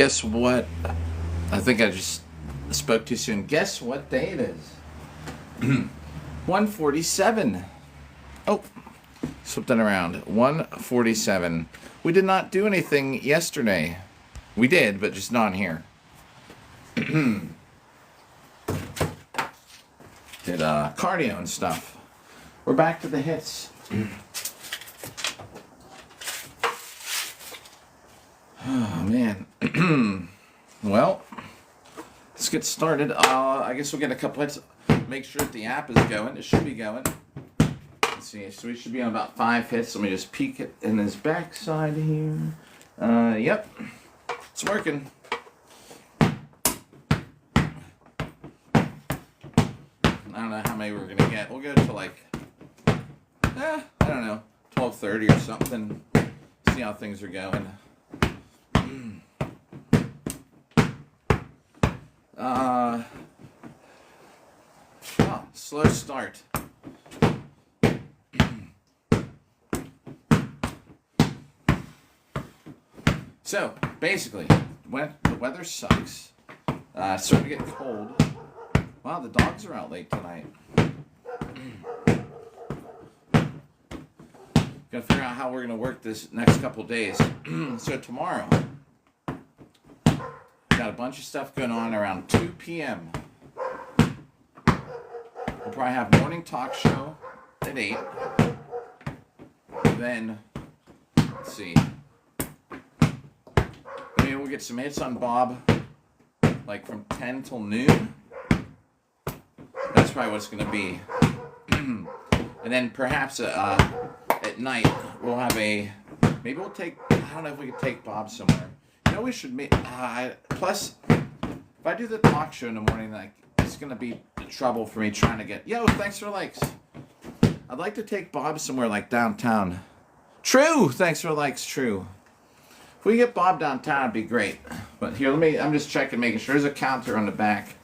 Guess what? I think I just spoke too soon. Guess what day it is? 147. Oh, swip that around. 147. We did not do anything yesterday. We did, but just not here. Did cardio and stuff. We're back to the hits. Oh, man. Well, let's get started. I guess we'll get a couple hits. Make sure that the app is going. It should be going. Let's see. So we should be on about 5 hits. Let me just peek it in his backside here. Yep. It's working. I don't know how many we're going to get. We'll go to like, I don't know, 12:30 or something. See how things are going. Slow start. So, basically, when the weather sucks, it's starting to get cold. Wow, the dogs are out late tonight. Gotta figure out how we're gonna work this next couple days. So tomorrow, got a bunch of stuff going on around 2 p.m. We'll probably have morning talk show at 8. Then, let's see. Maybe we'll get some hits on Bob, like from 10 till noon. That's probably what it's going to be. And then perhaps at night we'll have maybe we'll take, I don't know if we could take Bob somewhere. You know, we should make, plus, if I do the talk show in the morning, like, it's going to be trouble for me trying to get, thanks for likes. I'd like to take Bob somewhere like downtown. True, thanks for likes, true. If we get Bob downtown, it'd be great. But here, I'm just checking, making sure there's a counter on the back.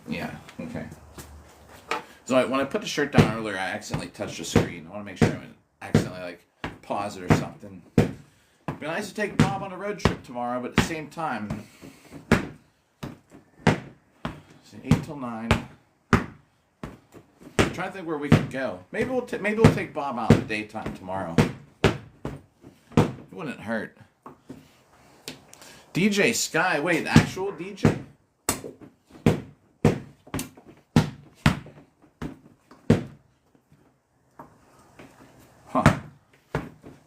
Yeah, okay. So when I put the shirt down earlier, I accidentally touched the screen. I want to make sure I didn't accidentally, like, pause it or something. It'd be nice to take Bob on a road trip tomorrow, but at the same time, 8 till 9. I'm trying to think where we could go. Maybe we'll take Bob out in the daytime tomorrow. It wouldn't hurt. DJ Sky, wait, actual DJ? Huh.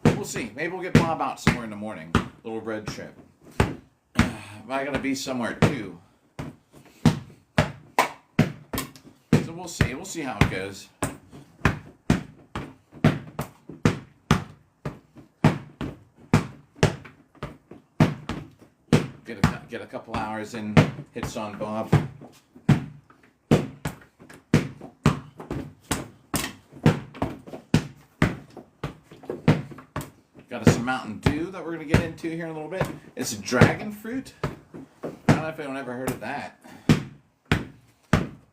We'll see. Maybe we'll get Bob out somewhere in the morning. Little road trip. I gotta be somewhere too. So we'll see. We'll see how it goes. Get a couple hours in, hits on Bob. Got some Mountain Dew that we're going to get into here in a little bit. It's dragon fruit. I don't know if anyone ever heard of that.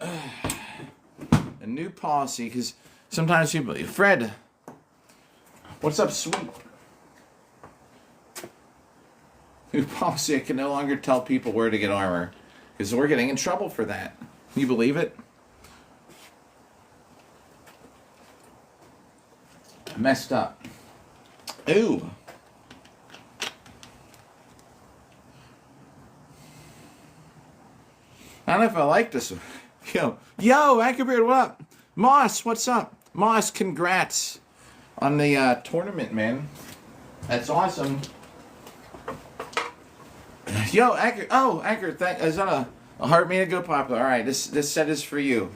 A new policy, because sometimes people... Fred, what's up, sweet? New policy, I can no longer tell people where to get armor, because we're getting in trouble for that. Can you believe it? Messed up. Ooh. I don't know if I like this one. Yo, Anchorbeard, what up? Moss, what's up? Moss, congrats on the tournament, man. That's awesome. Yo, Anchor. Oh, Anchor, is that a heart made to go popular? All right, this set is for you.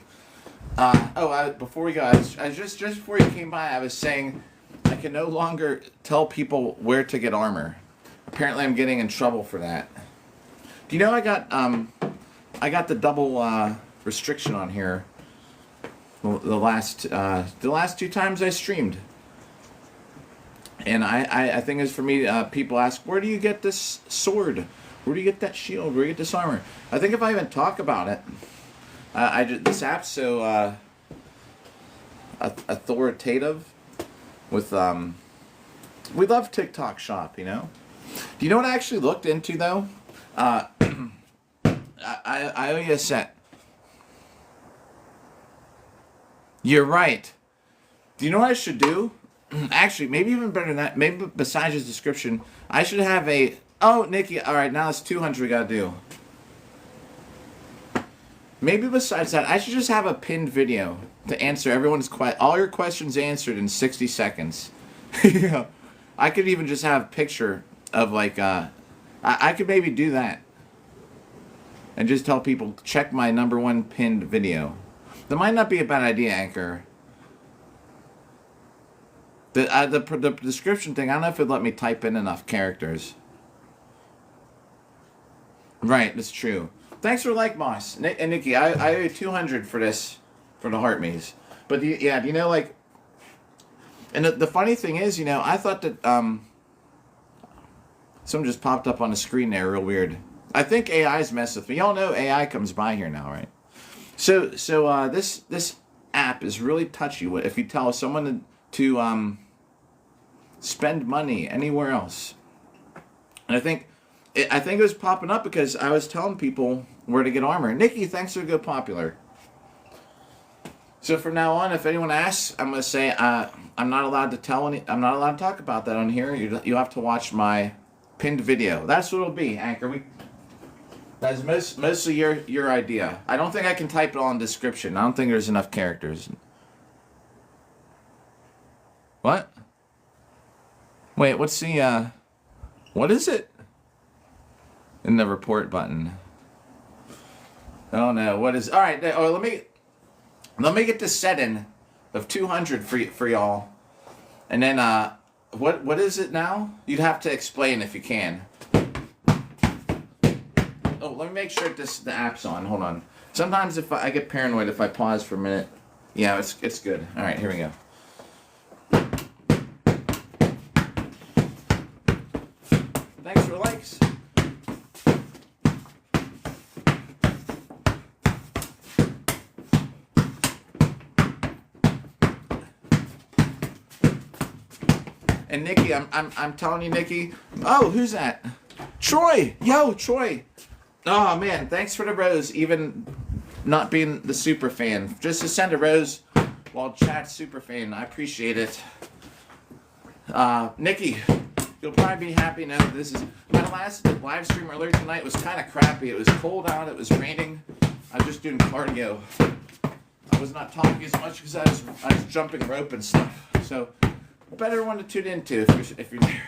Before we go, I was just before you came by, I was saying I can no longer tell people where to get armor. Apparently, I'm getting in trouble for that. Do you know I got the double restriction on here. The last 2 times I streamed, and I think it's for me. People ask, where do you get this sword? Where do you get that shield? Where do you get this armor? I think if I even talk about it, this app's so authoritative. With we love TikTok Shop, you know. Do you know what I actually looked into though? I owe you a set. You're right. Do you know what I should do? Actually, maybe even better than that. Maybe besides his description, I should have a. Oh, Nikki. All right, now it's 200. We gotta do. Maybe besides that, I should just have a pinned video to answer everyone's all your questions answered in 60 seconds. Yeah. I could even just have a picture of like. I could maybe do that. And just tell people check my #1 pinned video. That might not be a bad idea, Anchor. The description thing, I don't know if it'd let me type in enough characters. Right, that's true. Thanks for like, Moss. And Nikki, I owe you 200 for this, for the heart maze. But do you know, like, and the funny thing is, you know, I thought that, something just popped up on the screen there real weird. I think AI's messed with me. Y'all know AI comes by here now, right? So this app is really touchy. If you tell someone to spend money anywhere else, and I think it was popping up because I was telling people where to get armor. Nikki, thanks for Go Popular. So from now on, if anyone asks, I'm gonna say I'm not allowed to tell I'm not allowed to talk about that on here. You have to watch my pinned video. That's what it'll be, Anchor. That's mostly your idea. I don't think I can type it all in description. I don't think there's enough characters. What? Wait, what's the what is it? In the report button. Oh no, what is? All right, oh let me get this set in of 200 for y'all, and then what is it now? You'd have to explain if you can. Oh, let me make sure the app's on. Hold on. Sometimes if I get paranoid if I pause for a minute. Yeah, it's good. All right, here we go. Thanks for likes. And Nikki, I'm telling you, Nikki. Oh, who's that? Troy. Yo, Troy. Oh man, thanks for the rose. Even not being the super fan, just to send a rose while chat's super fan. I appreciate it. Nikki, you'll probably be happy now. This is my last live stream earlier tonight. Was kind of crappy. It was cold out. It was raining. I was just doing cardio. I was not talking as much because I was jumping rope and stuff. So better one to tune into if you're there.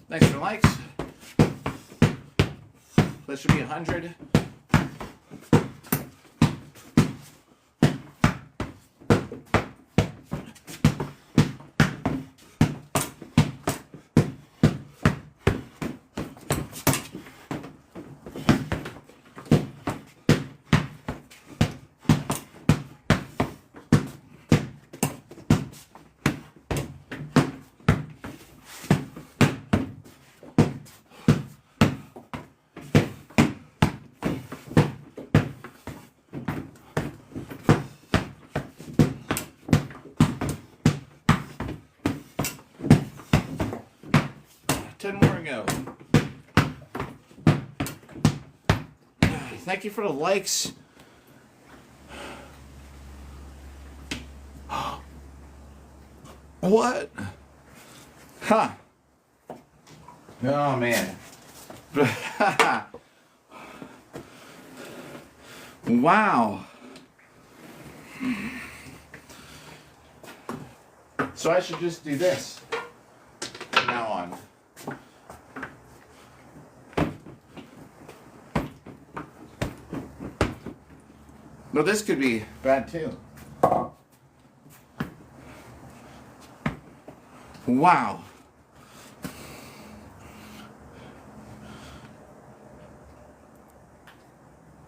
Thanks for the likes. That should be 100. Go. Thank you for the likes. What? Huh. Oh man. Wow. So I should just do this from now on. Well, this could be bad too. Wow.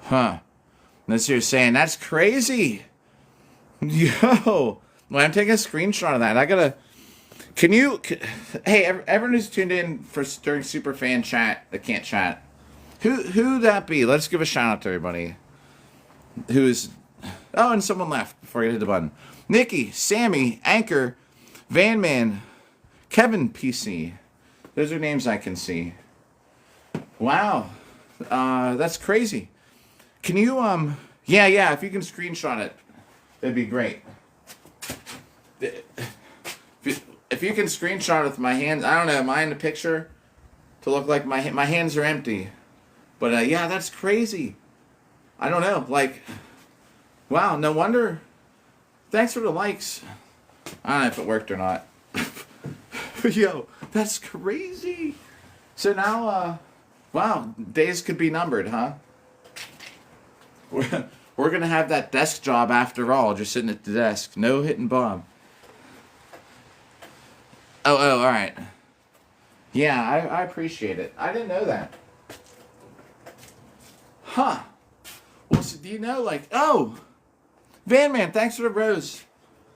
Huh. That's what you're saying. That's crazy. Yo. Well, I'm taking a screenshot of that. I gotta. Hey, everyone who's tuned in during Superfan chat that can't chat. Who that be? Let's give a shout out to everybody. Who's... Oh, and someone left before I hit the button. Nikki, Sammy, Anchor, Van Man, Kevin PC. Those are names I can see. Wow. That's crazy. Can you, yeah, if you can screenshot it, that'd be great. If you can screenshot it with my hands, I don't know, am I in the picture to look like my hands are empty? But, yeah, that's crazy. I don't know, like, wow, no wonder. Thanks for the likes. I don't know if it worked or not. Yo, that's crazy. So now, wow, days could be numbered, huh? We're going to have that desk job after all, just sitting at the desk. No hitting Bob. Oh, all right. Yeah, I appreciate it. I didn't know that. Huh. Well, so do you know, like, oh, Van Man, thanks for the rose.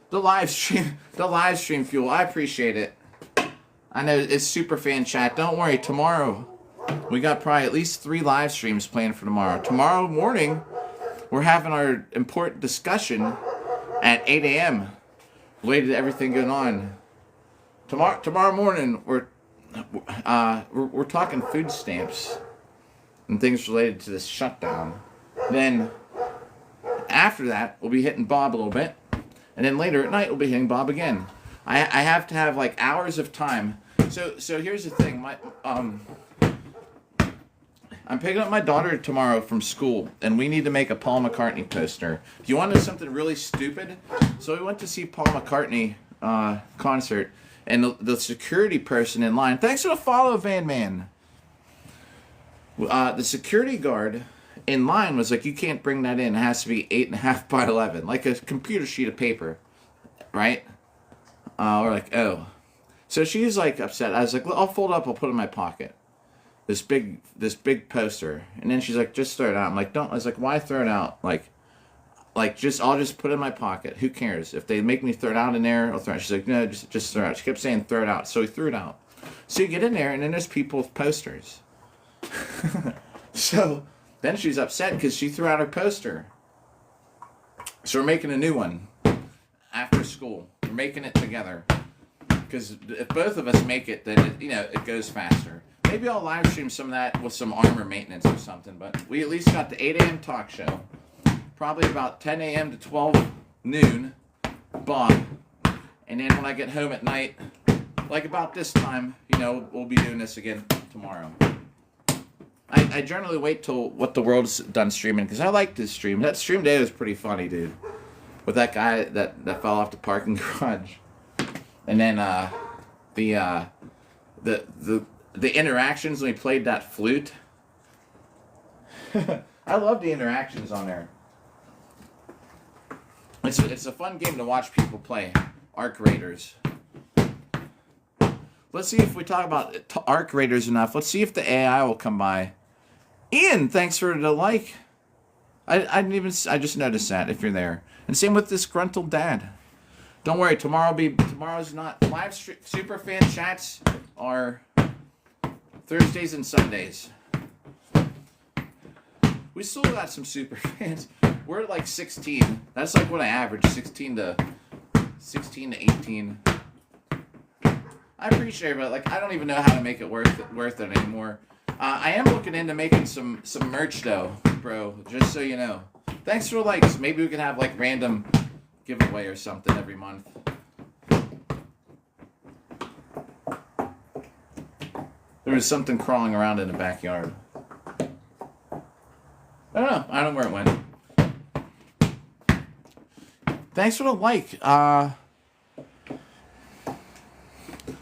The live stream fuel. I appreciate it. I know it's super fan chat. Don't worry, tomorrow we got probably at least 3 live streams planned for tomorrow. Tomorrow morning, we're having our important discussion at 8 a.m. related to everything going on. Tomorrow morning, we're talking food stamps and things related to this shutdown. Then after that, we'll be hitting Bob a little bit, and then later at night, we'll be hitting Bob again. I have to have like hours of time. So here's the thing. I'm picking up my daughter tomorrow from school, and we need to make a Paul McCartney poster. Do you want to know something really stupid? So we went to see Paul McCartney concert, and the security person in line. Thanks for the follow, Van Man. The security guard in line was like, "You can't bring that in. It has to be 8.5 by 11, like a computer sheet of paper, right?" We're like, "Oh." So she's like upset. I was like, "I'll fold up. I'll put it in my pocket." This big poster, and then she's like, "Just throw it out." I'm like, "Don't." I was like, "Why throw it out? Like I'll just put it in my pocket. Who cares? If they make me throw it out in there, I'll throw it." She's like, "No, just throw it out." She kept saying, "Throw it out." So we threw it out. So you get in there, and then there's people with posters. So then she's upset because she threw out her poster. So we're making a new one after school. We're making it together. Because if both of us make it, then it goes faster. Maybe I'll live stream some of that with some armor maintenance or something. But we at least got the 8 a.m. talk show. Probably about 10 a.m. to 12 noon, Bob. And then when I get home at night, like about this time, we'll be doing this again tomorrow. I generally wait till what the world's done streaming, because I like this stream. That stream day was pretty funny, dude. With that guy that fell off the parking garage. And then the interactions when we played that flute. I love the interactions on there. It's a fun game to watch people play. Arc Raiders. Let's see if we talk about Arc Raiders enough. Let's see if the AI will come by. Ian, thanks for the like. I just noticed that if you're there. And same with Disgruntled Dad. Don't worry, tomorrow's not live super fan chats are Thursdays and Sundays. We still got some super fans. We're at like 16. That's like what I average, 16 to 18. I appreciate it, but like I don't even know how to make it worth it anymore. I am looking into making some merch though, bro. Just so you know. Thanks for the likes. Maybe we can have like random giveaway or something every month. There was something crawling around in the backyard. I don't know. I don't know where it went. Thanks for the like.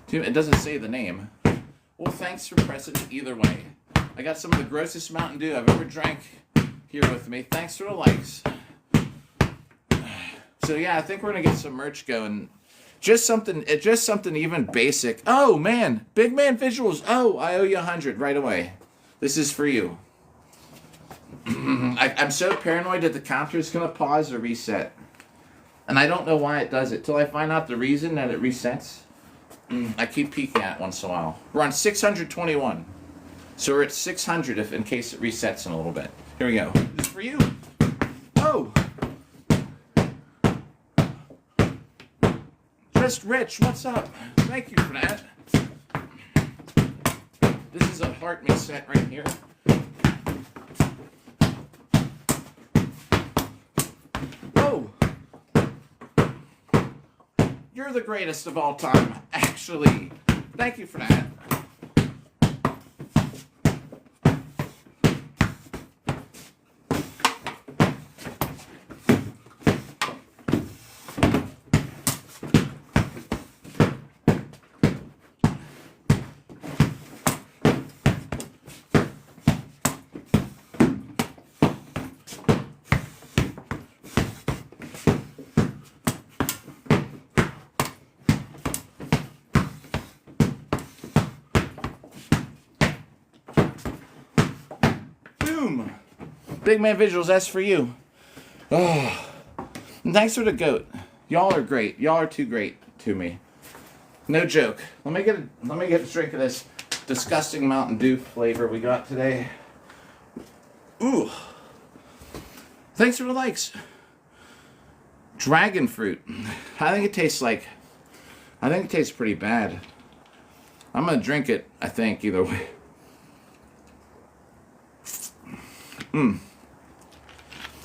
It doesn't say the name. Well, thanks for pressing either way. I got some of the grossest Mountain Dew I've ever drank here with me. Thanks for the likes. So yeah, I think we're gonna get some merch going. Just something even basic. Oh man, Big Man Visuals. Oh, I owe you 100 right away. This is for you. I'm so paranoid that the counter is gonna pause or reset, and I don't know why it does it till I find out the reason that it resets. I keep peeking at it once in a while. We're on 621. So we're at 600 if in case it resets in a little bit. Here we go. This is for you. Oh! Just Rich, what's up? Thank you for that. This is a heart me set right here. Whoa! You're the greatest of all time, actually. Thank you for that. Big Man Visuals, that's for you. Oh, thanks for the goat. Y'all are great. Y'all are too great to me. No joke. Let me get a drink of this disgusting Mountain Dew flavor we got today. Ooh. Thanks for the likes. Dragon fruit. I think it tastes pretty bad. I'm gonna drink it, I think, either way.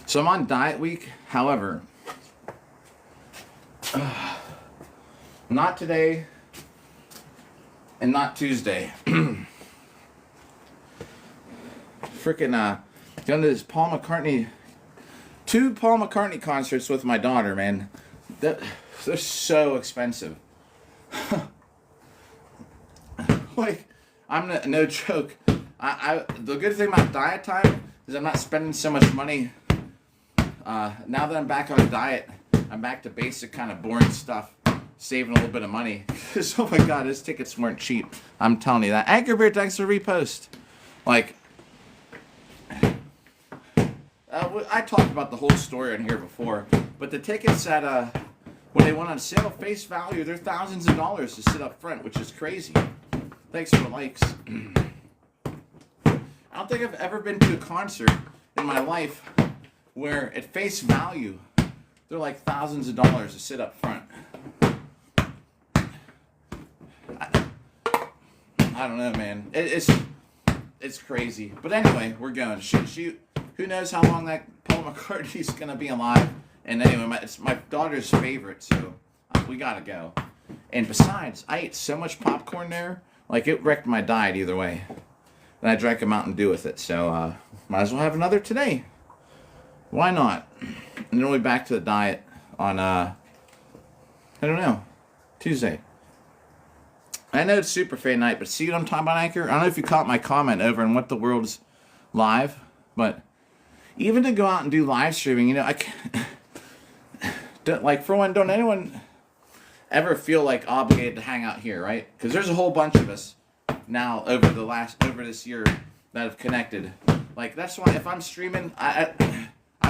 So I'm on diet week, however, not today and not Tuesday. Freaking going to this two Paul McCartney concerts with my daughter, man. They're so expensive. Like, no joke. The good thing about diet time is I'm not spending so much money. Now that I'm back on a diet, I'm back to basic kind of boring stuff, saving a little bit of money. Because, oh my God, his tickets weren't cheap. I'm telling you that. Anchor Beer, thanks for repost. Like, I talked about the whole story on here before, but the tickets at, when they went on sale, face value, they're thousands of dollars to sit up front, which is crazy. Thanks for the likes. I don't think I've ever been to a concert in my life where at face value, they're like thousands of dollars to sit up front. I don't know, man. It's crazy. But anyway, we're going. Shoot. Who knows how long that Paul McCartney's gonna be alive? And anyway, it's my daughter's favorite, so we gotta go. And besides, I ate so much popcorn there, like it wrecked my diet either way. And I drank a Mountain Dew with it, so might as well have another today. Why not? And then we'll be back to the diet on, I don't know, Tuesday. I know it's Super Fan Night, but see what I'm talking about, Anchor? I don't know if you caught my comment over in What the World's Live, but even to go out and do live streaming, you know, I can't, like, for one, don't anyone ever feel like obligated to hang out here, right? Because there's a whole bunch of us now over this year that have connected. Like, that's why if I'm streaming, I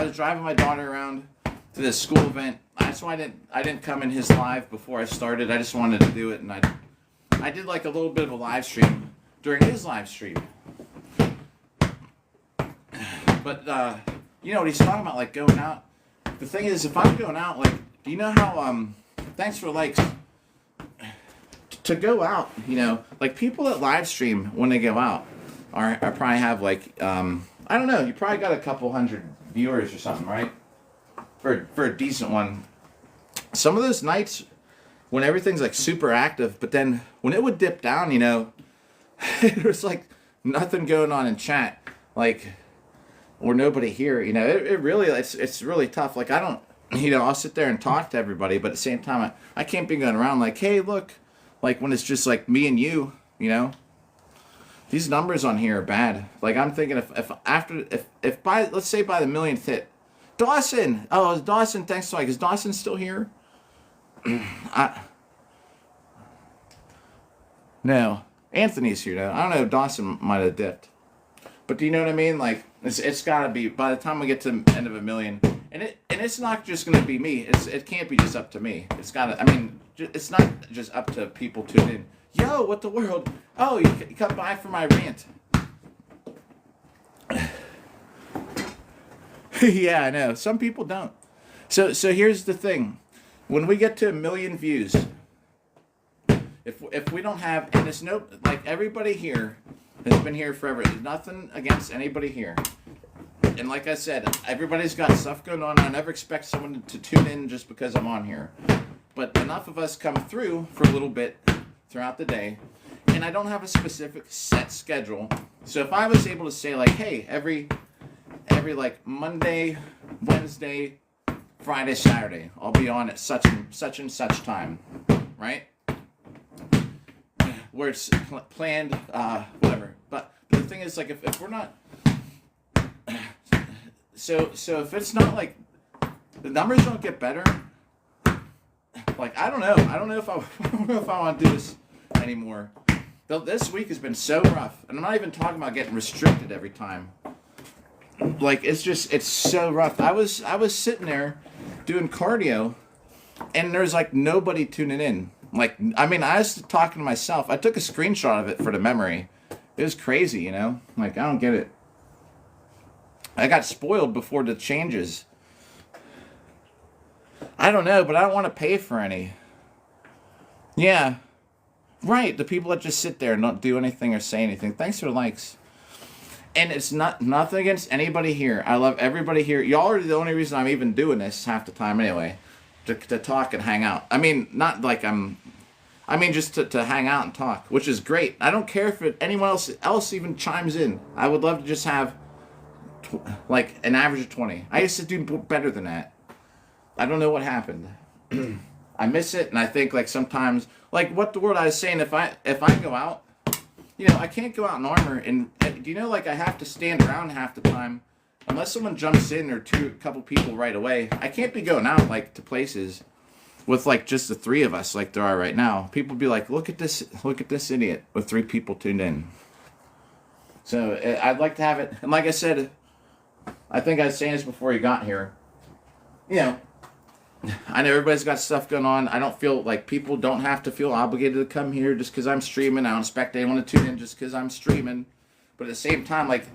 was driving my daughter around to this school event. That's why I didn't come in his live before I started. I just wanted to do it, and I did like a little bit of a live stream during his live stream. But you know what he's talking about, like going out. The thing is, if I'm going out, like, do you know how thanks for likes. To go out, you know, like people that live stream when they go out are probably have like I don't know, you probably got a couple hundred viewers or something, right? For a decent one. Some of those nights when everything's like super active, but then when it would dip down, you know, there's like nothing going on in chat, like, or nobody here, you know, it really, it's really tough. Like, I don't, you know, I'll sit there and talk to everybody, but at the same time, I can't be going around like, hey, look, like when it's just like me and you know, these numbers on here are bad. Like, I'm thinking if by, let's say by the millionth hit, Dawson, Dawson, thanks so much. Is Dawson still here? No, Anthony's here now. I don't know, Dawson might have dipped. But do you know what I mean? Like, it's got to be, by the time we get to the end of 1 million, and it's not just going to be me. It can't be just up to me. It's got to, I mean, it's not just up to people tuning in. Yo, what the world? Oh, you come by for my rant. Yeah, I know. Some people don't. So here's the thing. When we get to 1 million views, if we don't have, and it's no, like, everybody here has been here forever. There's nothing against anybody here. And like I said, everybody's got stuff going on. I never expect someone to tune in just because I'm on here. But enough of us come through for a little bit throughout the day. And I don't have a specific set schedule. So if I was able to say, like, hey, every like Monday, Wednesday, Friday, Saturday, I'll be on at such and such time, right? Where it's planned, whatever. But the thing is, like, if we're not, so if it's not like the numbers don't get better, like, I don't know if I want to do this anymore. This week has been so rough, and I'm not even talking about getting restricted every time. Like, it's so rough. I was sitting there doing cardio, and there's like nobody tuning in. Like, I mean, I was talking to myself. I took a screenshot of it for the memory. It was crazy, you know? Like, I don't get it. I got spoiled before the changes. I don't know, but I don't want to pay for any. Yeah. Right, the people that just sit there and don't do anything or say anything. Thanks for the likes. And it's nothing against anybody here. I love everybody here. Y'all are the only reason I'm even doing this half the time anyway. To talk and hang out. I mean, not like I mean, just to hang out and talk, which is great. I don't care if anyone else even chimes in. I would love to just have, like, an average of 20. I used to do better than that. I don't know what happened. I miss it, and I think, like, sometimes, like, what the word I was saying, if I go out, you know, I can't go out in armor, and do you know, like, I have to stand around half the time, unless someone jumps in or a couple people right away. I can't be going out, like, to places with, like, just the 3 of us, like there are right now. People be like, look at this idiot with 3 people tuned in. So I'd like to have it, and like I said, I think I was saying this before you got here, you know, I know everybody's got stuff going on. I don't feel like people don't have to feel obligated to come here just because I'm streaming. I don't expect anyone to tune in just because I'm streaming. But at the same time, like,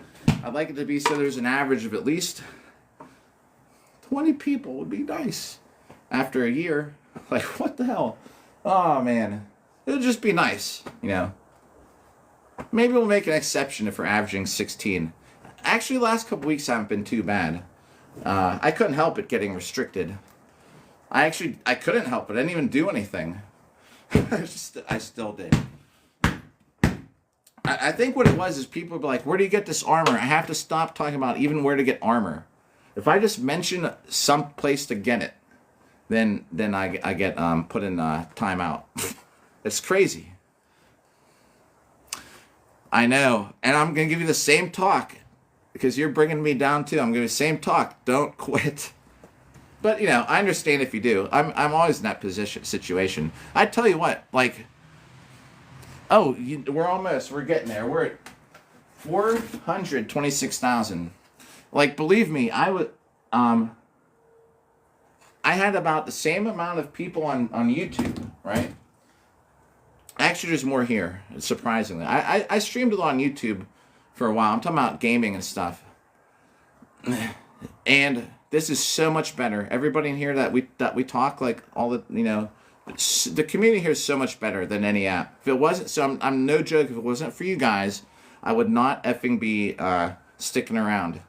I'd like it to be so there's an average of at least 20 people would be nice. After a year, like, what the hell? Oh, man. It would just be nice, you know. Maybe we'll make an exception if we're averaging 16. Actually, the last couple weeks haven't been too bad. I couldn't help it getting restricted. I couldn't help it. I didn't even do anything. I still did. I think what it was is people would be like, where do you get this armor? I have to stop talking about even where to get armor. If I just mention some place to get it, then I get put in timeout. It's crazy. I know. And I'm going to give you the same talk because you're bringing me down too. I'm going to give you the same talk. Don't quit. But, you know, I understand if you do. I'm always in that situation. I tell you what, like, we're getting there. We're at 426,000. Like, believe me, I had about the same amount of people on YouTube, right? Actually, there's more here, surprisingly. I streamed a lot on YouTube for a while. I'm talking about gaming and stuff. And this is so much better. Everybody in here that we talk, like, all the, you know, the community here is so much better than any app. If it wasn't, so I'm no joke, if it wasn't for you guys, I would not effing be sticking around.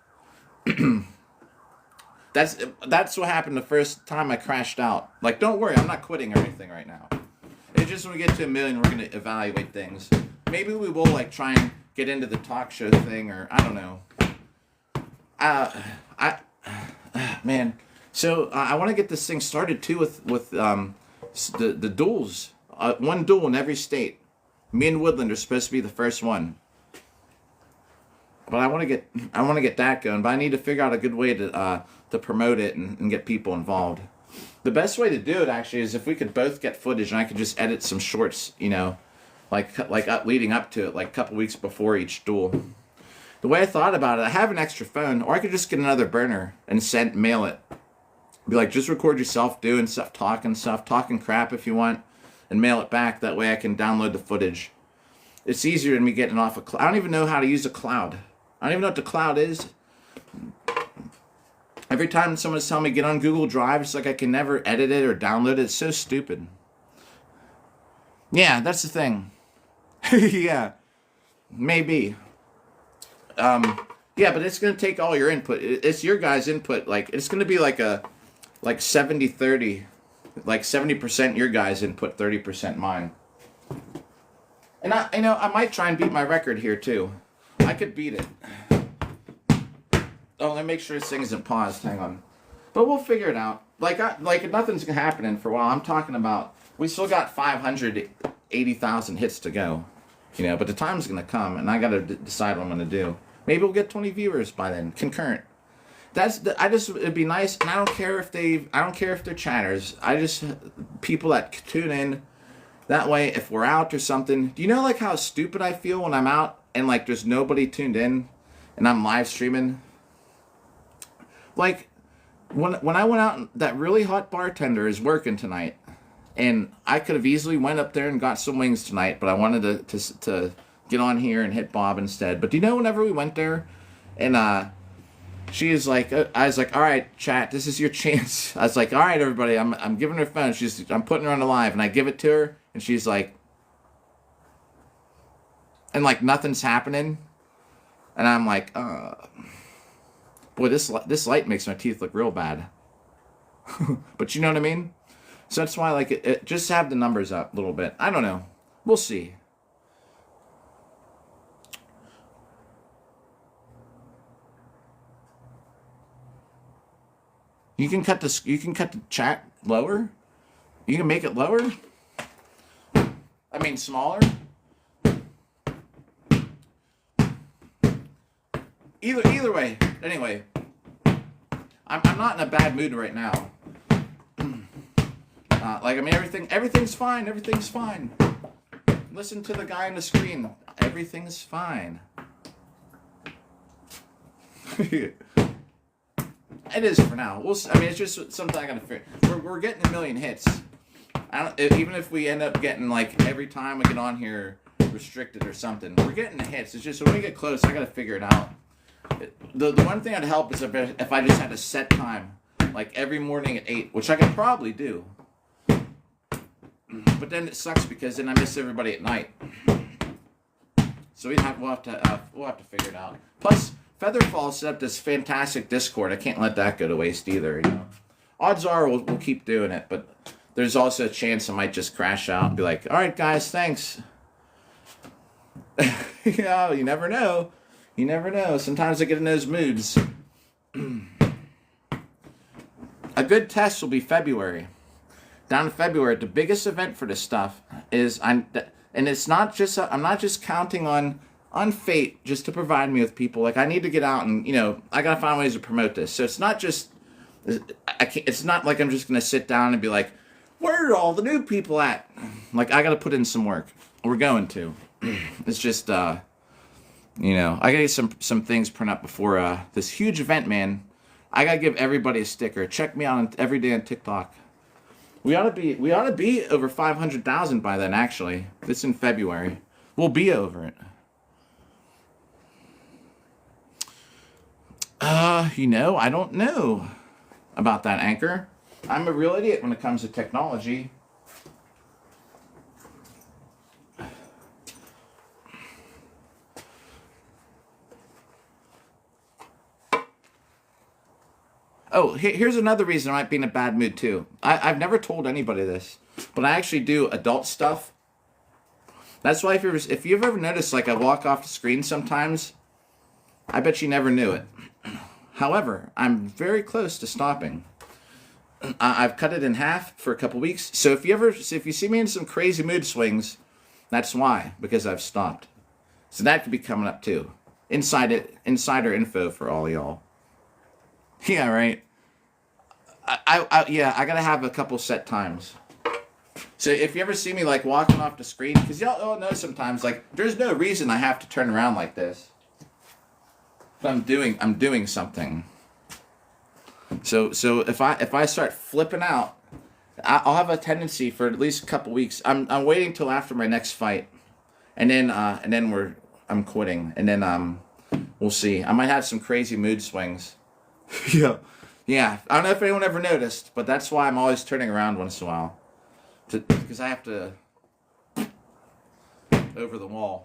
That's what happened the first time I crashed out. Like, don't worry, I'm not quitting or anything right now. It's just when we get to 1 million, we're going to evaluate things. Maybe we will, like, try and get into the talk show thing, or I don't know. Man, so I want to get this thing started too with the duels. One duel in every state. Me and Woodland are supposed to be the first one. But I want to get that going. But I need to figure out a good way to promote it and get people involved. The best way to do it actually is if we could both get footage and I could just edit some shorts, you know, like leading up to it, like a couple weeks before each duel. The way I thought about it, I have an extra phone, or I could just get another burner and mail it. Be like, just record yourself doing stuff, talking crap if you want, and mail it back. That way I can download the footage. It's easier than me getting off a cloud. I don't even know how to use a cloud. I don't even know what the cloud is. Every time someone's telling me get on Google Drive, it's like I can never edit it or download it. It's so stupid. Yeah, that's the thing. Yeah, maybe. Yeah, but it's going to take all your input. It's your guys' input. Like, it's going to be like a 70-30. Like 70% your guys' input, 30% mine. And I might try and beat my record here too. I could beat it. Oh, let me make sure this thing isn't paused. Hang on. But we'll figure it out. Like nothing's happening for a while. I'm talking about, we still got 580,000 hits to go. But the time's going to come, and I got to decide what I'm going to do. Maybe we'll get 20 viewers by then, concurrent. It'd be nice, and I don't care if they're chatters. People that tune in. That way, if we're out or something, do you know like how stupid I feel when I'm out and like there's nobody tuned in, and I'm live streaming? Like, when I went out, that really hot bartender is working tonight, and I could have easily went up there and got some wings tonight, but I wanted to get on here and hit Bob instead. But do you know whenever we went there, and she is like, I was like, all right, chat, this is your chance. I was like, all right, everybody, I'm giving her a phone. I'm putting her on the live, and I give it to her, and she's like, and like nothing's happening, and I'm like, boy, this light makes my teeth look real bad. But you know what I mean? So that's why, like, it just have the numbers up a little bit. I don't know. We'll see. You can cut the chat lower. You can make it lower. I mean, smaller. Either way. Anyway, I'm not in a bad mood right now. Everything's fine. Everything's fine. Listen to the guy on the screen. Everything's fine. It is for now. It's just something I gotta figure. We're getting 1 million hits. Even if we end up getting like every time we get on here restricted or something, we're getting the hits. It's just when we get close, I gotta figure it out. The one thing that'd help is if I just had a set time, like every morning at 8, which I could probably do. But then it sucks because then I miss everybody at night. So we'll have to figure it out. Plus, Featherfall set up this fantastic Discord. I can't let that go to waste either. Odds are we'll keep doing it, but there's also a chance I might just crash out and be like, all right, guys, thanks. You never know. You never know. Sometimes I get in those moods. A good test will be February. Down in February, the biggest event for this stuff is and it's not just I'm not just counting on fate just to provide me with people. Like, I need to get out and I gotta find ways to promote this. So it's not just it's not like I'm just gonna sit down and be like, where are all the new people at? Like, I gotta put in some work. We're going to. It's just I gotta get some things printed up before this huge event, man. I gotta give everybody a sticker. Check me out every day on TikTok. We ought to be over 500,000 by then. Actually, this in February, we'll be over it. I don't know about that, Anchor. I'm a real idiot when it comes to technology. Oh, here's another reason I might be in a bad mood too. I've never told anybody this, but I actually do adult stuff. That's why if you've ever noticed, like, I walk off the screen sometimes, I bet you never knew it. However, I'm very close to stopping. I've cut it in half for a couple weeks. So if you see me in some crazy mood swings, that's why, because I've stopped. So that could be coming up too. Insider info for all y'all. Yeah, right. I gotta have a couple set times. So if you ever see me like walking off the screen, because y'all know sometimes, like, there's no reason I have to turn around like this. But I'm doing something. So if I start flipping out, I'll have a tendency for at least a couple weeks. I'm waiting till after my next fight, and then I'm quitting, and then we'll see. I might have some crazy mood swings. Yeah, Yeah, I don't know if anyone ever noticed, but that's why I'm always turning around once in a while, because I have to over the wall.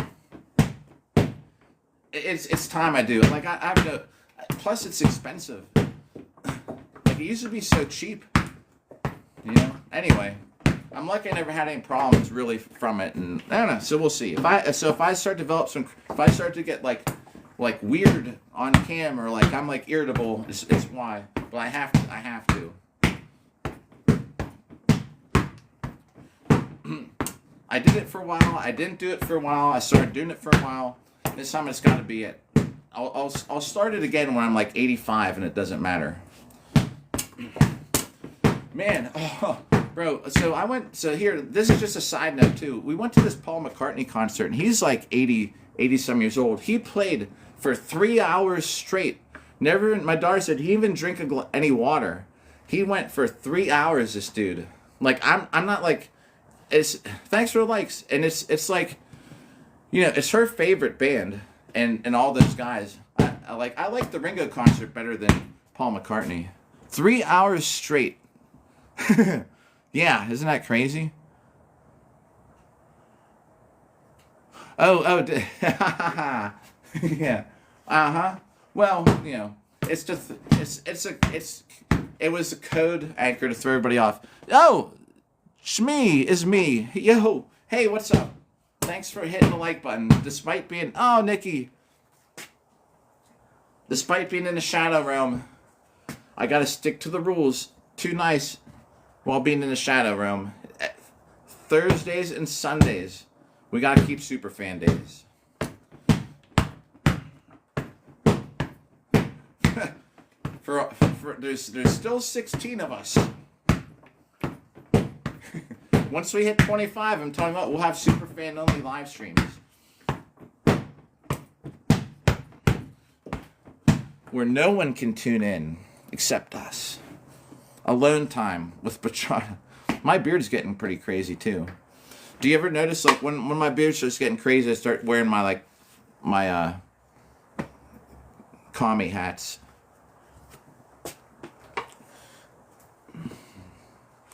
It's time I do it. Like I have to. Plus, it's expensive. Like it used to be so cheap. You know. Anyway, I'm lucky I never had any problems really from it, and I don't know. So we'll see. If I start to get like weird on cam or like I'm like irritable, it's why. But I have to. I did it for a while. I didn't do it for a while. I started doing it for a while. This time it's got to be it. I'll start it again when I'm like 85 and it doesn't matter. Man, bro. So here, this is just a side note too. We went to this Paul McCartney concert and he's like 80 some years old. He played for 3 hours straight. Never. My daughter said he even drink any water. He went for 3 hours. This dude. Like I'm not like. It's thanks for the likes, and it's like, you know, it's her favorite band, and all those guys. I like the Ringo concert better than Paul McCartney. 3 hours straight. Yeah, isn't that crazy? Oh, yeah, Well, you know, it's just it was a code anchor to throw everybody off. Oh. Shmee is me. Yo. Hey, what's up? Thanks for hitting the like button. Despite being... Oh, Nikki. Despite being in the shadow realm, I gotta stick to the rules. Too nice while being in the shadow realm. Thursdays and Sundays, we gotta keep Superfan days. There's still 16 of us. Once we hit 25, I'm talking about we'll have Superfan only live streams. Where no one can tune in except us. Alone time with Bachata. My beard's getting pretty crazy too. Do you ever notice like when my beard starts getting crazy, I start wearing my commie hats.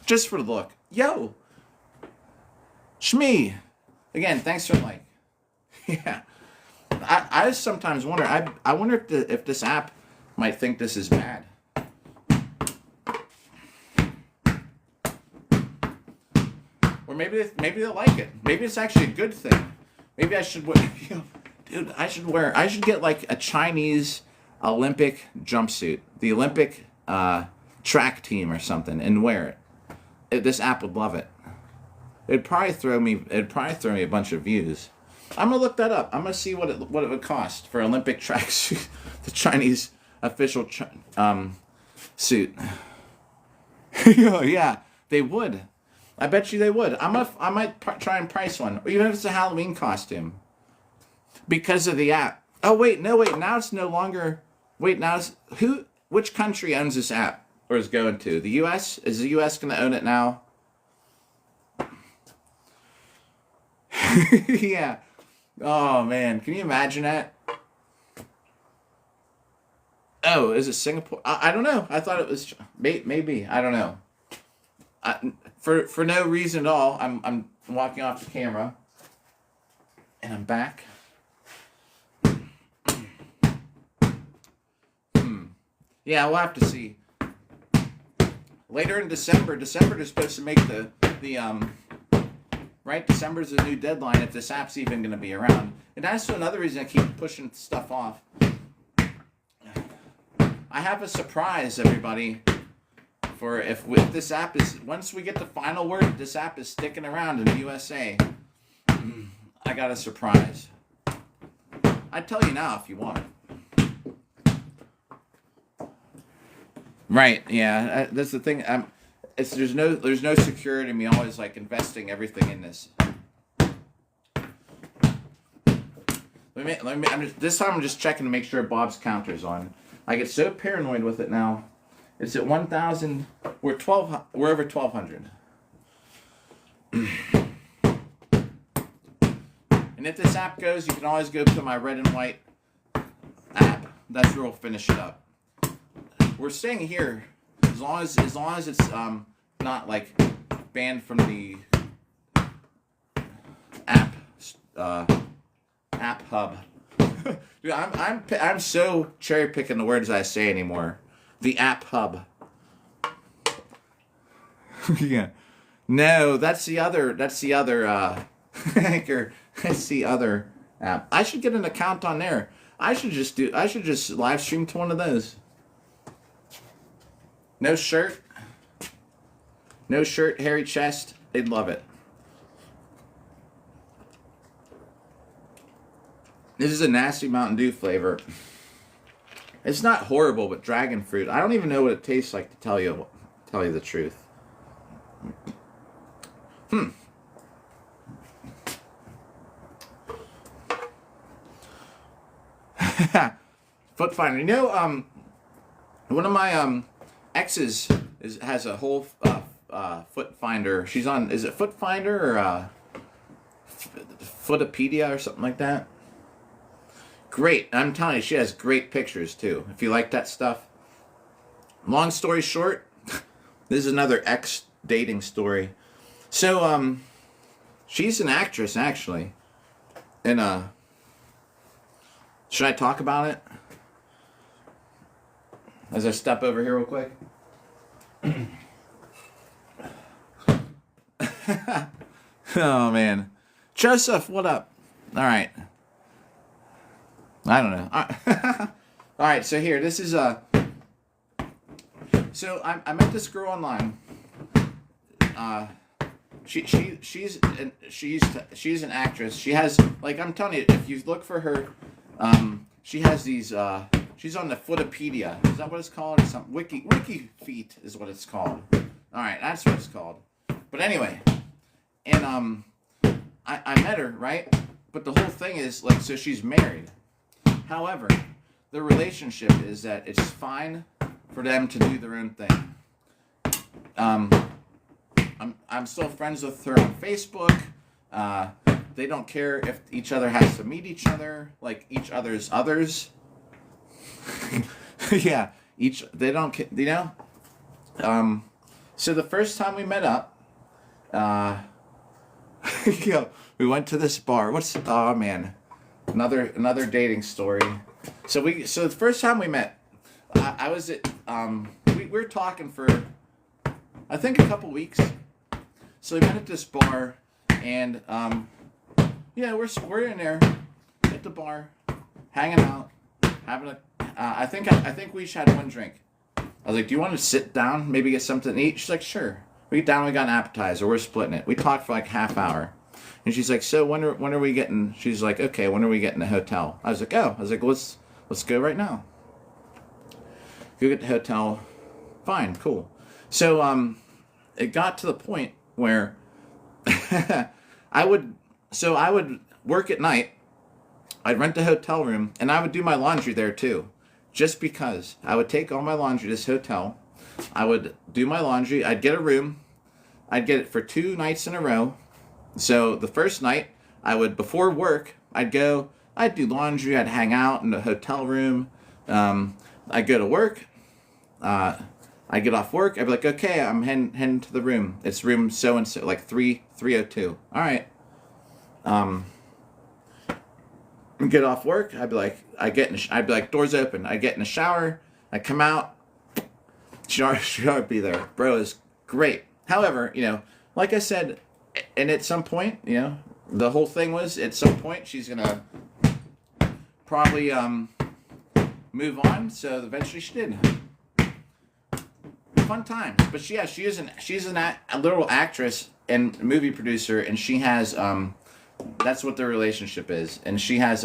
Just for the look. Yo! Shmee! Again, thanks for the like. Yeah. I just sometimes wonder. I wonder if this app might think this is bad. Or maybe they'll like it. Maybe it's actually a good thing. Maybe I should wear, dude, I should get like a Chinese Olympic jumpsuit. The Olympic track team or something and wear it. This app would love it. It'd probably throw me a bunch of views. I'm gonna look that up. I'm gonna see what it would cost for Olympic track suit, the Chinese official suit. Yeah, they would. I bet you they would. I might try and price one, even if it's a Halloween costume, because of the app. Oh wait, now it's no longer. Wait, now it's who? Which country owns this app or is going to? The U.S. Is the U.S. gonna own it now? Yeah. Oh man, can you imagine that? Oh, is it Singapore? I don't know. I thought it was maybe. I don't know. For no reason at all, I'm walking off the camera, and I'm back. Yeah, we'll have to see. Later in December, they're supposed to make the right? December's a new deadline if this app's even going to be around. And that's another reason I keep pushing stuff off. I have a surprise, everybody, for if this app is, once we get the final word, this app is sticking around in the USA. I got a surprise. I'd tell you now if you want it. Right, yeah, that's the thing. There's no security in me always like investing everything in this. This time I'm just checking to make sure Bob's counter's on. I get so paranoid with it now. It's at 1,000. We're over 1,200. And if this app goes, you can always go to my red and white app. That's where we'll finish it up. we're staying here as long as it's not like banned from the app app hub. Dude, I'm so cherry picking the words I say anymore. The app hub. Yeah. No, that's the other Anchor. That's the other app. I should get an account on there. I should just live stream to one of those. No shirt. No shirt, hairy chest. They'd love it. This is a nasty Mountain Dew flavor. It's not horrible, but dragon fruit. I don't even know what it tastes like to tell you the truth. Foot finder. You know, one of my exes has a whole foot finder. She's on. Is it Foot Finder or Footopedia or something like that? Great. I'm telling you, she has great pictures too. If you like that stuff. Long story short, this is another ex dating story. So she's an actress actually, and should I talk about it as I step over here real quick? Oh man, Joseph, what up? All right. I don't know. All right, so here, this is so I met this girl online. She's an actress. She has, like, I'm telling you, if you look for her, she has these. She's on the Footopedia. Is that what it's called? Some Wiki Feet is what it's called. All right, that's what it's called. But anyway, and I met her, right? But the whole thing is like, so she's married. However, the relationship is that it's fine for them to do their own thing. I'm still friends with her on Facebook. They don't care if each other has to meet each other, like each other's others. Yeah, they don't, you know. So the first time we met up, you know, we went to this bar. Oh man. Another dating story. So the first time we met, I was at we were talking for I think a couple weeks. So we met at this bar, and yeah, we're in there at the bar, hanging out, having a. I think we each had one drink. I was like, "Do you want to sit down? Maybe get something to eat?" She's like, "Sure." We get down. We got an appetizer. We're splitting it. We talked for like half hour. And she's like, "So when are we getting?" She's like, "Okay, when are we getting the hotel?" I was like, let's go right now. Go get the hotel. Fine, cool. So it got to the point where I would work at night. I'd rent a hotel room, and I would do my laundry there too, just because. I would take all my laundry to this hotel. I would do my laundry. I'd get a room. I'd get it for 2 nights in a row. So the first night, before work, I'd do laundry, I'd hang out in the hotel room. I'd go to work. I'd get off work. I'd be like, okay, I'm heading to the room. It's room so-and-so, like 302. All right. Get off work. I'd be like, doors open. I'd get in the shower. I'd come out. Shower would be there. Bro, is great. However, you know, like I said, and at some point, you know, the whole thing was at some point she's gonna probably move on. So eventually she did. Fun times, but she's a literal actress and movie producer, and she has that's what their relationship is, and she has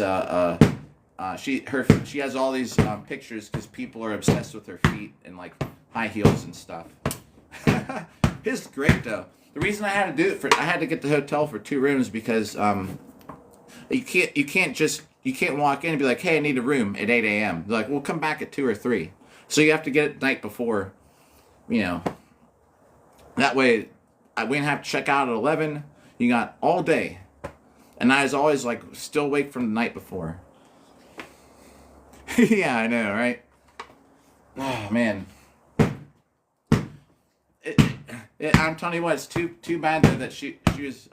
she has all these pictures because people are obsessed with her feet and like high heels and stuff. It's great though. The reason I had to get the hotel for 2 rooms because you can't walk in and be like, hey, I need a room at 8 a.m. They're like, we'll come back at 2 or 3. So you have to get it the night before, you know. That way, we didn't have to check out at 11. You got all day. And I was always like still awake from the night before. Yeah, I know, right? Oh man, I'm telling you what, it's too bad though that she was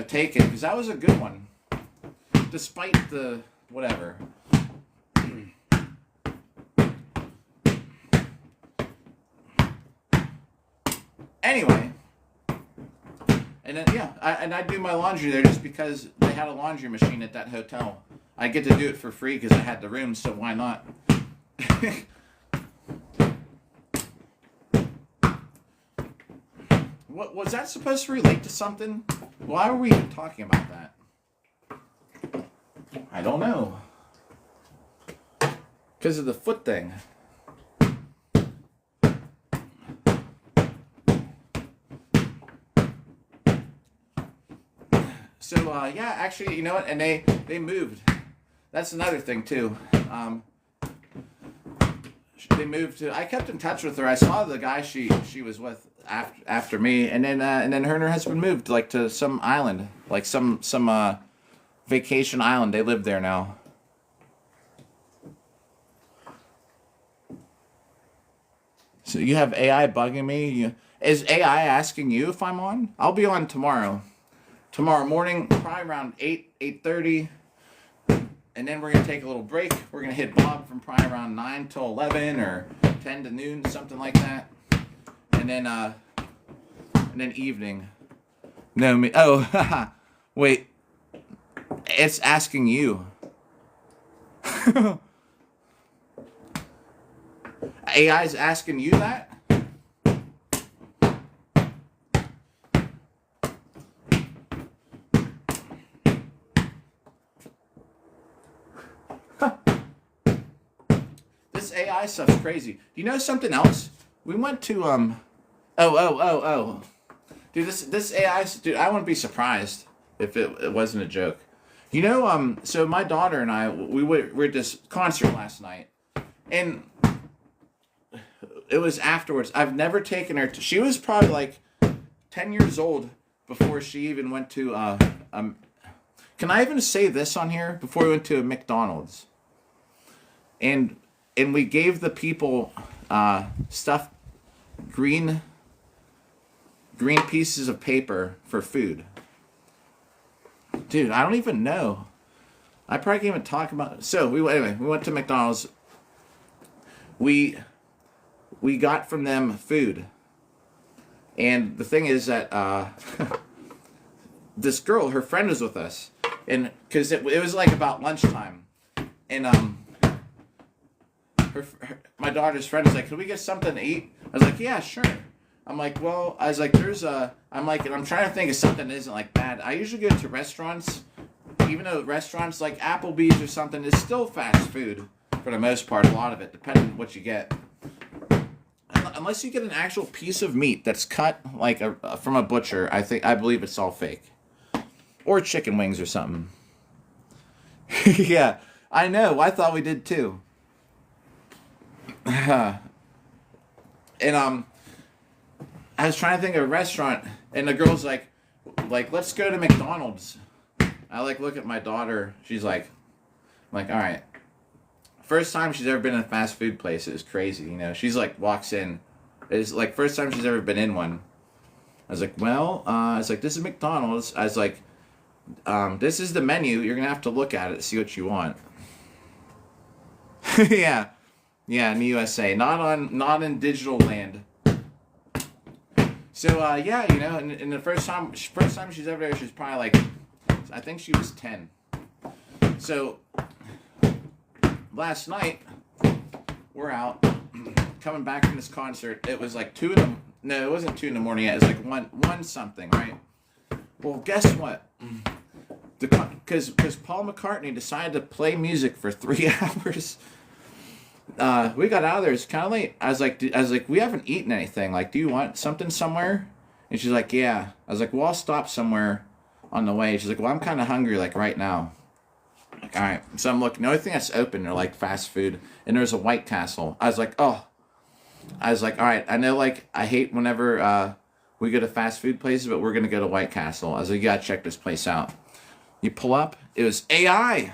taken, because that was a good one, despite the whatever. Anyway, and then I do my laundry there just because they had a laundry machine at that hotel. I get to do it for free because I had the room, so why not? What was that supposed to relate to something? Why were we even talking about that? I don't know. Because of the foot thing. So actually, you know what? And they moved. That's another thing too. They moved to. I kept in touch with her. I saw the guy she was with after me, and then her and her husband moved like to some island, like some vacation island. They live there now. So you have AI bugging me. Is AI asking you if I'm on? I'll be on tomorrow. Tomorrow morning, probably around 8:30. And then we're going to take a little break. We're going to hit Bob from probably around 9 till 11 or 10 to noon, something like that. And then evening. No, me. Oh, wait. It's asking you. AI's asking you that? This AI stuff's crazy. You know something else? We went to Dude, this AI, dude, I wouldn't be surprised if it wasn't a joke. You know, so my daughter and I, we were at this concert last night, and it was afterwards. I've never taken her to. She was probably like 10 years old before she even went to. Can I even say this on here? Before we went to a McDonald's, and we gave the people stuffed green pieces of paper for food. Dude, I don't even know. I probably can't even talk about it. So we went to McDonald's. We got from them food, and the thing is that this girl, her friend, was with us, and because it was like about lunchtime, and my daughter's friend was like, "Can we get something to eat?" I was like, "Yeah, sure." I'm like, well, I was like, I'm trying to think of something that isn't like bad. I usually go to restaurants, even though restaurants like Applebee's or something is still fast food for the most part, a lot of it, depending on what you get. Unless you get an actual piece of meat that's cut like from a butcher, I believe it's all fake. Or chicken wings or something. Yeah, I know. I thought we did too. And I was trying to think of a restaurant, and the girl's like, let's go to McDonald's. I look at my daughter. She's like, all right. First time she's ever been in a fast food place. It was crazy, you know. She's like, walks in. It's like first time she's ever been in one. I was like, well, this is McDonald's. I was like, this is the menu. You're gonna have to look at it to see what you want. Yeah, in the USA, not in digital land. So you know, and the first time she's ever there, she's probably like, I think she was 10. So last night we're out coming back from this concert. It was like it wasn't 2 in the morning yet. It was like one something, right? Well, guess what? Because Paul McCartney decided to play music for 3 hours. We got out of there. It's kind of late. I was like, we haven't eaten anything. Like, do you want something somewhere? And she's like, yeah. I was like, well, I'll stop somewhere on the way. She's like, well, I'm kind of hungry, like right now. Like, all right. So I'm looking. The only thing that's open are like fast food, and there's a White Castle. I was like, oh. I was like, all right. I know, like, I hate whenever we go to fast food places, but we're gonna go to White Castle. I was like, you gotta check this place out. You pull up. It was AI.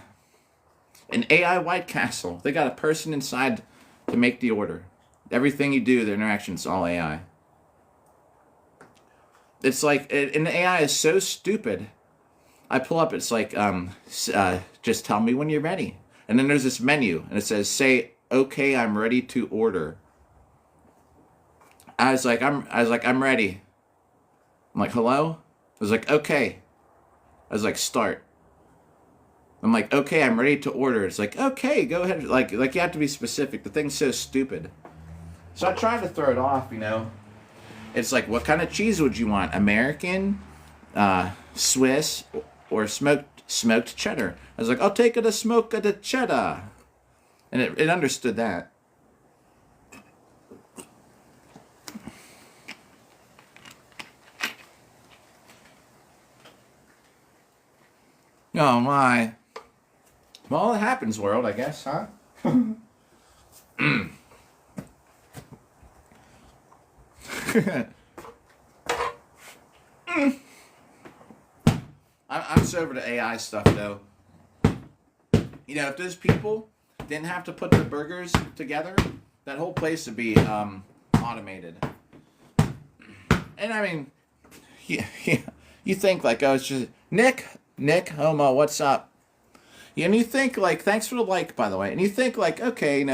An AI White Castle. They got a person inside to make the order. Everything you do, the interaction's all AI. It's like, and the AI is so stupid. I pull up, it's like, just tell me when you're ready. And then there's this menu, and it says, say, okay, I'm ready to order. I was like, I'm ready. I'm like, hello? I was like, okay. I was like, start. I'm like, okay, I'm ready to order. It's like, okay, go ahead. Like you have to be specific. The thing's so stupid. So I tried to throw it off, It's like, what kind of cheese would you want? American, Swiss, or smoked cheddar? I was like, I'll take a smoked cheddar. And it understood that. Oh my. Well, it happens, world, I guess, huh? I'm so over the AI stuff, though. If those people didn't have to put their burgers together, that whole place would be automated. And I mean, you think like, oh, it's just Nick, Homo, what's up? And you think like, thanks for the like, by the way. And you think like, okay,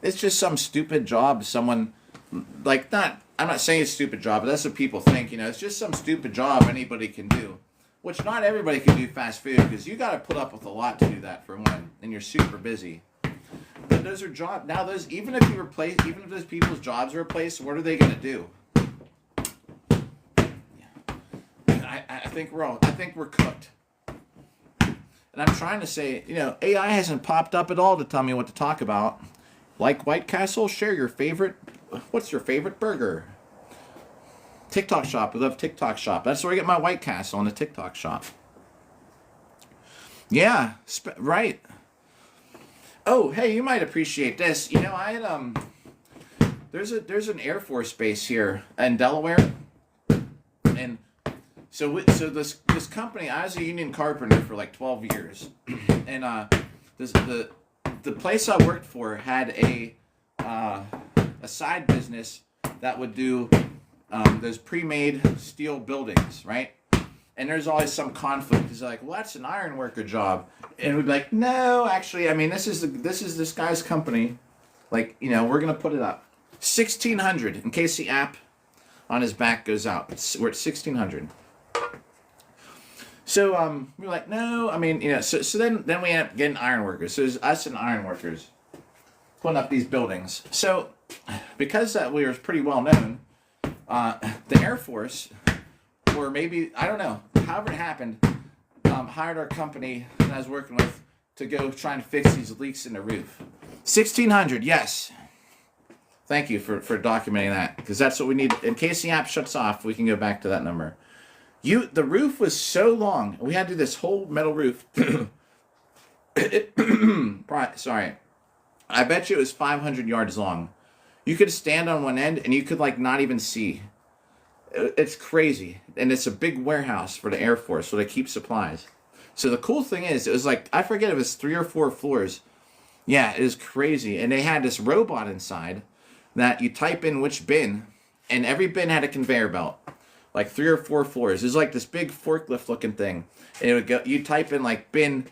it's just some stupid job. Someone like I'm not saying it's a stupid job, but that's what people think. It's just some stupid job anybody can do. Which not everybody can do fast food, because you got to put up with a lot to do that for one, and you're super busy. But those are jobs. Now even if those people's jobs are replaced, what are they going to do? I think we're cooked. And I'm trying to say, AI hasn't popped up at all to tell me what to talk about. Like White Castle, share your favorite. What's your favorite burger? TikTok shop. We love TikTok shop. That's where I get my White Castle, in the TikTok shop. Yeah, right. Oh, hey, you might appreciate this. I had there's an Air Force base here in Delaware, and so this company, I was a union carpenter for like 12 years, and the place I worked for had a side business that would do those pre-made steel buildings, right? And there's always some conflict. He's like, well, that's an iron worker job. And we'd be like, no, actually, I mean, this is this guy's company. Like, we're going to put it up. 1,600, in case the app on his back goes out. We're at 1,600. So we're like, no, I mean, so then we end up getting iron workers. So there's us and iron workers putting up these buildings. So because we were pretty well known, the Air Force, or maybe, I don't know, however it happened, hired our company that I was working with to go try and fix these leaks in the roof. 1,600, yes. Thank you for documenting that, because that's what we need. In case the app shuts off, we can go back to that number. The roof was so long. We had to do this whole metal roof. Sorry. I bet you it was 500 yards long. You could stand on one end and you could not even see. It's crazy. And it's a big warehouse for the Air Force where they keep supplies. So the cool thing is, it was I forget if it was 3 or 4 floors. Yeah, it was crazy. And they had this robot inside that you type in which bin, and every bin had a conveyor belt. 3 or 4 floors. It was this big forklift looking thing. And it would go, you type in bin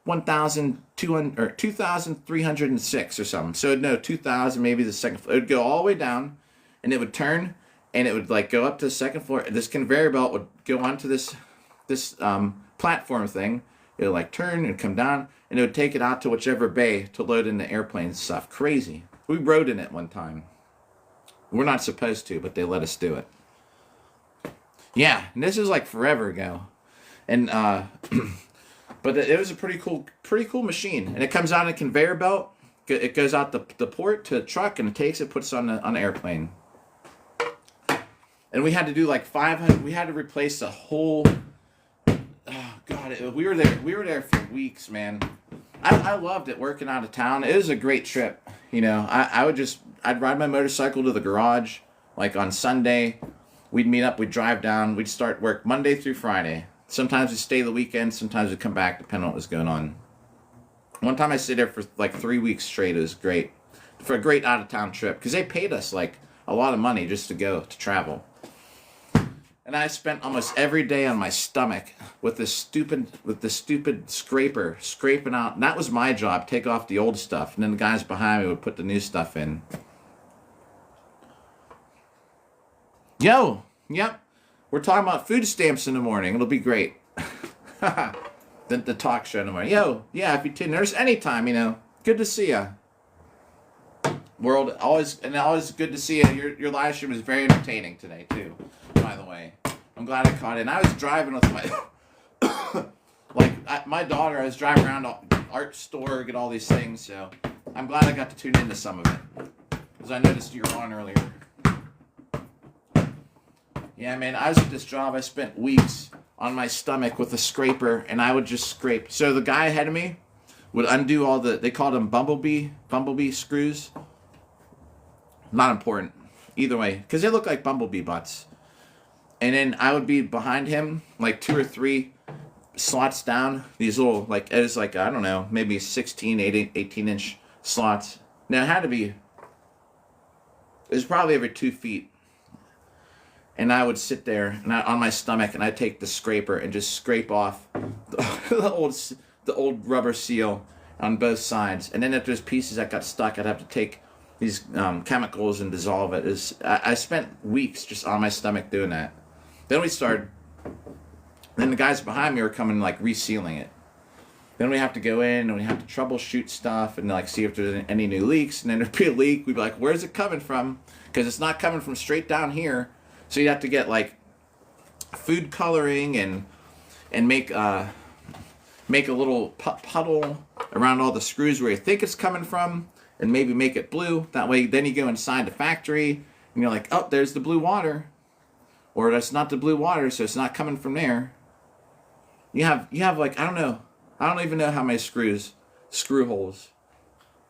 1,200 or 2,306 or something. So it'd know 2,000, maybe the second floor. It would go all the way down, and it would turn, and it would go up to the second floor. This conveyor belt would go onto this platform thing. It would turn and come down, and it would take it out to whichever bay to load in the airplane stuff. Crazy. We rode in it one time. We're not supposed to, but they let us do it. Yeah, and this is forever ago, and but it was a pretty cool machine. And it comes out in a conveyor belt. It goes out the port to a truck, and it takes it, puts it on the airplane. And we had to do 500. We had to replace the whole. Oh God, we were there for weeks, man. I loved it working out of town. It was a great trip. I'd ride my motorcycle to the garage on Sunday. We'd meet up, we'd drive down, we'd start work Monday through Friday. Sometimes we'd stay the weekend, sometimes we'd come back, depending on what was going on. One time I stayed there for 3 weeks straight. It was great. for a great out of town trip because they paid us like a lot of money just to go to travel. And I spent almost every day on my stomach with the stupid scraper scraping out. And that was my job, take off the old stuff, and then the guys behind me would put the new stuff in. Yo, yep, we're talking about food stamps in the morning. It'll be great. the talk show in the morning. Yo, yeah, if you tune in, there's anytime, good to see ya. World, always good to see you. Your live stream was very entertaining today too. By the way, I'm glad I caught it. And I was driving with my daughter. I was driving around the art store, get all these things. So I'm glad I got to tune into some of it because I noticed you were on earlier. Yeah, man, I was at this job. I spent weeks on my stomach with a scraper, and I would just scrape. So the guy ahead of me would undo all they called them bumblebee screws. Not important. Either way, because they look like bumblebee butts. And then I would be behind him, like 2 or 3 slots down. These little, it was I don't know, maybe 16, 18-inch slots. Now, it was probably every 2 feet. And I would sit there on my stomach, and I'd take the scraper and just scrape off the old rubber seal on both sides. And then if there's pieces that got stuck, I'd have to take these chemicals and dissolve it. I spent weeks just on my stomach doing that. Then the guys behind me were coming resealing it. Then we have to go in and we have to troubleshoot stuff and see if there's any new leaks. And then there'd be a leak. We'd be like, where's it coming from? Because it's not coming from straight down here. So you'd have to get food coloring and make a little puddle around all the screws where you think it's coming from. And maybe make it blue. That way, then you go inside the factory, and you're like, oh, there's the blue water. Or that's not the blue water, so it's not coming from there. You have I don't know. I don't even know how many screw holes.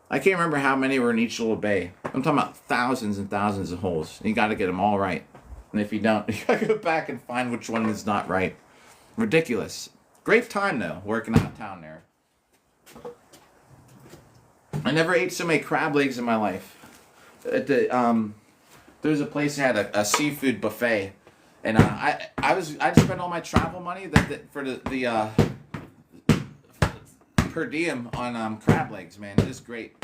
I can't remember how many were in each little bay. I'm talking about thousands and thousands of holes. And you got to get them all right. And if you don't, you got to go back and find which one is not right. Ridiculous. Great time, though, working out of town there. I never ate so many crab legs in my life. At the there was a place that had a seafood buffet, and I spent all my travel money for the per diem on crab legs. Man, it is great.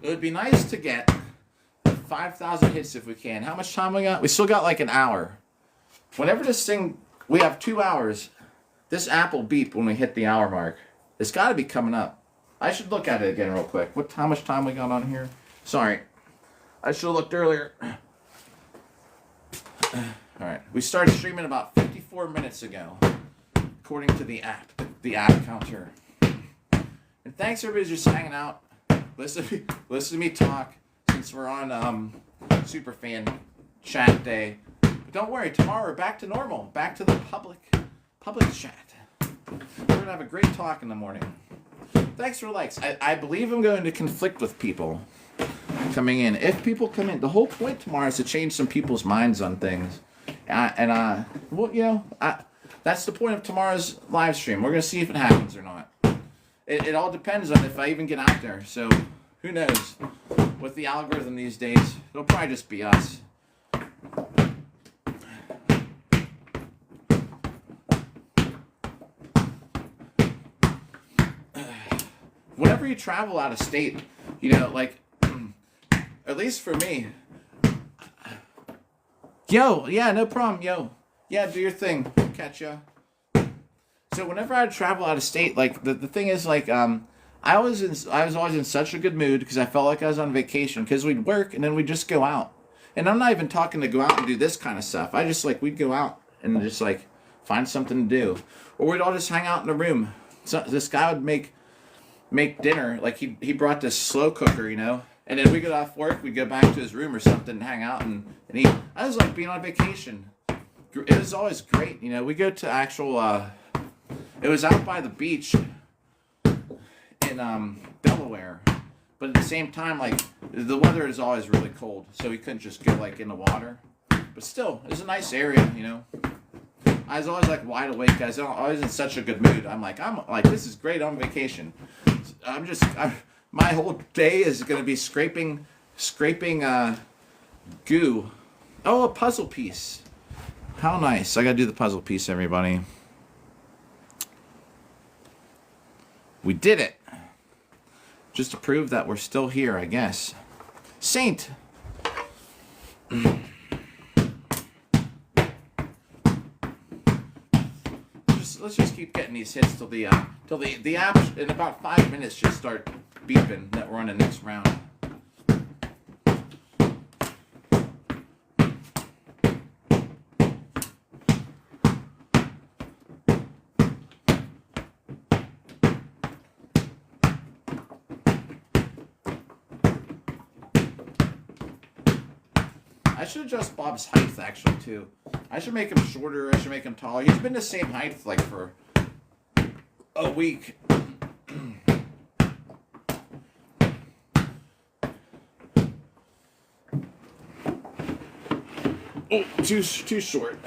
It would be nice to get 5,000 hits if we can. How much time we got? We still got an hour. Whenever this thing. We have 2 hours. This app will beep when we hit the hour mark. It's got to be coming up. I should look at it again real quick. How much time we got on here? Sorry. I should have looked earlier. All right. We started streaming about 54 minutes ago, according to the app counter. And thanks everybody just hanging out. Listen to me talk since we're on Superfan chat day. Don't worry, tomorrow we're back to normal. Back to the public chat. We're going to have a great talk in the morning. Thanks for likes. I believe I'm going to conflict with people coming in. If people come in, the whole point tomorrow is to change some people's minds on things. That's the point of tomorrow's live stream. We're going to see if it happens or not. It all depends on if I even get out there. So, who knows? With the algorithm these days, it'll probably just be us. Whenever you travel out of state, at least for me. Yo, yeah, no problem, yo. Yeah, do your thing. Catch ya. So whenever I travel out of state, the thing is, I was always in such a good mood because I felt like I was on vacation because we'd work and then we'd just go out. And I'm not even talking to go out and do this kind of stuff. I just, we'd go out and just, find something to do. Or we'd all just hang out in a room. So this guy would make dinner. He brought this slow cooker, and then we get off work, we'd go back to his room or something and hang out and eat. I was like being on vacation. It was always great, we go to actual it was out by the beach in Delaware, but at the same time, the weather is always really cold, so we couldn't just go in the water, but still, it's a nice area, I was always like wide awake. I was always in such a good mood. I'm like, this is great on vacation. My whole day is gonna be scraping goo. Oh, a puzzle piece. How nice. I gotta do the puzzle piece, everybody. We did it. Just to prove that we're still here, I guess. Saint. Let's just keep getting these hits till the app in about 5 minutes just start beeping that we're on the next round. I should adjust Bob's height actually too. I should make him shorter. I should make him taller. He's been the same height like for a week. Oh, too short.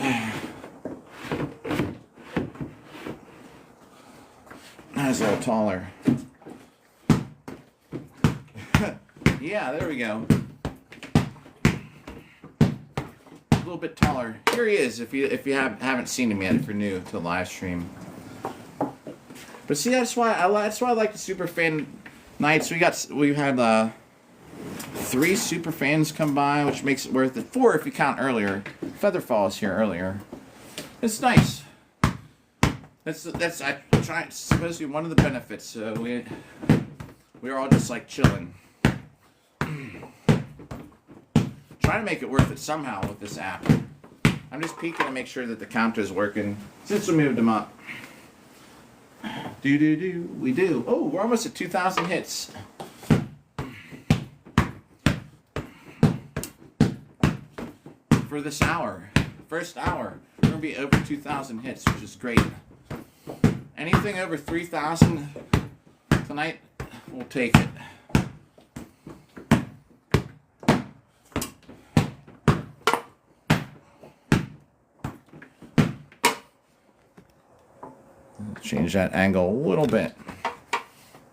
That's a little taller. Yeah, there we go. A little bit taller. Here he is. If you haven't seen him yet, if you're new to the live stream. But see, that's why I like the super fan nights. We've had 3 super fans come by, which makes it worth it. 4 if you count earlier. Featherfall was here earlier. It's nice. That's it's supposed to be one of the benefits. So we're all just like chilling. Trying to make it worth it somehow with this app. I'm just peeking to make sure that the counter is working since we moved them up. We do. Oh, we're almost at 2,000 hits. For this hour, first hour, we're gonna be over 2,000 hits, which is great. Anything over 3,000 tonight, we'll take it. Change that angle a little bit.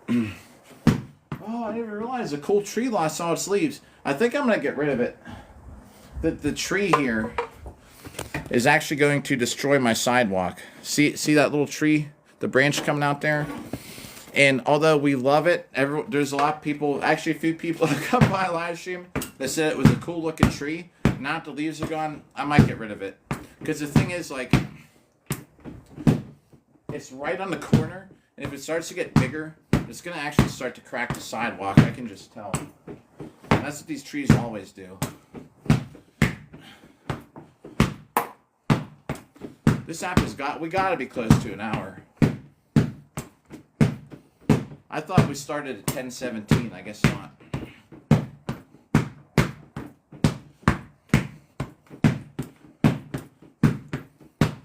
Oh, I didn't realize the cool tree lost all its leaves. I think I'm going to get rid of it. The tree here is actually going to destroy my sidewalk. See that little tree? The branch coming out there? And although we love it, there's a lot of people, actually a few people that come by live stream that said it was a cool looking tree. Now that the leaves are gone, I might get rid of it. Because the thing is, like, it's right on the corner, and if it starts to get bigger, it's going to actually start to crack the sidewalk. I can just tell. That's what these trees always do. This app we got to be close to an hour. I thought we started at 10:17. I guess not.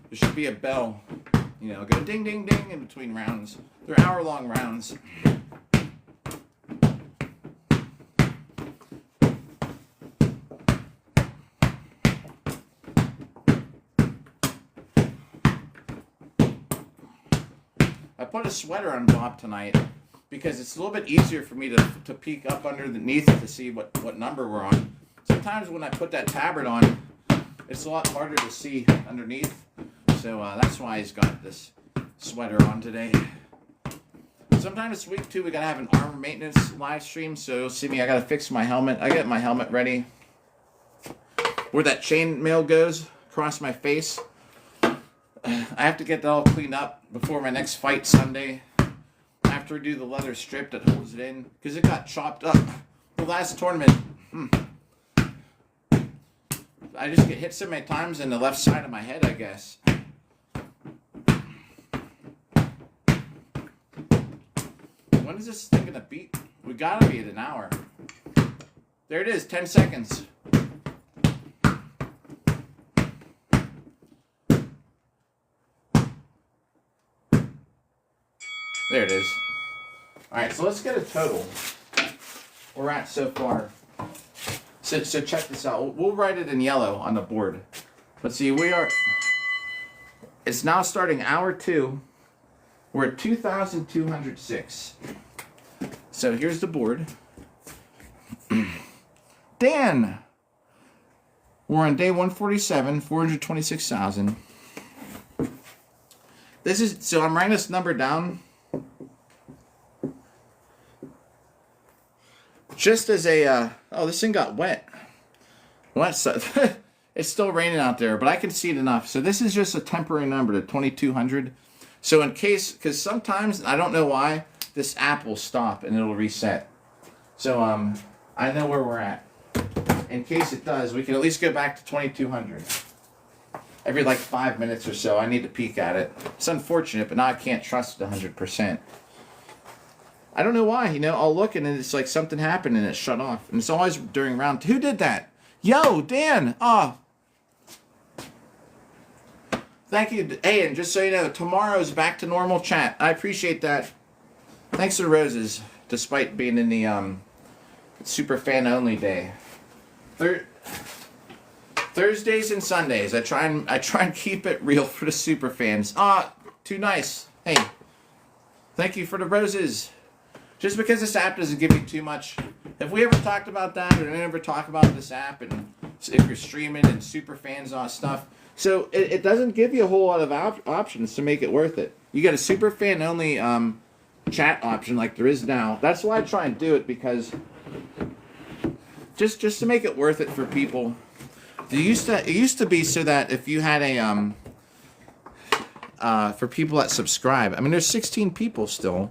There should be a bell. You know, go ding, ding, ding in between rounds. They're hour-long rounds. I put a sweater on Bob tonight because it's a little bit easier for me to peek up underneath to see what number we're on. Sometimes when I put that tabard on, it's a lot harder to see underneath. So that's why he's got this sweater on today. Sometime this week too, we gotta have an armor maintenance live stream. So you'll see me. I gotta fix my helmet. I got my helmet ready. Where that chainmail goes across my face. I have to get that all cleaned up before my next fight Sunday. I have to redo the leather strip that holds it in because it got chopped up. The last tournament. I just get hit so many times in the left side of my head, I guess. When is this thing gonna beat? We gotta be at an hour. There it is, 10 seconds. There it is. Alright, so let's get a total. We're at so far. So check this out. We'll write it in yellow on the board. Let's see, we are It's now starting hour 2. We're at 2,206. So here's the board. Dan, we're on day 147, 426,000. This is, so I'm writing this number down just as a, oh, this thing got wet. What? So, it's still raining out there, but I can see it enough. So this is just a temporary number to 2,200. So in case, because sometimes, I don't know why, this app will stop and it'll reset. So I know where we're at. In case it does, we can at least go back to 2,200. Every like 5 minutes or so, I need to peek at it. It's unfortunate, but now I can't trust it 100%. I don't know why, you know, I'll look and it's like something happened and it shut off. And it's always during round 2. Who did that? Yo, Dan! Oh. Thank you. Hey, and just so you know, tomorrow's back to normal chat. I appreciate that. Thanks to Roses, despite being in the super fan only day. Thursdays and Sundays, I try and keep it real for the super fans. Ah, too nice. Hey, thank you for the roses. Just because this app doesn't give you too much. Have we ever talked about that, or did I ever talk about this app and if you're streaming and super fans and all stuff? So it doesn't give you a whole lot of options to make it worth it. You got a super fan only chat option like there is now. That's why I try and do it, because just to make it worth it for people. It used to be so that if you had a for people that subscribe. I mean, there's 16 people still.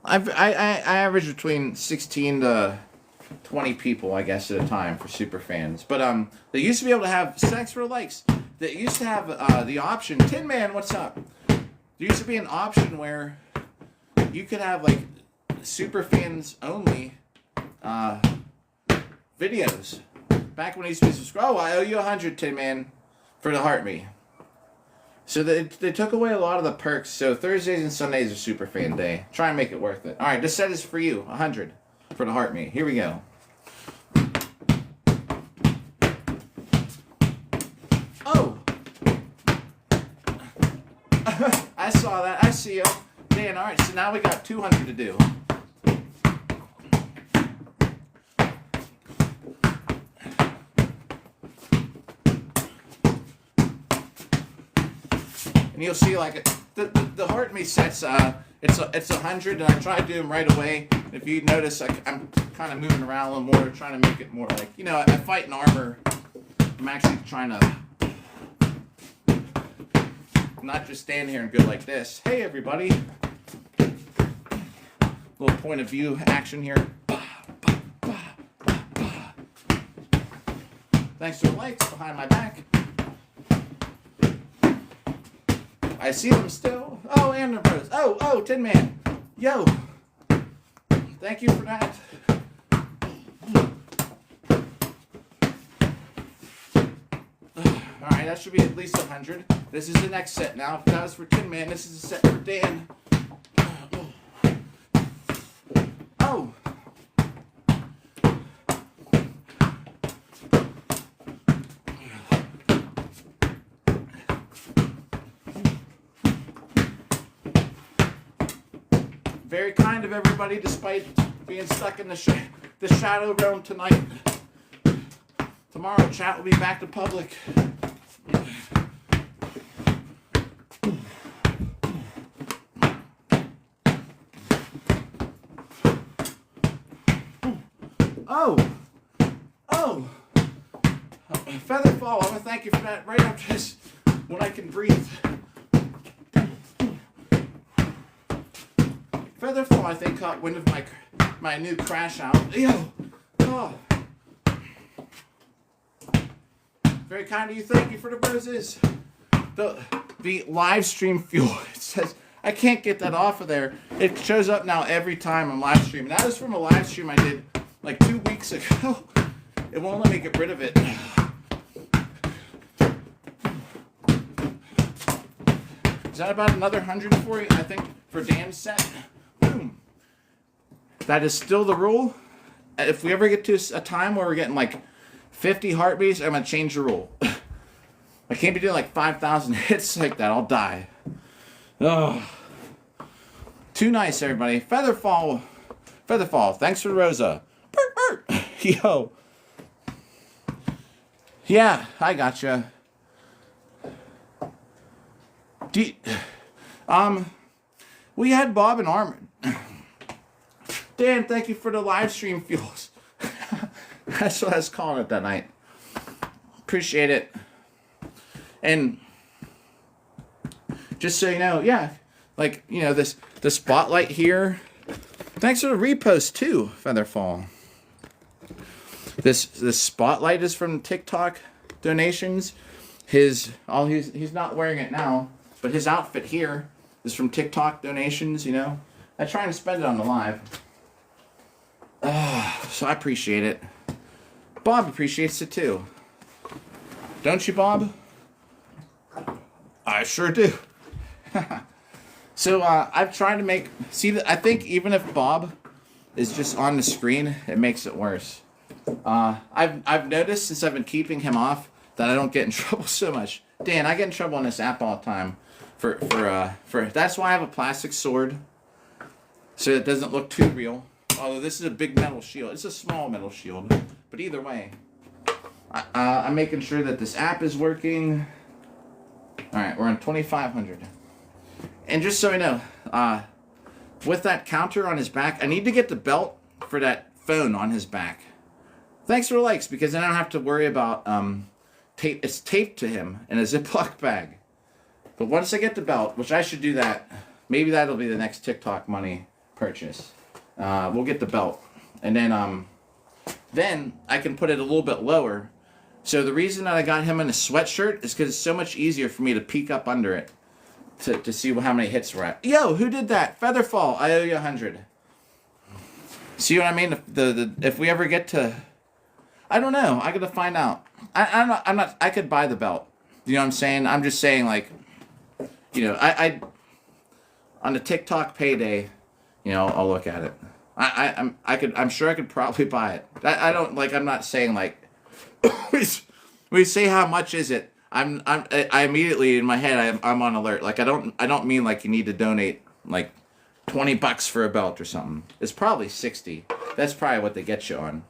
I average between 16 to 20 people, I guess, at a time for super fans. But they used to be able to have, thanks for the likes. They used to have the option. Tin Man, what's up? There used to be an option where you could have like super fans only videos. Back when I used to be subscribed. Oh, I owe you 100, Tin Man, for the Heart Me. So they took away a lot of the perks. So Thursdays and Sundays are super fan day. Try and make it worth it. All right, this set is for you. 100 for the Heart Me. Here we go. Oh. I saw that. I see you. Dan, all right, so now we got 200 to do. And you'll see like the Heart Me sets, it's 100, and I try to do them right away. If you notice, I'm kind of moving around a little more, trying to make it more like, you know, I fight in armor. I'm actually trying to not just stand here and go like this. Hey everybody, little point of view action here. Thanks for the likes behind my back. I see them still. Oh, and the rose. Oh, Tin Man. Yo. Thank you for that. Alright, that should be at least 100. This is the next set now. If that was for Tin Man, this is a set for Dan. Oh. Very kind of everybody, despite being stuck in the shadow realm tonight. Tomorrow, chat will be back to public. Oh, Featherfall, I want to thank you for that right after this, when I can breathe. Featherfall, I think, caught wind of my new crash out. Yo! Oh. Very kind of you. Thank you for the roses. The live stream fuel. It says, I can't get that off of there. It shows up now every time I'm live streaming. That was from a live stream I did like 2 weeks ago. It won't let me get rid of it. Is that about another 100 for you? I think for Dan's set. Boom. That is still the rule. If we ever get to a time where we're getting like 50 heartbeats, I'm going to change the rule. I can't be doing like 5,000 hits like that. I'll die. Oh. Too nice, everybody. Featherfall. Thanks for Rosa. Bert, Bert. Yo. Yeah, I gotcha. We had Bob and Armin. Dan, thank you for the live stream fuels. That's what I was calling it that night. Appreciate it. And just so you know, yeah, like, you know, the spotlight here. Thanks for the repost too, Featherfall. This spotlight is from TikTok donations. He's not wearing it now, but his outfit here is from TikTok donations, you know. I try and spend it on the live. So I appreciate it. Bob appreciates it too. Don't you, Bob? I sure do. So I've tried to make... See, I think even if Bob is just on the screen, it makes it worse. I've noticed since I've been keeping him off that I don't get in trouble so much. Dan, I get in trouble on this app all the time. For that's why I have a plastic sword, so it doesn't look too real. Although this is a big metal shield. It's a small metal shield. But either way, I'm making sure that this app is working. Alright, we're on 2,500. And just so you know, with that counter on his back, I need to get the belt for that phone on his back. Thanks for the likes, because then I don't have to worry about tape. It's taped to him in a Ziploc bag. But once I get the belt, which I should do that, maybe that'll be the next TikTok money purchase. We'll get the belt. And then I can put it a little bit lower. So the reason that I got him in a sweatshirt is because it's so much easier for me to peek up under it to see how many hits we're at. Yo, who did that? Featherfall, I owe you 100. See what I mean? If we ever get to... I don't know. I gotta find out. I'm not... I could buy the belt. You know what I'm saying? I'm just saying, like... You know, I on the TikTok payday, you know, I'll look at it. I'm sure I could probably buy it. I don't, like, I'm not saying, like, we say how much is it. I immediately in my head I'm on alert. Like, I don't mean like you need to donate like $20 for a belt or something. It's probably 60. That's probably what they get you on.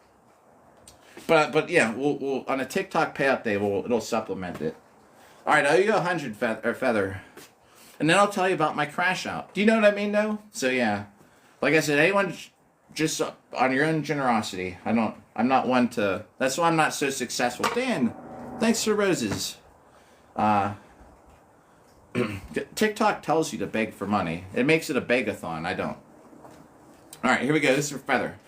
But yeah, we'll on a TikTok payout day it'll supplement it. All right, I owe you 100 feather. And then I'll tell you about my crash out. Do you know what I mean, though? So, yeah. Like I said, anyone just on your own generosity. I'm not one to... That's why I'm not so successful. Dan, thanks for roses. TikTok tells you to beg for money. It makes it a begathon. I don't. All right, here we go. This is for Feather.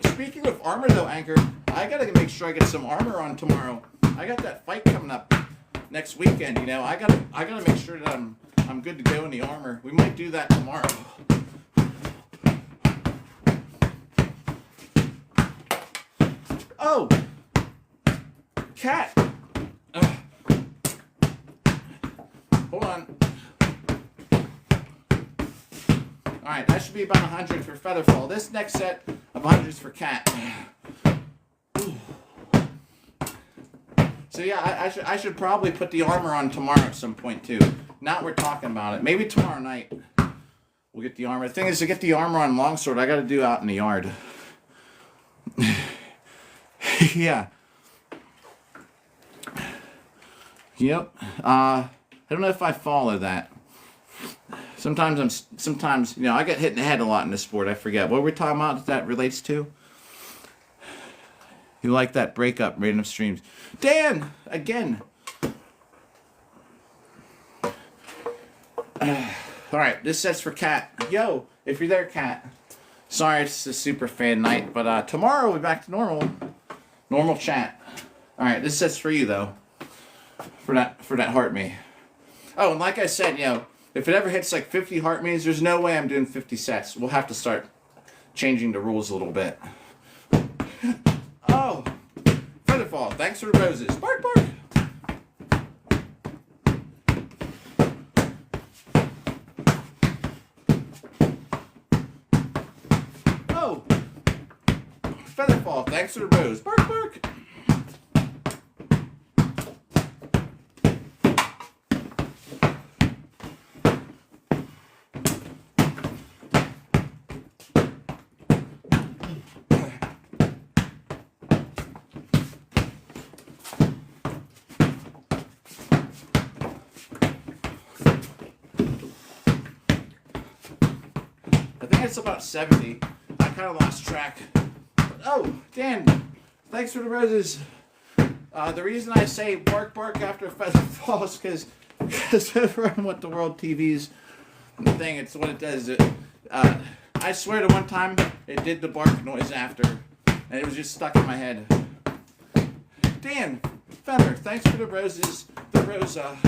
Speaking of armor, though, Anchor, I gotta make sure I get some armor on tomorrow. I got that fight coming up next weekend. You know, I gotta make sure that I'm good to go in the armor. We might do that tomorrow. Oh, cat. Hold on. All right, that should be about 100 for Featherfall. This next set of 100s for Cat. So yeah, I should probably put the armor on tomorrow at some point too. Now we're talking about it. Maybe tomorrow night we'll get the armor. The thing is, to get the armor on longsword, I got to do out in the yard. Yeah. Yep. I don't know if I follow that. Sometimes, you know, I get hit in the head a lot in this sport. I forget. What were we talking about that relates to? You like that breakup random streams. Dan, again. All right, this set's for Cat. Yo, if you're there, Cat. Sorry, it's a super fan night, but tomorrow we'll be back to normal chat. All right, this set's for you though. For that heart me. Oh, and like I said, you know, if it ever hits like 50 heart me's, there's no way I'm doing 50 sets. We'll have to start changing the rules a little bit. Oh, Featherfall, thanks for the roses. Bark, bark. Featherfall, thanks for the rose. Bark, bark. I think it's about 70. I kind of lost track. Oh, Dan, thanks for the roses. The reason I say bark bark after feather falls because over on What the World TV's thing, it's what it does. I swear to one time it did the bark noise after, and it was just stuck in my head. Dan, Feather, thanks for the roses. The Rosa.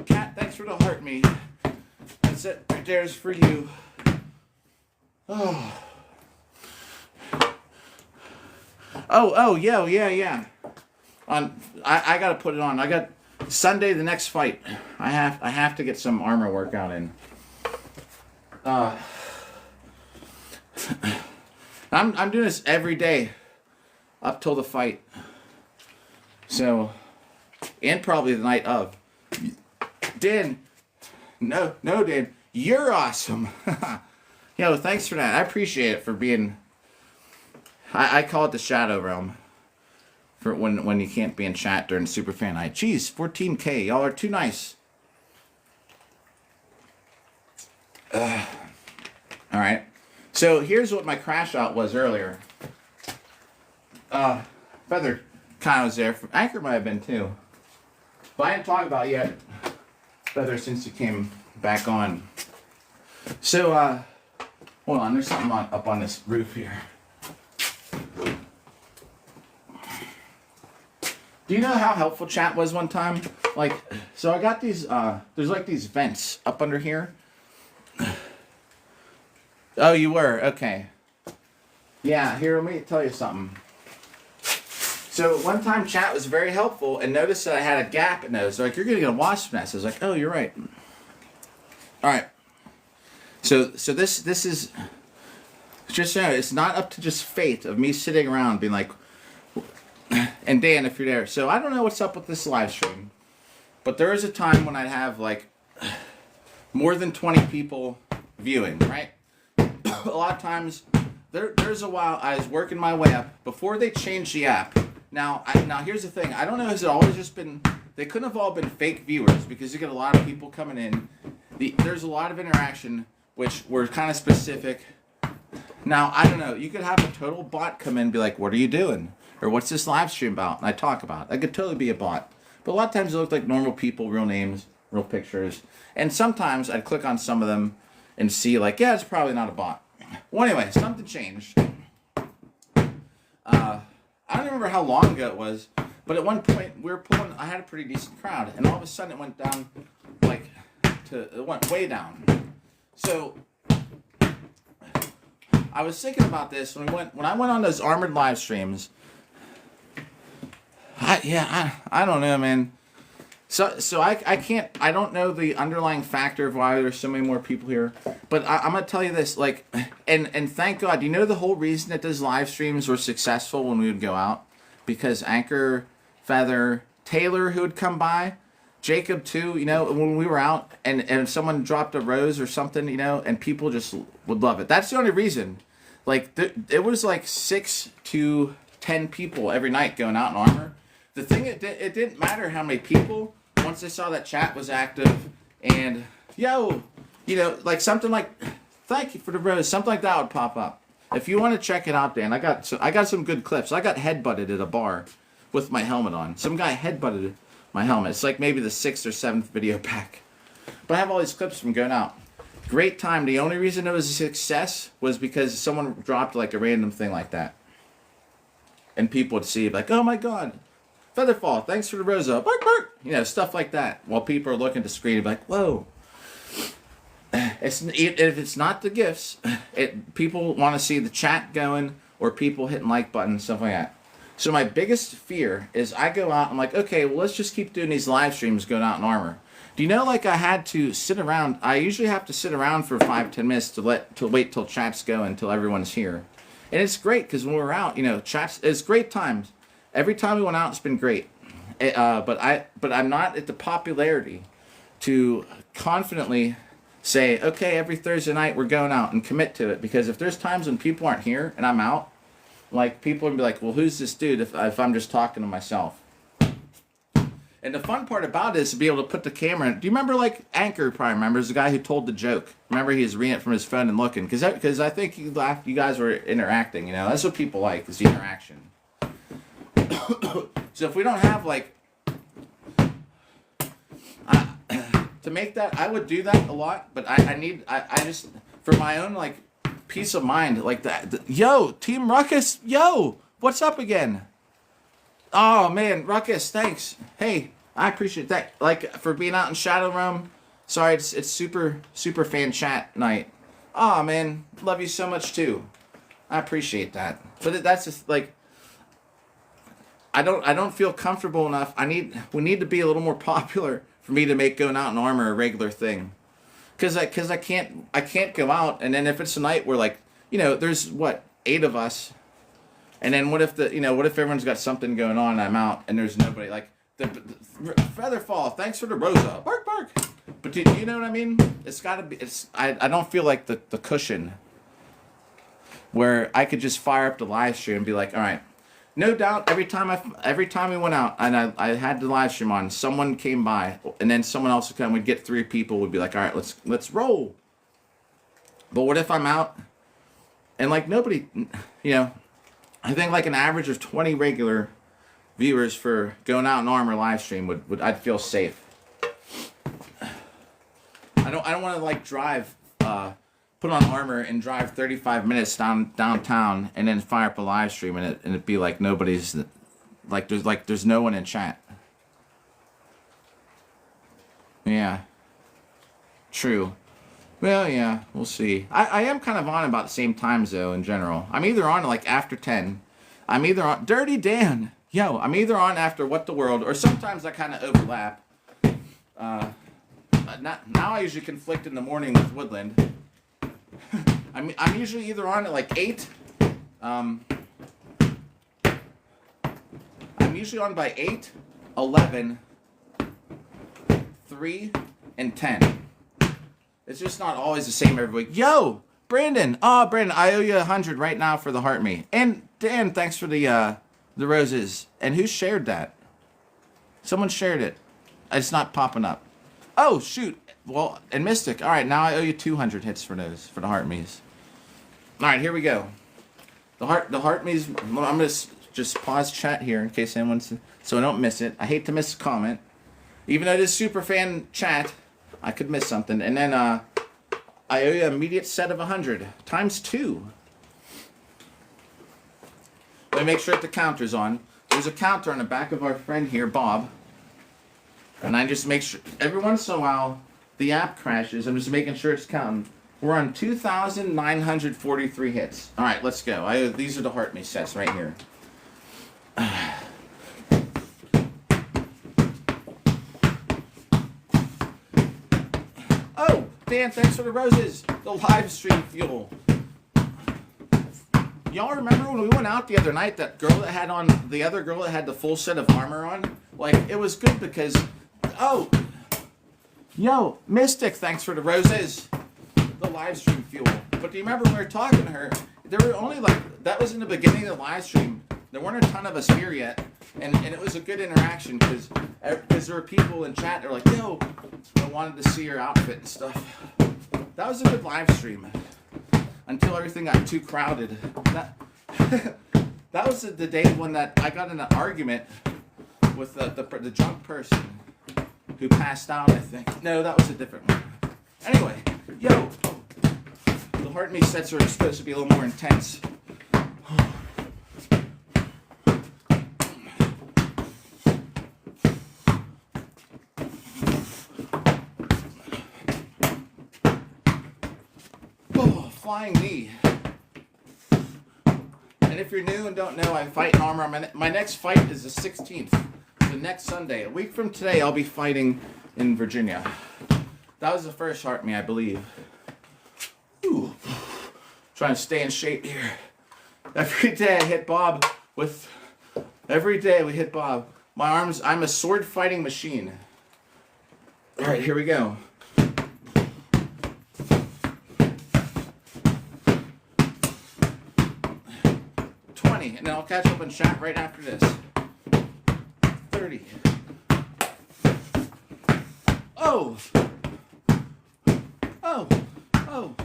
Cat, thanks for the heart me. That's it right there is for you. Oh. Oh, yeah. I gotta put it on. I got Sunday, the next fight. I have to get some armor workout in. I'm doing this every day up till the fight. So, and probably the night of. Dan, no, Dan, you're awesome. Yo, thanks for that. I appreciate it for being. I call it the Shadow Realm. For when you can't be in chat during Superfan Night. Jeez, 14K. Y'all are too nice. Alright. So here's what my crash out was earlier. Feather kind of was there. Anchor might have been too. But I didn't talk about it yet. Feather since you came back on. So, hold on. There's something up on this roof here. Do you know how helpful chat was one time? Like, so I got these, there's like these vents up under here. Oh, you were? Okay. Yeah, here, let me tell you something. So one time chat was very helpful and noticed that I had a gap in those. They're like, you're going to get a wasp nest. I was like, oh, you're right. All right. So this is, just so you know, it's not up to just fate of me sitting around being like, and Dan, if you're there. So I don't know what's up with this live stream, but there is a time when I'd have like more than 20 people viewing, right? A lot of times, there's a while I was working my way up before they changed the app. Now here's the thing. I don't know, has it always just been, they couldn't have all been fake viewers because you get a lot of people coming in. There's a lot of interaction, which were kind of specific. Now, I don't know, you could have a total bot come in and be like, what are you doing? Or what's this live stream about? And I talk about it. I could totally be a bot. But a lot of times it looked like normal people, real names, real pictures. And sometimes I'd click on some of them and see like, yeah, it's probably not a bot. Well, anyway, something changed. I don't remember how long ago it was, but at one point we were pulling, I had a pretty decent crowd, and all of a sudden it went down, it went way down. So, I was thinking about this when I went on those armored live streams. I don't know, man. So I don't know the underlying factor of why there's so many more people here, but I'm gonna tell you this, like, and thank God, you know the whole reason that those live streams were successful when we would go out, because Anchor, Feather, Taylor, who would come by, Jacob too, you know, when we were out, and if someone dropped a rose or something, you know, and people just would love it. That's the only reason. Like, it was like 6 to 10 people every night going out in armor. The thing, it didn't matter how many people. Once they saw that chat was active, and yo, you know, like something like, thank you for the rose, something like that would pop up. If you want to check it out, Dan, I got some good clips. I got headbutted at a bar with my helmet on. Some guy headbutted my helmet. It's like maybe the 6th or 7th video back. But I have all these clips from going out. Great time. The only reason it was a success was because someone dropped like a random thing like that, and people would see like, oh my God. Featherfall, thanks for the Rosa. Bark, bark. You know, stuff like that. While people are looking at the screen and be like, whoa. If it's not the gifts, people want to see the chat going or people hitting like buttons, stuff like that. So my biggest fear is I go out, I'm like, okay, well, let's just keep doing these live streams going out in armor. Do you know, like, I had to sit around, I usually have to sit around for 5-10 minutes to wait till chat's going until everyone's here. And it's great because when we're out, chats. It's great times. Every time we went out, it's been great. But I'm not at the popularity to confidently say, okay, every Thursday night we're going out and commit to it. Because if there's times when people aren't here and I'm out, like people will be like, well, who's this dude if I'm just talking to myself? And the fun part about it is to be able to put the camera in. Do you remember, like, Anchor probably remembers the guy who told the joke? Remember he was reading it from his phone and looking? Because I think you guys were interacting, That's what people like, is the interaction. So if we don't have, like... to make that, I would do that a lot, but I just, for my own, like, peace of mind, like that. Yo, Team Ruckus, yo, what's up again? Oh, man, Ruckus, thanks. Hey, I appreciate that. Like, for being out in Shadow Realm. Sorry, it's super, super fan chat night. Oh, man, love you so much, too. I appreciate that. But that's just, like, I don't feel comfortable enough. We need to be a little more popular for me to make going out in armor a regular thing. Because I can't go out, and then if it's a night where, like, there's, 8 of us. And then what if everyone's got something going on and I'm out and there's nobody, like, the Featherfall, thanks for the Rosa, bark, bark. But do you know what I mean? It's gotta be, I don't feel like the cushion where I could just fire up the live stream and be like, all right, no doubt every time we went out and I had the live stream on, someone came by and then someone else would come, we'd get 3 people, we'd be like, all right, let's roll. But what if I'm out and, like, nobody, I think, like, an average of 20 regular viewers for going out in armor live stream would I'd feel safe. I don't want to, like, drive, put on armor and drive 35 minutes downtown and then fire up a live stream and it be like nobody's, there's no one in chat. Yeah. True. Well, yeah, we'll see. I am kind of on about the same times, though, in general. I'm either on, like, after 10. I'm either on... Dirty Dan! Yo, I'm either on after What the World, or sometimes I kind of overlap. Now I usually conflict in the morning with Woodland. I'm usually either on at, like, 8. I'm usually on by 8, 11, 3, and 10. It's just not always the same every week. Yo, Brandon. Oh, Brandon, I owe you 100 right now for the heart me. And Dan, thanks for the roses. And who shared that? Someone shared it. It's not popping up. Oh, shoot. Well, and Mystic. All right, now I owe you 200 hits for those, for the heart me's. All right, here we go. The heart me's. I'm gonna just pause chat here in case anyone's, so I don't miss it. I hate to miss a comment, even though it is super fan chat. I could miss something. And then I owe you an immediate set of 100 times 2. Let me make sure that the counter's on. There's a counter on the back of our friend here, Bob. And I just make sure, every once in a while, the app crashes. I'm just making sure it's counting. We're on 2,943 hits. All right, let's go. These are the heart me sets right here. Oh, Dan, thanks for the roses. The live stream fuel. Y'all remember when we went out the other night, that girl that had on, the other girl that had the full set of armor on? Like, it was good because, oh, yo, Mystic, thanks for the roses. The live stream fuel. But do you remember when we were talking to her, there were only, like, that was in the beginning of the live stream. There weren't a ton of us here yet. And it was a good interaction because there were people in chat that were like, yo, I wanted to see your outfit and stuff. That was a good live stream. Until everything got too crowded. That was the day when I got in an argument with the drunk person who passed out, I think. No, that was a different one. Anyway, yo, the heart me sets are supposed to be a little more intense. Flying knee. And if you're new and don't know, I fight in armor. My next fight is the 16th, the next Sunday. A week from today, I'll be fighting in Virginia. That was the first heart me, I believe. Ooh. Trying to stay in shape here. Every day I hit Bob with. Every day we hit Bob. My arms. I'm a sword fighting machine. All right, here we go. And then I'll catch up and chat right after this. 30. Oh! Oh! Oh!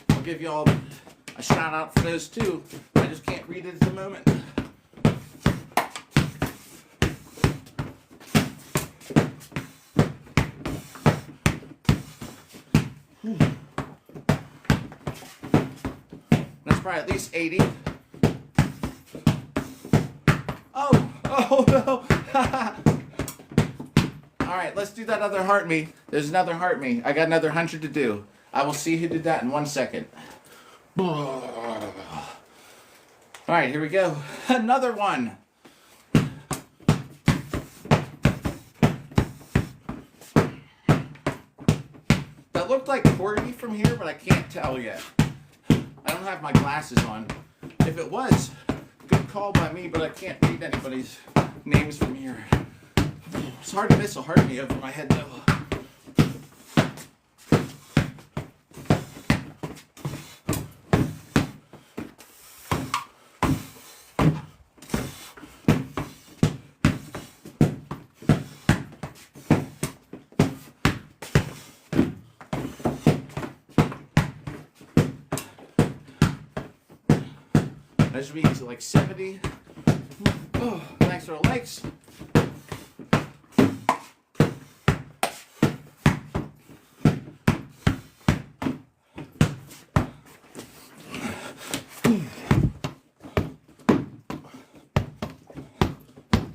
I'll give you all a shout out for those too. I just can't read it at the moment. Probably at least 80. Oh no. All right, let's do that other heart me. There's another heart me. I got another 100 to do. I will see who did that in 1 second. All right, here we go. Another one. That looked like Corgi from here, but I can't tell yet. I don't have my glasses on. If it was, good call by me, but I can't read anybody's names from here. It's hard to miss a heart me over my head though. That should be to like 70. Oh, thanks for the likes.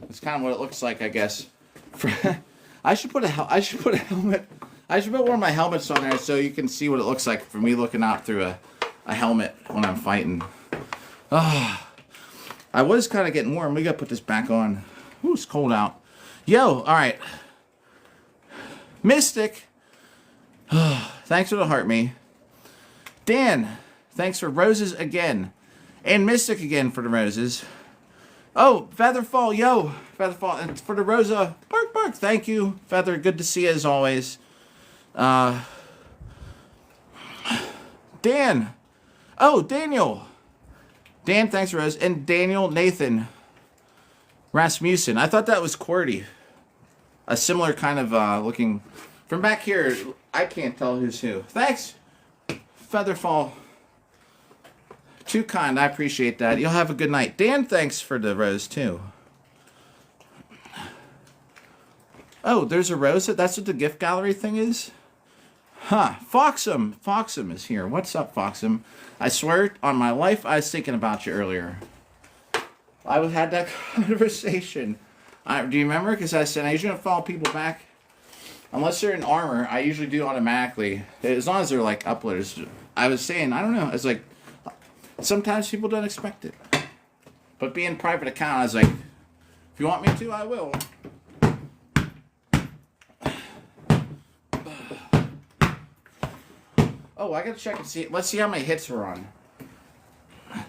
That's kind of what it looks like, I guess. I should put a helmet. I should put one of my helmets on there so you can see what it looks like for me looking out through a helmet when I'm fighting. I was kind of getting warm. We got to put this back on. Ooh, it's cold out. Yo, all right. Mystic. Thanks for the heart me. Dan, thanks for roses again. And Mystic again for the roses. Oh, Featherfall, yo. Featherfall, and for the Rosa. Bark, bark. Thank you, Feather. Good to see you as always. Dan. Oh, Daniel. Dan, thanks, Rose. And Daniel Nathan Rasmussen. I thought that was QWERTY. A similar kind of looking. From back here, I can't tell who's who. Thanks, Featherfall. Too kind. I appreciate that. You'll have a good night. Dan, thanks for the rose, too. Oh, there's a rose. That's what the gift gallery thing is? Huh. Foxum. Foxum is here. What's up, Foxum? I swear on my life I was thinking about you earlier. I had that conversation. Do you remember? Because I said I usually don't follow people back. Unless they're in armor, I usually do automatically. As long as they're like uploaders. I was saying, I don't know. It's like, sometimes people don't expect it. But being private account, I was like, if you want me to, I will. Oh, I gotta check and see. Let's see how many hits we're on.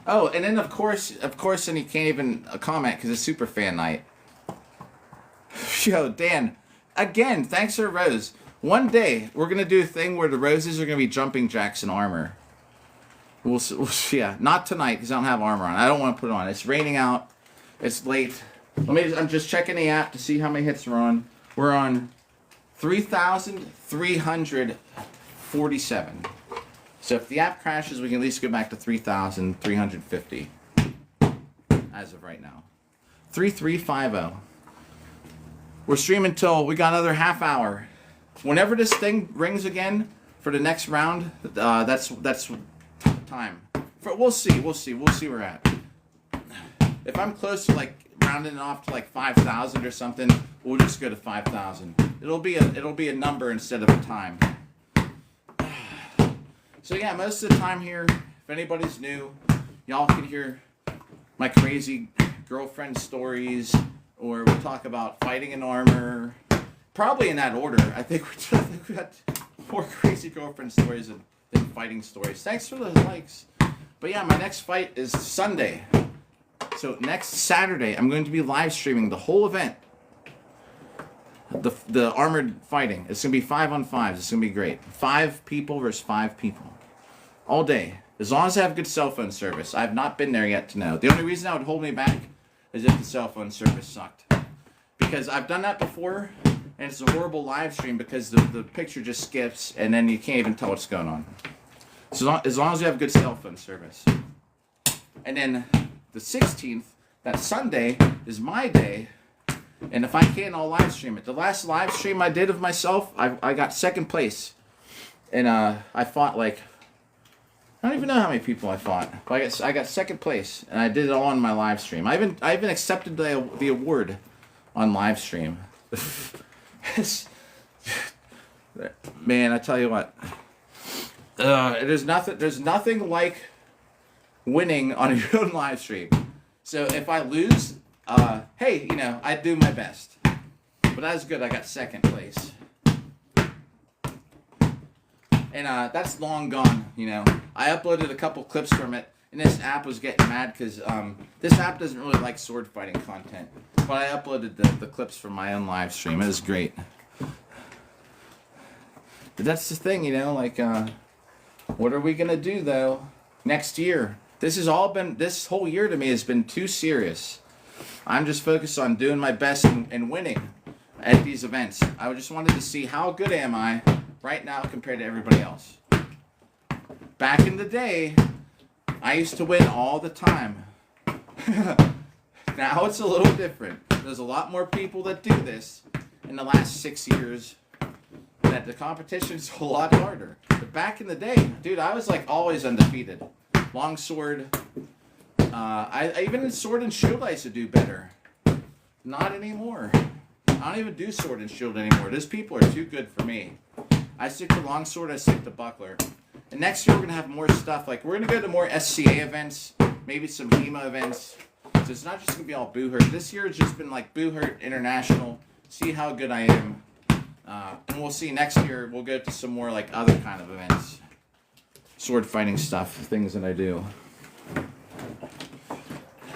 Oh, and then of course, then you can't even comment because it's super fan night. Yo, Dan, again, thanks for Rose. One day we're gonna do a thing where the roses are gonna be jumping jacks in armor. We'll see. Yeah, not tonight because I don't have armor on. I don't want to put it on. It's raining out. It's late. I'm just checking the app to see how many hits we're on. We're on 3,347. So if the app crashes, we can at least go back to 3,350 as of right now. 3350. We're streaming till we got another half hour. Whenever this thing rings again for the next round, that's time. We'll see where we're at. If I'm close to like rounding it off to like 5,000 or something, we'll just go to 5,000. It'll be a number instead of a time. So yeah, most of the time here, if anybody's new, y'all can hear my crazy girlfriend stories, or we'll talk about fighting in armor. Probably in that order. I think we got more crazy girlfriend stories than fighting stories. Thanks for the likes. But yeah, my next fight is Sunday. So next Saturday, I'm going to be live streaming the whole event. The armored fighting. It's going to be 5-on-5s. It's going to be great. 5 people versus 5 people. All day. As long as I have good cell phone service. I have not been there yet to know. The only reason that would hold me back is if the cell phone service sucked. Because I've done that before, and it's a horrible live stream because the picture just skips, and then you can't even tell what's going on. So as long as you have good cell phone service. And then the 16th, that Sunday, is my day. And if I can, I'll live stream it. The last live stream I did of myself, I got 2nd place. And I fought like, I don't even know how many people I fought. But I got 2nd place, and I did it all on my live stream. I even accepted the award on live stream. Man, I tell you what. There's nothing like winning on your own live stream. So if I lose, hey, I do my best. But that's good. I got 2nd place. And that's long gone, I uploaded a couple clips from it, and this app was getting mad because this app doesn't really like sword fighting content. But I uploaded the clips from my own live stream. It was great. But that's the thing, what are we going to do, though, next year? This whole year to me has been too serious. I'm just focused on doing my best and winning at these events. I just wanted to see how good am I right now compared to everybody else. Back in the day, I used to win all the time. Now it's a little different. There's a lot more people that do this in the last 6 years. That the competition's a lot harder. But back in the day, dude, I was like always undefeated. Longsword. I even in sword and shield I used to do better. Not anymore. I don't even do sword and shield anymore. Those people are too good for me. I stick to longsword, I stick to buckler. And next year we're going to have more stuff. Like, we're going to go to more SCA events, maybe some HEMA events. So it's not just going to be all Boo Hurt. This year it's just been like Boo Hurt International. See how good I am. And we'll see next year, we'll go to some more like other kind of events. Sword fighting stuff, things that I do.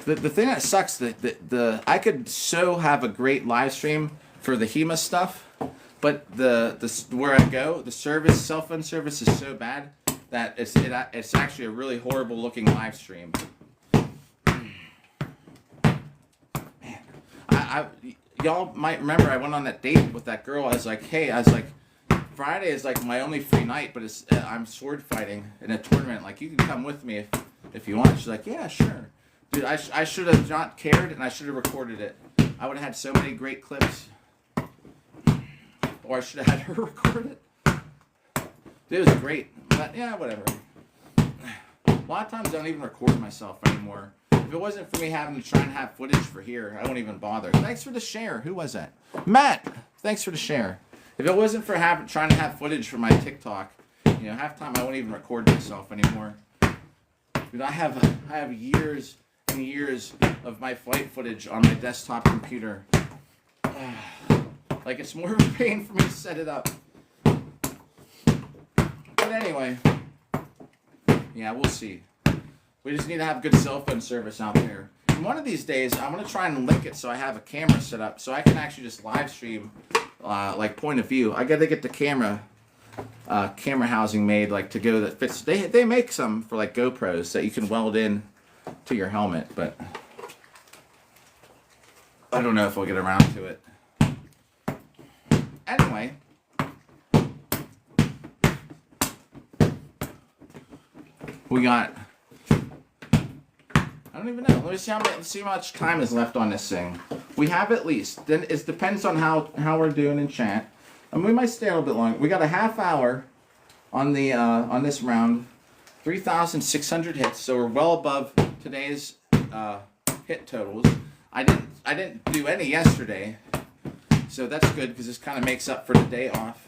The thing that sucks, the I could so have a great live stream for the HEMA stuff. But where I go, the cell phone service is so bad that it's actually a really horrible looking live stream. Man, y'all might remember I went on that date with that girl. I was like, Friday is like my only free night, but I'm sword fighting in a tournament. Like, you can come with me if you want. She's like, yeah, sure. Dude, I should have not cared, and I should have recorded it. I would have had so many great clips. Or I should have had her record it. It was great. But yeah, whatever. A lot of times I don't even record myself anymore. If it wasn't for me having to try and have footage for here, I won't even bother. Thanks for the share. Who was that? Matt! Thanks for the share. If it wasn't for trying to have footage for my TikTok, half the time I won't even record myself anymore. Dude, I have years and years of my flight footage on my desktop computer. Like, it's more of a pain for me to set it up. But anyway, yeah, we'll see. We just need to have good cell phone service out there. And one of these days, I'm going to try and link it so I have a camera set up so I can actually just live stream, like, point of view. I got to get the camera housing made, like, to go that fits. They make some for, like, GoPros that you can weld in to your helmet, but I don't know if we'll get around to it. Anyway, we got, I don't even know. Let me see how much time is left on this thing. We have at least. Then it depends on how we're doing in chat. And we might stay a little bit longer. We got a half hour on the on this round. 3,600 hits, so we're well above today's hit totals. I didn't do any yesterday. So that's good because this kind of makes up for the day off.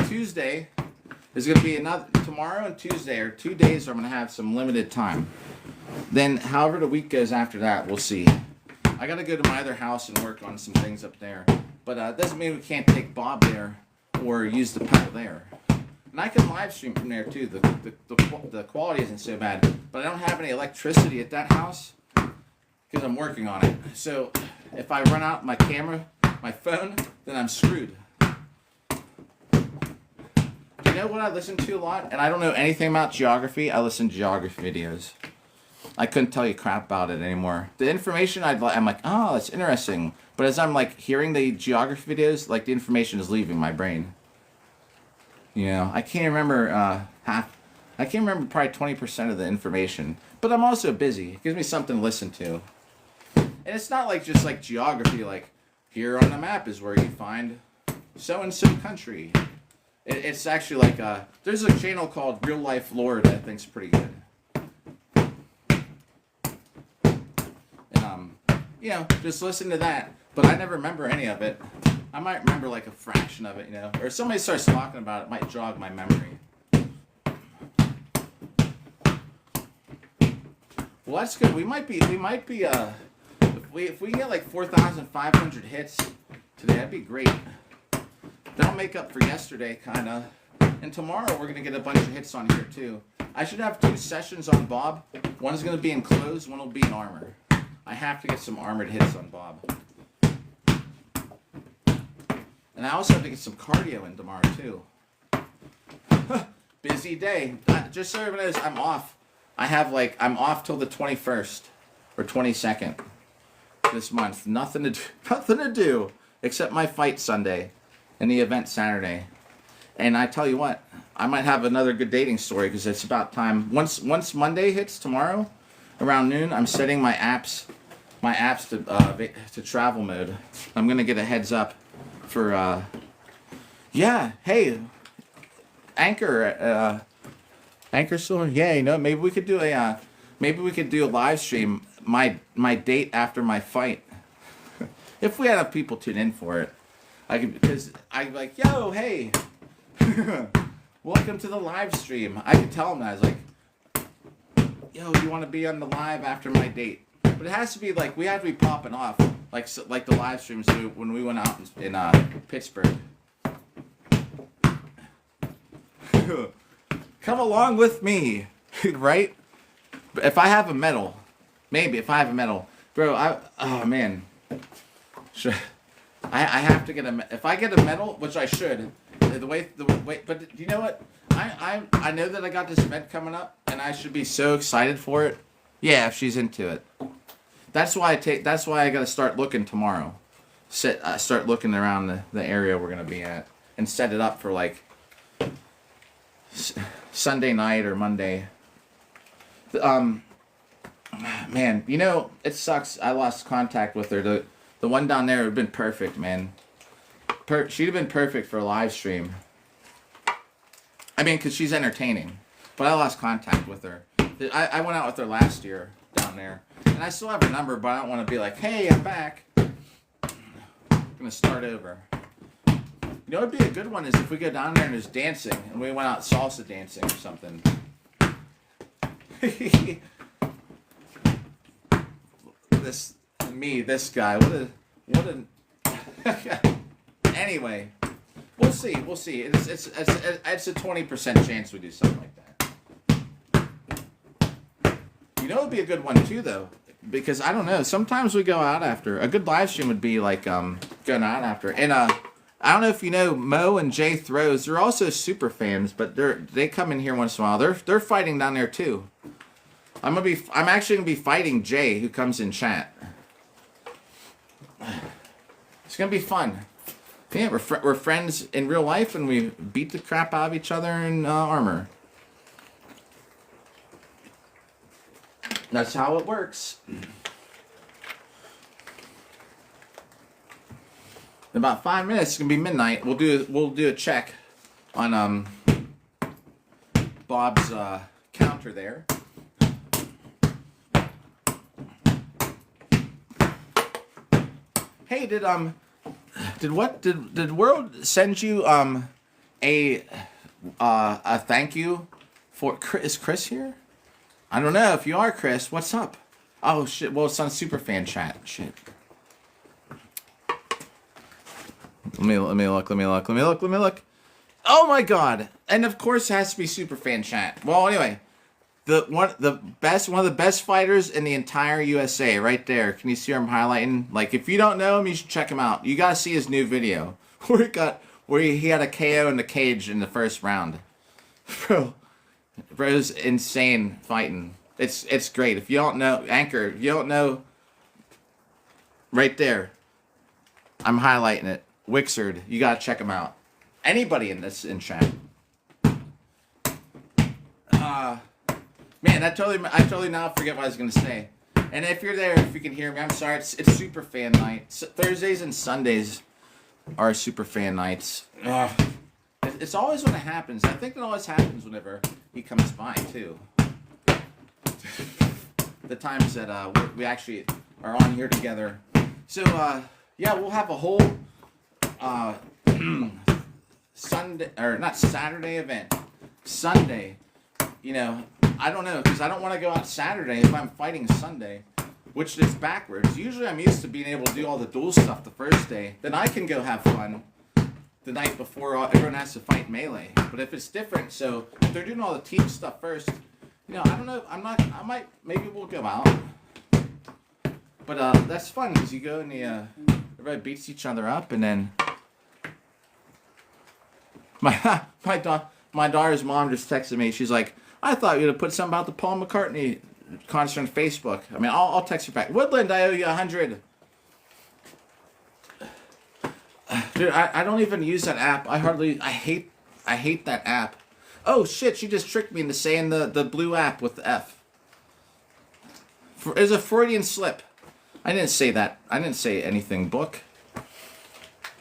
Tuesday is going to be tomorrow and Tuesday are 2 days where I'm going to have some limited time. Then, however the week goes after that, we'll see. I got to go to my other house and work on some things up there. But it doesn't mean we can't take Bob there or use the Pell there. And I can live stream from there too. The quality isn't so bad, but I don't have any electricity at that house because I'm working on it. So if I run out my camera, my phone, then I'm screwed. You know what I listen to a lot? And I don't know anything about geography. I listen to geography videos. I couldn't tell you crap about it anymore. The information I'm like, oh, that's interesting. But as I'm like hearing the geography videos, like the information is leaving my brain. You know, I can't remember I can't remember probably 20% of the information. But I'm also busy. It gives me something to listen to. And it's not like just like geography, like here on the map is where you find so-and-so country. It's actually like, there's a channel called Real Life Lore that I think's pretty good. And, you know, just listen to that. But I never remember any of it. I might remember like a fraction of it, you know. Or if somebody starts talking about it, might jog my memory. Well, that's good. We might be, if we get like 4,500 hits today, that'd be great. That'll make up for yesterday, kind of. And tomorrow we're going to get a bunch of hits on here, too. I should have 2 sessions on Bob. One's going to be in clothes, one will be in armor. I have to get some armored hits on Bob. And I also have to get some cardio in tomorrow, too. Busy day. Just so everyone knows, I'm off. I'm off till the 21st or 22nd this month. Nothing to do except my fight Sunday. And the event Saturday. And I tell you what, I might have another good dating story because it's about time. Once Monday hits tomorrow, around noon, I'm setting my apps to travel mode. I'm gonna get a heads up for yeah, hey, Anchor still, yeah, you know, maybe we could do a live stream my date after my fight. If we had enough people tune in for it. Because I'm like, yo, hey, welcome to the live stream. I could tell them that. I was like, yo, you want to be on the live after my date? But it has to be like, we have to be popping off, like the live streams when we went out in Pittsburgh. Come along with me, right? If I have a medal, bro, oh man. I have to get if I get a medal, which I should, the way, but you know what? I know that I got this event coming up, and I should be so excited for it. Yeah, if she's into it. That's why I got to start looking tomorrow. Start looking around the area we're gonna be at, and set it up for like Sunday night or Monday. Man, you know, it sucks. I lost contact with her. The one down there would have been perfect, man. She'd have been perfect for a live stream. I mean, because she's entertaining. But I lost contact with her. I went out with her last year down there. And I still have her number, but I don't want to be like, hey, I'm back. I'm going to start over. You know what would be a good one is if we go down there and there's dancing. And we went out salsa dancing or something. This guy, what a anyway, we'll see. It's a 20% chance we do something like that. You know, it'd be a good one too, though, because I don't know. Sometimes we go out after a good live stream would be like going out after. And I don't know if you know Mo and Jay Throws. They're also super fans, but they come in here once in a while. They're fighting down there too. I'm actually gonna be fighting Jay, who comes in chat. It's gonna be fun. Yeah, we're friends in real life, and we beat the crap out of each other in armor. That's how it works. In about 5 minutes, it's gonna be midnight. We'll do a check on Bob's counter there. Hey, did World send you a thank you for is Chris here? I don't know. If you are Chris, what's up? Oh shit. Well, it's on Superfan chat. Shit. Let me look. Oh my god! And of course, it has to be Superfan chat. Well, anyway, one of the best fighters in the entire USA, right there. Can you see where I'm highlighting? Like, if you don't know him, you should check him out. You gotta see his new video where he had a KO in the cage in the first round. Bro's insane fighting. It's great. If you don't know Anchor, if you don't know, right there, I'm highlighting it. Wixard, you gotta check him out. Anybody in chat. Man, I totally now forget what I was gonna say. And if you're there, if you can hear me, I'm sorry. It's super fan night. Thursdays and Sundays are super fan nights. It's always when it happens. I think it always happens whenever he comes by too. The times that we actually are on here together. So yeah, we'll have a whole Sunday, or not Saturday event. Sunday. You know, I don't know, because I don't want to go out Saturday if I'm fighting Sunday, which is backwards. Usually I'm used to being able to do all the duel stuff the first day. Then I can go have fun the night before everyone has to fight melee. But if it's different, so if they're doing all the team stuff first, you know, I don't know, maybe we'll go out. But that's fun, because you go and everybody beats each other up, and then my daughter's mom just texted me. She's like, I thought you'd have put something about the Paul McCartney concert on Facebook. I mean, I'll text her back. Woodland, I owe you 100. Dude, I don't even use that app. I hate that app. Oh shit, she just tricked me into saying the blue app with the F. It's a Freudian slip. I didn't say that. I didn't say anything, book.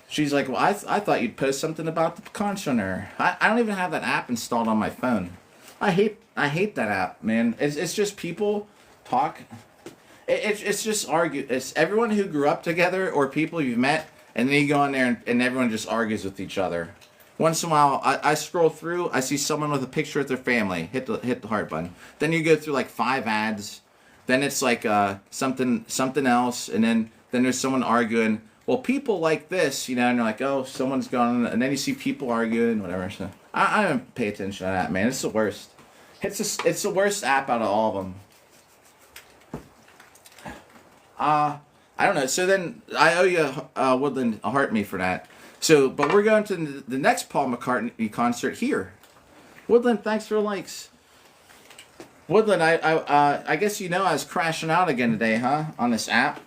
She's like, well, I thought you'd post something about the concert. I don't even have that app installed on my phone. I hate that app, man. It's just people talk. It's just argue. It's everyone who grew up together or people you've met, and then you go in there and everyone just argues with each other. Once in a while, I scroll through. I see someone with a picture of their family. Hit the heart button. Then you go through like 5 ads. Then it's like something else, and then there's someone arguing. Well, people like this, you know, and you're like, oh, someone's gone, and then you see people arguing, whatever. So I don't pay attention to that, man. It's the worst. It's the worst app out of all of them. I don't know. So then I owe you Woodland a heart me for that. So, but we're going to the next Paul McCartney concert here. Woodland, thanks for the likes. Woodland, I guess you know I was crashing out again today, huh? On this app.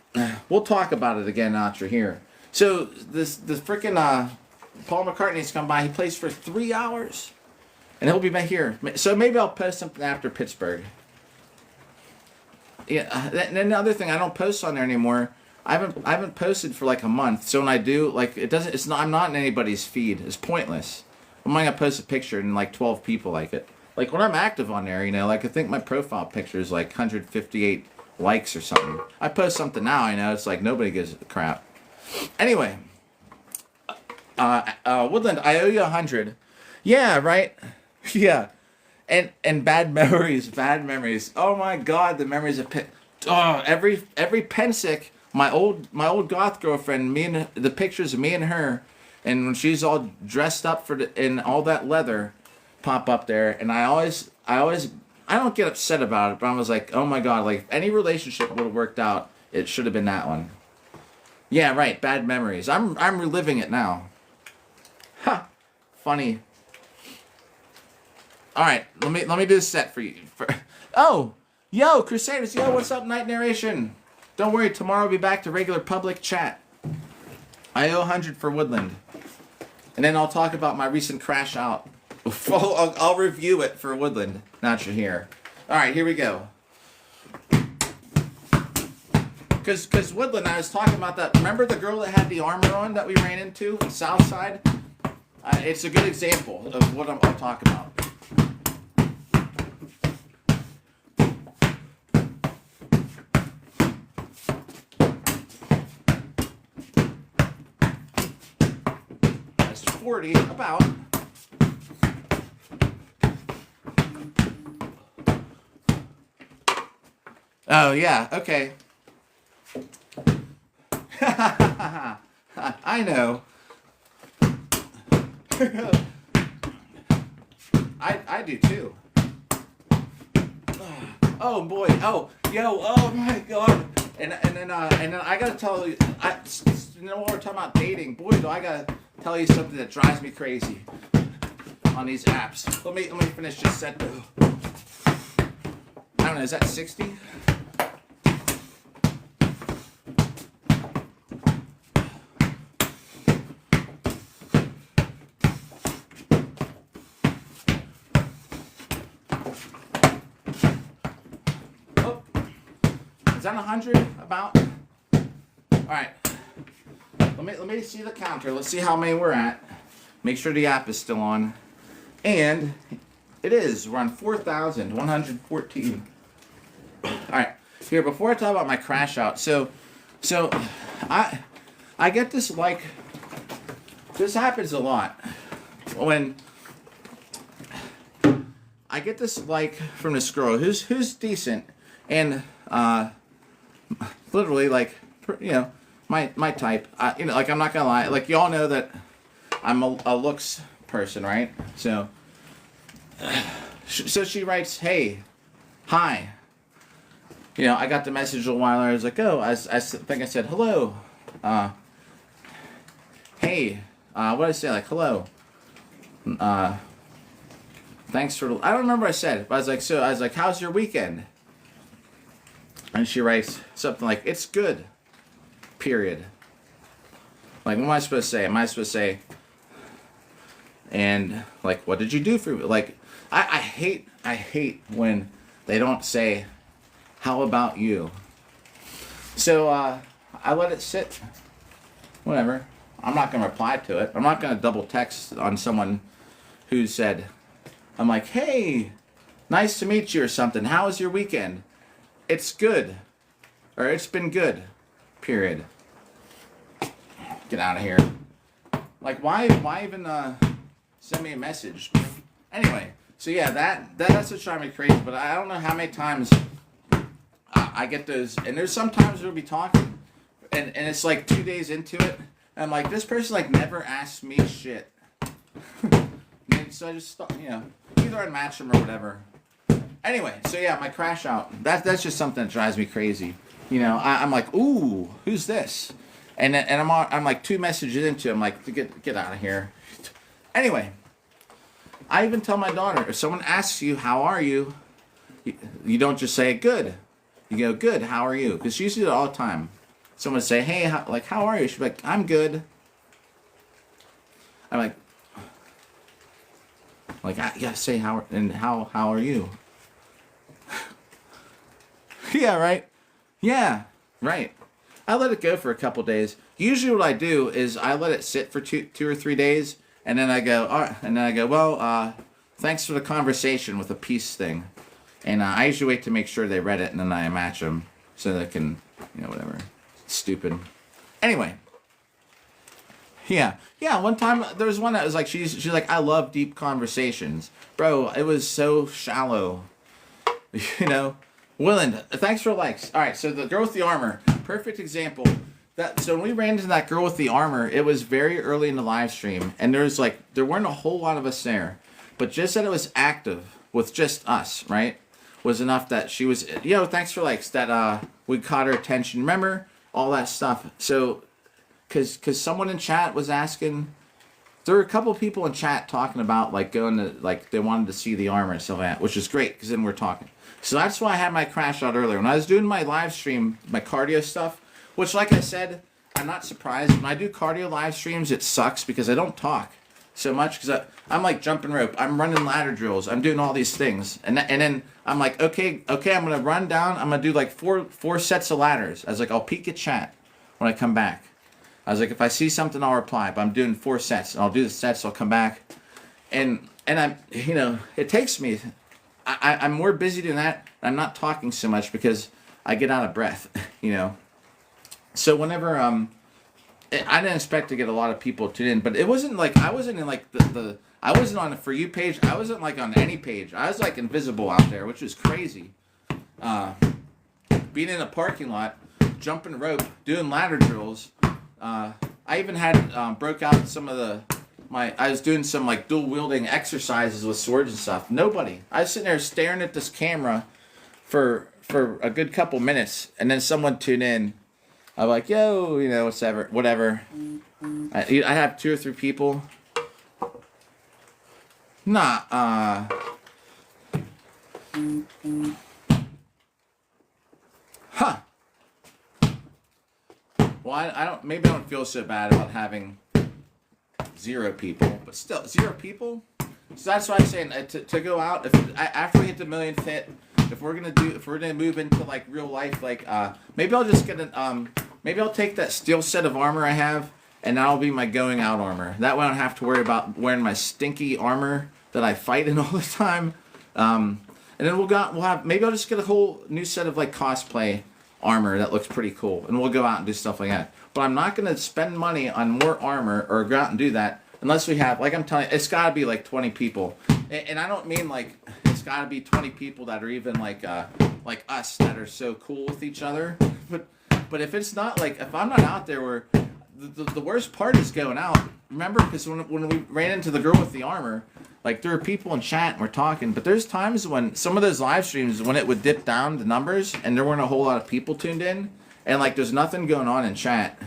We'll talk about it again after here. So the freaking Paul McCartney's come by. He plays for 3 hours, and he'll be back here. So maybe I'll post something after Pittsburgh. Yeah. And the other thing, I don't post on there anymore. I haven't posted for like a month. So when I do, like I'm not in anybody's feed. It's pointless. I'm gonna post a picture and like 12 people like it. Like when I'm active on there, you know, like I think my profile picture is like 158 likes or something. I post something now, you know, it's like nobody gives a crap. Anyway, Woodland, I owe you 100. Yeah, right. Yeah, and bad memories. Oh my God, the memories of every Pensick. My old goth girlfriend. The pictures of me and her, and when she's all dressed up in all that leather, pop up there, and I don't get upset about it, but I was like, oh my God, like if any relationship would have worked out, it should have been that one. Yeah, right, bad memories. I'm reliving it now. Ha, funny. All right, let me do a set for you. Oh, yo, Crusaders, yo, what's up, Night Narration? Don't worry, tomorrow I'll be back to regular public chat. I owe 100 for Woodland, and then I'll talk about my recent crash out. I'll review it for Woodland. Not you here. All right, here we go. Because Woodland, I was talking about that. Remember the girl that had the armor on that we ran into in Southside? It's a good example of what I'll talk about. That's 40, about. Oh, yeah, okay. I know. I do too. Oh boy. Oh yo. Oh my god. And then I gotta tell you. You know what we're talking about dating. Boy, do I gotta tell you something that drives me crazy on these apps. Let me finish this set though. I don't know. Is that 60? Is that 100 about? All right. Let me see the counter. Let's see how many we're at. Make sure the app is still on. And it is. We're on 4,114. All right. Here, before I talk about my crash out, so I get this like this happens a lot when I get this like from this girl who's decent and literally like my type. Like I'm not gonna lie. Like y'all know that I'm a looks person, right? So she writes, "Hey, hi." I got the message a while ago. I was like, "Oh," I think I said, "Hello." Hey, what did I say? Like, "Hello." Thanks for. I don't remember what I said, but I was like, "How's your weekend?" And she writes something like, "It's good." Period. Like, what am I supposed to say? Am I supposed to say, and like, what did you do for me? Like, I hate when they don't say, "How about you?" So I let it sit. Whatever. I'm not gonna reply to it. I'm not gonna double text on someone who said, I'm like, "Hey, nice to meet you," or something. "How was your weekend?" "It's good," or "It's been good." Period. Get out of here. Like, why even send me a message? Anyway, so yeah, that's what's driving me crazy. But I don't know how many times I get those, and there's sometimes we'll be talking, and it's like 2 days into it, and I'm like, this person like never asked me shit. And so I just stop, either unmatch them or whatever. Anyway, so yeah, my crash out. That's just something that drives me crazy. I'm like, ooh, who's this? And I'm like 2 messages into it. I'm like, get out of here. Anyway, I even tell my daughter, if someone asks you, "How are you?" You don't just say good. You go, "Good, how are you?" Because she used to do it all the time. Someone would say, "Hey, how are you?" She'd be like, "I'm good." I'm like, you gotta say how are you? Yeah, right. Yeah, right. I let it go for a couple days. Usually, what I do is I let it sit for two or 3 days, and then I go, all right, and then I go, well, thanks for the conversation with a peace thing, and I usually wait to make sure they read it, and then I match them so they can, whatever. Stupid. Anyway. Yeah. One time there was one that was like she's like, "I love deep conversations." Bro, it was so shallow. Willand, thanks for likes. All right, so the girl with the armor, perfect example. So when we ran into that girl with the armor, it was very early in the live stream, and there weren't a whole lot of us there, but just that it was active with just us, right, was enough that she was, thanks for likes, that we caught her attention. Remember all that stuff. So, because someone in chat was asking. There were a couple of people in chat talking about like going to, like, they wanted to see the armor and stuff like that, which is great because then we're talking. So that's why I had my crash out earlier. When I was doing my live stream, my cardio stuff, which, like I said, I'm not surprised. When I do cardio live streams, it sucks because I don't talk so much because I'm like jumping rope. I'm running ladder drills. I'm doing all these things. And then I'm like, okay, I'm going to run down. I'm going to do like four sets of ladders. I was like, I'll peek at chat when I come back. I was like, if I see something, I'll reply. But I'm doing 4 sets. And I'll do the sets. I'll come back. And I'm, it takes me. I'm more busy than that. I'm not talking so much because I get out of breath, So whenever I didn't expect to get a lot of people tuned in, but it wasn't like I wasn't in like I wasn't on the For You page. I wasn't like on any page. I was like invisible out there, which was crazy. Being in a parking lot, jumping rope, doing ladder drills. I even had broke out some of I was doing some like dual wielding exercises with swords and stuff. Nobody. I was sitting there staring at this camera for a good couple minutes, and then someone tuned in. I'm like, yo, you know, whatever. I have 2 or 3 people. Nah, huh. Well, I don't. Maybe I don't feel so bad about having 0 people, but still 0 people. So that's what I'm saying. To go out after we hit the millionth hit, if we're gonna move into like real life, like maybe I'll just get maybe I'll take that steel set of armor I have, and that'll be my going out armor. That way I don't have to worry about wearing my stinky armor that I fight in all the time. And then we'll have maybe I'll just get a whole new set of like cosplay armor that looks pretty cool, and we'll go out and do stuff like that. But I'm not gonna spend money on more armor or go out and do that unless we have, like I'm telling you, it's gotta be like 20 people. And I don't mean like it's gotta be 20 people that are even like us that are so cool with each other. But if it's not like, if I'm not out there, where the worst part is going out. Remember, because when we ran into the girl with the armor, like there were people in chat and we're talking, but there's times when some of those live streams, when it would dip down the numbers and there weren't a whole lot of people tuned in, and like there's nothing going on in chat,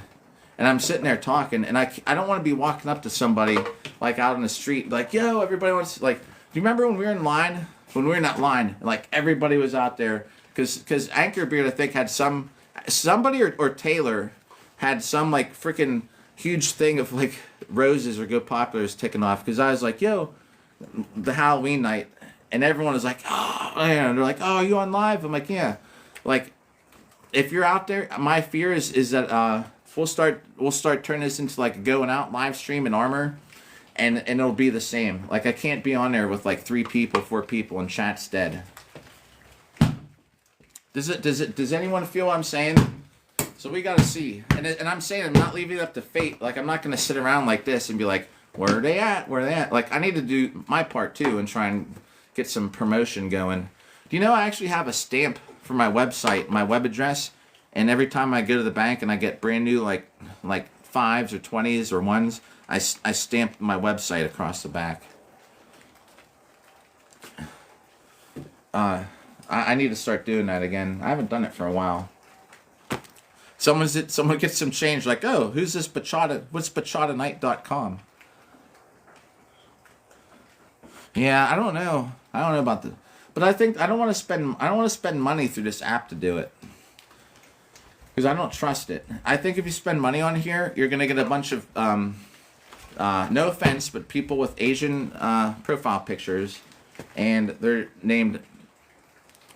and I'm sitting there talking, and I don't want to be walking up to somebody like out on the street like, yo, everybody wants, like, do you remember when we were in line, when we were in that line, like everybody was out there, because Anchor Beard, I think, had somebody or Taylor had some like freaking huge thing of like roses or Go Populars ticking off, because I was like, yo, the Halloween night, and everyone was like, oh, and they're like, oh, you on live? I'm like, yeah. Like, if you're out there, my fear is that we'll start turning this into like a going out live stream in armor, and it'll be the same. Like, I can't be on there with like 3 people, 4 people, and chat's dead. Does anyone feel what I'm saying? So we gotta see, and I'm saying I'm not leaving it up to fate. Like, I'm not gonna sit around like this and be like, where are they at? Where are they at? Like, I need to do my part too and try and get some promotion going. Do you know I actually have a stamp for my website, my web address, and every time I go to the bank and I get brand new like 5s or 20s or 1s, I stamp my website across the back. I need to start doing that again. I haven't done it for a while. Someone gets some change, like, oh, who's this Bachata? What's bachatanight.com? Yeah, I don't know about the, but I think I don't want to spend money through this app to do it, because I don't trust it. I think if you spend money on here, you're gonna get a bunch of no offense, but people with Asian profile pictures, and they're named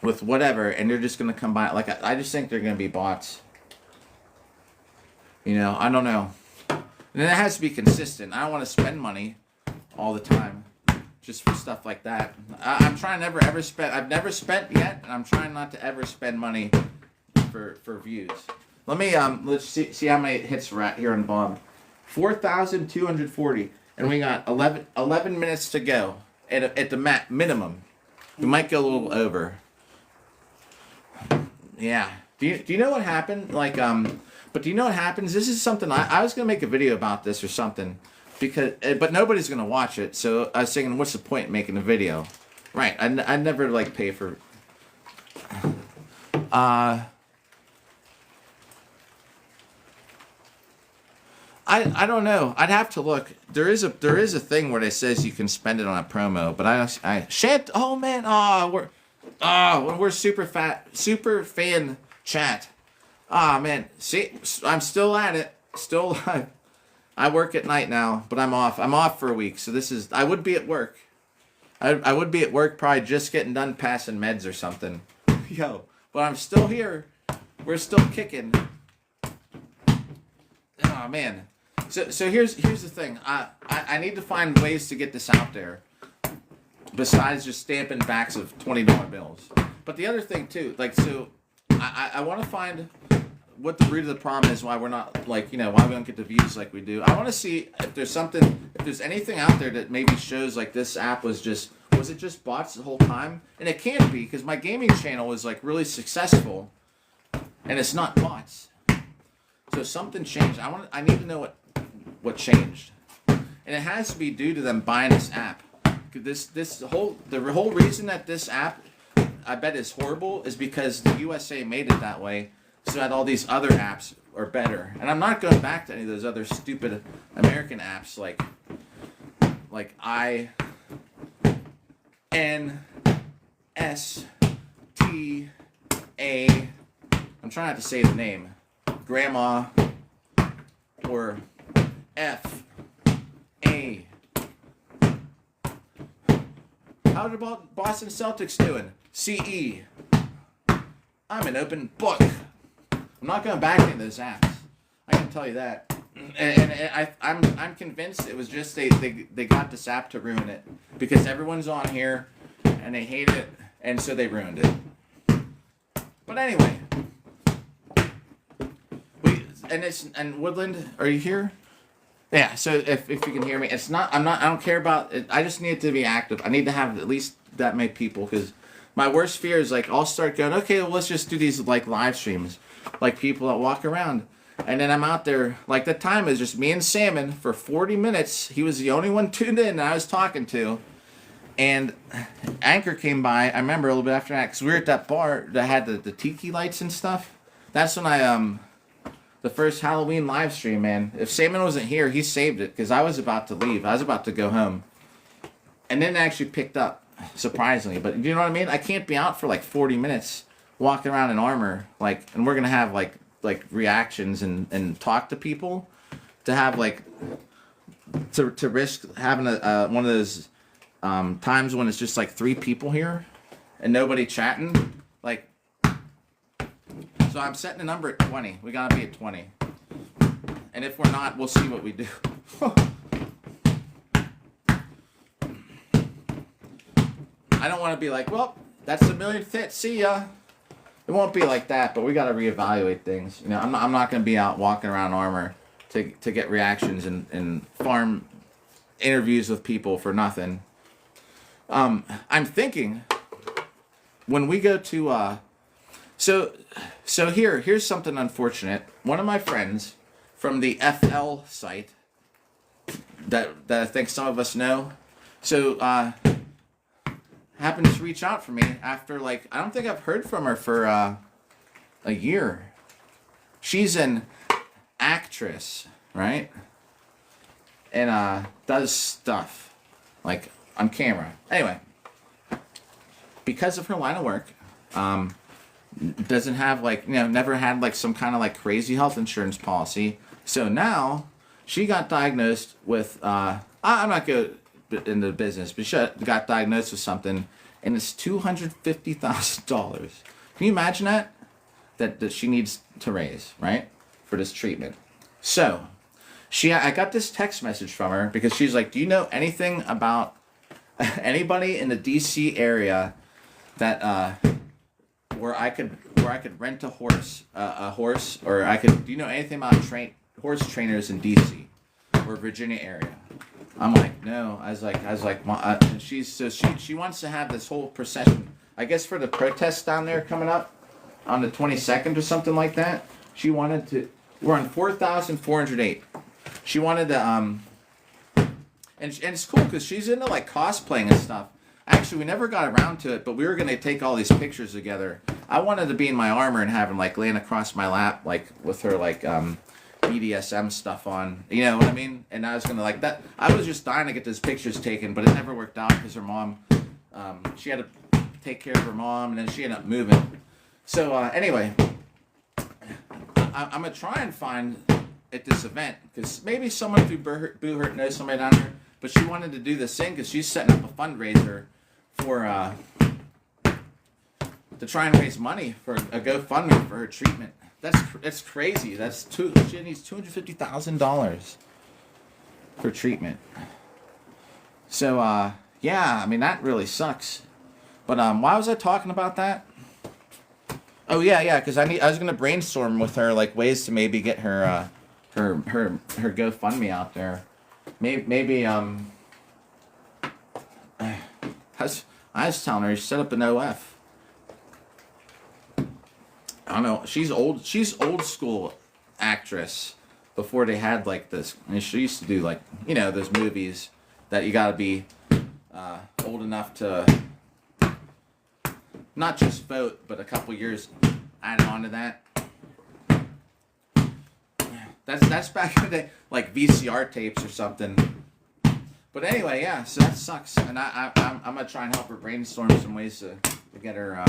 with whatever, and they're just gonna come by. Like, I just think they're gonna be bots. You know, I don't know. And then it has to be consistent. I don't want to spend money all the time just for stuff like that. I'm trying ever spend. I've never spent yet, and I'm trying not to ever spend money for views. Let me let's see how many hits we're at here on Bob. 4,240, and we got 11 minutes to go at the minimum. We might go a little over. Yeah. Do you know what happened? Like But do you know what happens? This is something I was gonna make a video about this or something, but nobody's gonna watch it. So I was thinking, what's the point in making a video? Right. I never like pay for. I don't know. I'd have to look. There is a thing where it says you can spend it on a promo, but I shan't. Oh man. We're super fan chat. Ah, man. See, I'm still at it. Still alive. I work at night now, but I'm off. I'm off for a week, so I would be at work. I would be at work probably just getting done passing meds or something. Yo, but I'm still here. We're still kicking. Oh, man. So here's the thing. I need to find ways to get this out there besides just stamping backs of $20 bills. But the other thing, too, like, so I want to find what the root of the problem is, why we're not, like, you know, why we don't get the views like we do. I want to see if there's anything out there that maybe shows like this app was it just bots the whole time? And it can't be, because my gaming channel is like really successful and it's not bots. So something changed. I need to know what changed. and it has to be due to them buying this app. The whole reason that this app, I bet, is horrible is because the USA made it that way, so that all these other apps are better. And I'm not going back to any of those other stupid American apps like INSTA. I'm trying not to say the name. Grandma or FA. How about Boston Celtics doing? CE. I'm an open book. I'm not going back into those apps. I can tell you that. And I'm convinced it was just they got this app to ruin it because everyone's on here and they hate it, and so they ruined it. But anyway, and Woodland, are you here? Yeah. So if you can hear me, it's not. I don't care about it. I just need it to be active. I need to have at least that many people because my worst fear is like I'll start going, okay, well, let's just do these like live streams, like people that walk around. And then I'm out there, like the time is just me and Salmon for 40 minutes. He was the only one tuned in that I was talking to. And Anchor came by, I remember a little bit after that, because we were at that bar that had the tiki lights and stuff. That's when the first Halloween live stream, man. If Salmon wasn't here, he saved it, because I was about to leave. I was about to go home. And then it actually picked up, surprisingly. But you know what I mean? I can't be out for like 40 minutes walking around in armor, and we're going to have like reactions and talk to people to have to risk having one of those times when it's just like 3 people here and nobody chatting so I'm setting a number at 20. We gotta be at 20, and if we're not, we'll see what we do. I don't want to be like, well, that's the millionth hit, see ya. It won't be like that, but we got to reevaluate things. You know, I'm not going to be out walking around armor to get reactions and farm interviews with people for nothing. I'm thinking when we go to so here's something unfortunate. One of my friends from the FL site that I think some of us know, happened to reach out for me after I don't think I've heard from her for a year. She's an actress, right? And does stuff on camera. Anyway, because of her line of work, doesn't have never had some kind of crazy health insurance policy. So now she got diagnosed with I'm not good into the business, but she got diagnosed with something, and it's $250,000. Can you imagine that she needs to raise, right, for this treatment? So I got this text message from her because she's like, do you know anything about anybody in the DC area that where I could rent a horse, or do you know anything about horse trainers in DC or Virginia area? I'm like, no. I was like, and she wants to have this whole procession, I guess, for the protests down there coming up on the 22nd or something like that. She wanted to. We're on 4,408. She wanted to and it's cool because she's into cosplaying and stuff. Actually, we never got around to it, but we were gonna take all these pictures together. I wanted to be in my armor and have him laying across my lap with her BDSM stuff on, you know what I mean? And I was gonna that. I was just dying to get those pictures taken, but it never worked out because her mom, she had to take care of her mom, and then she ended up moving. So anyway, I'm gonna try and find at this event because maybe someone through Boo Hurt knows somebody down there. But she wanted to do this thing because she's setting up a fundraiser for to try and raise money for a GoFundMe for her treatment. That's crazy. She needs $250,000 for treatment. So yeah, I mean that really sucks. But why was I talking about that? Oh yeah, because I was gonna brainstorm with her ways to maybe get her GoFundMe out there. Maybe I was telling her set up an OF. I don't know. She's old school actress. before they had like this. And she used to do like, those movies that you gotta be old enough to not just vote, but a couple years added on to that. That's back in the day, like VCR tapes or something. But anyway, yeah, so that sucks. And I'm gonna try and help her brainstorm some ways to get her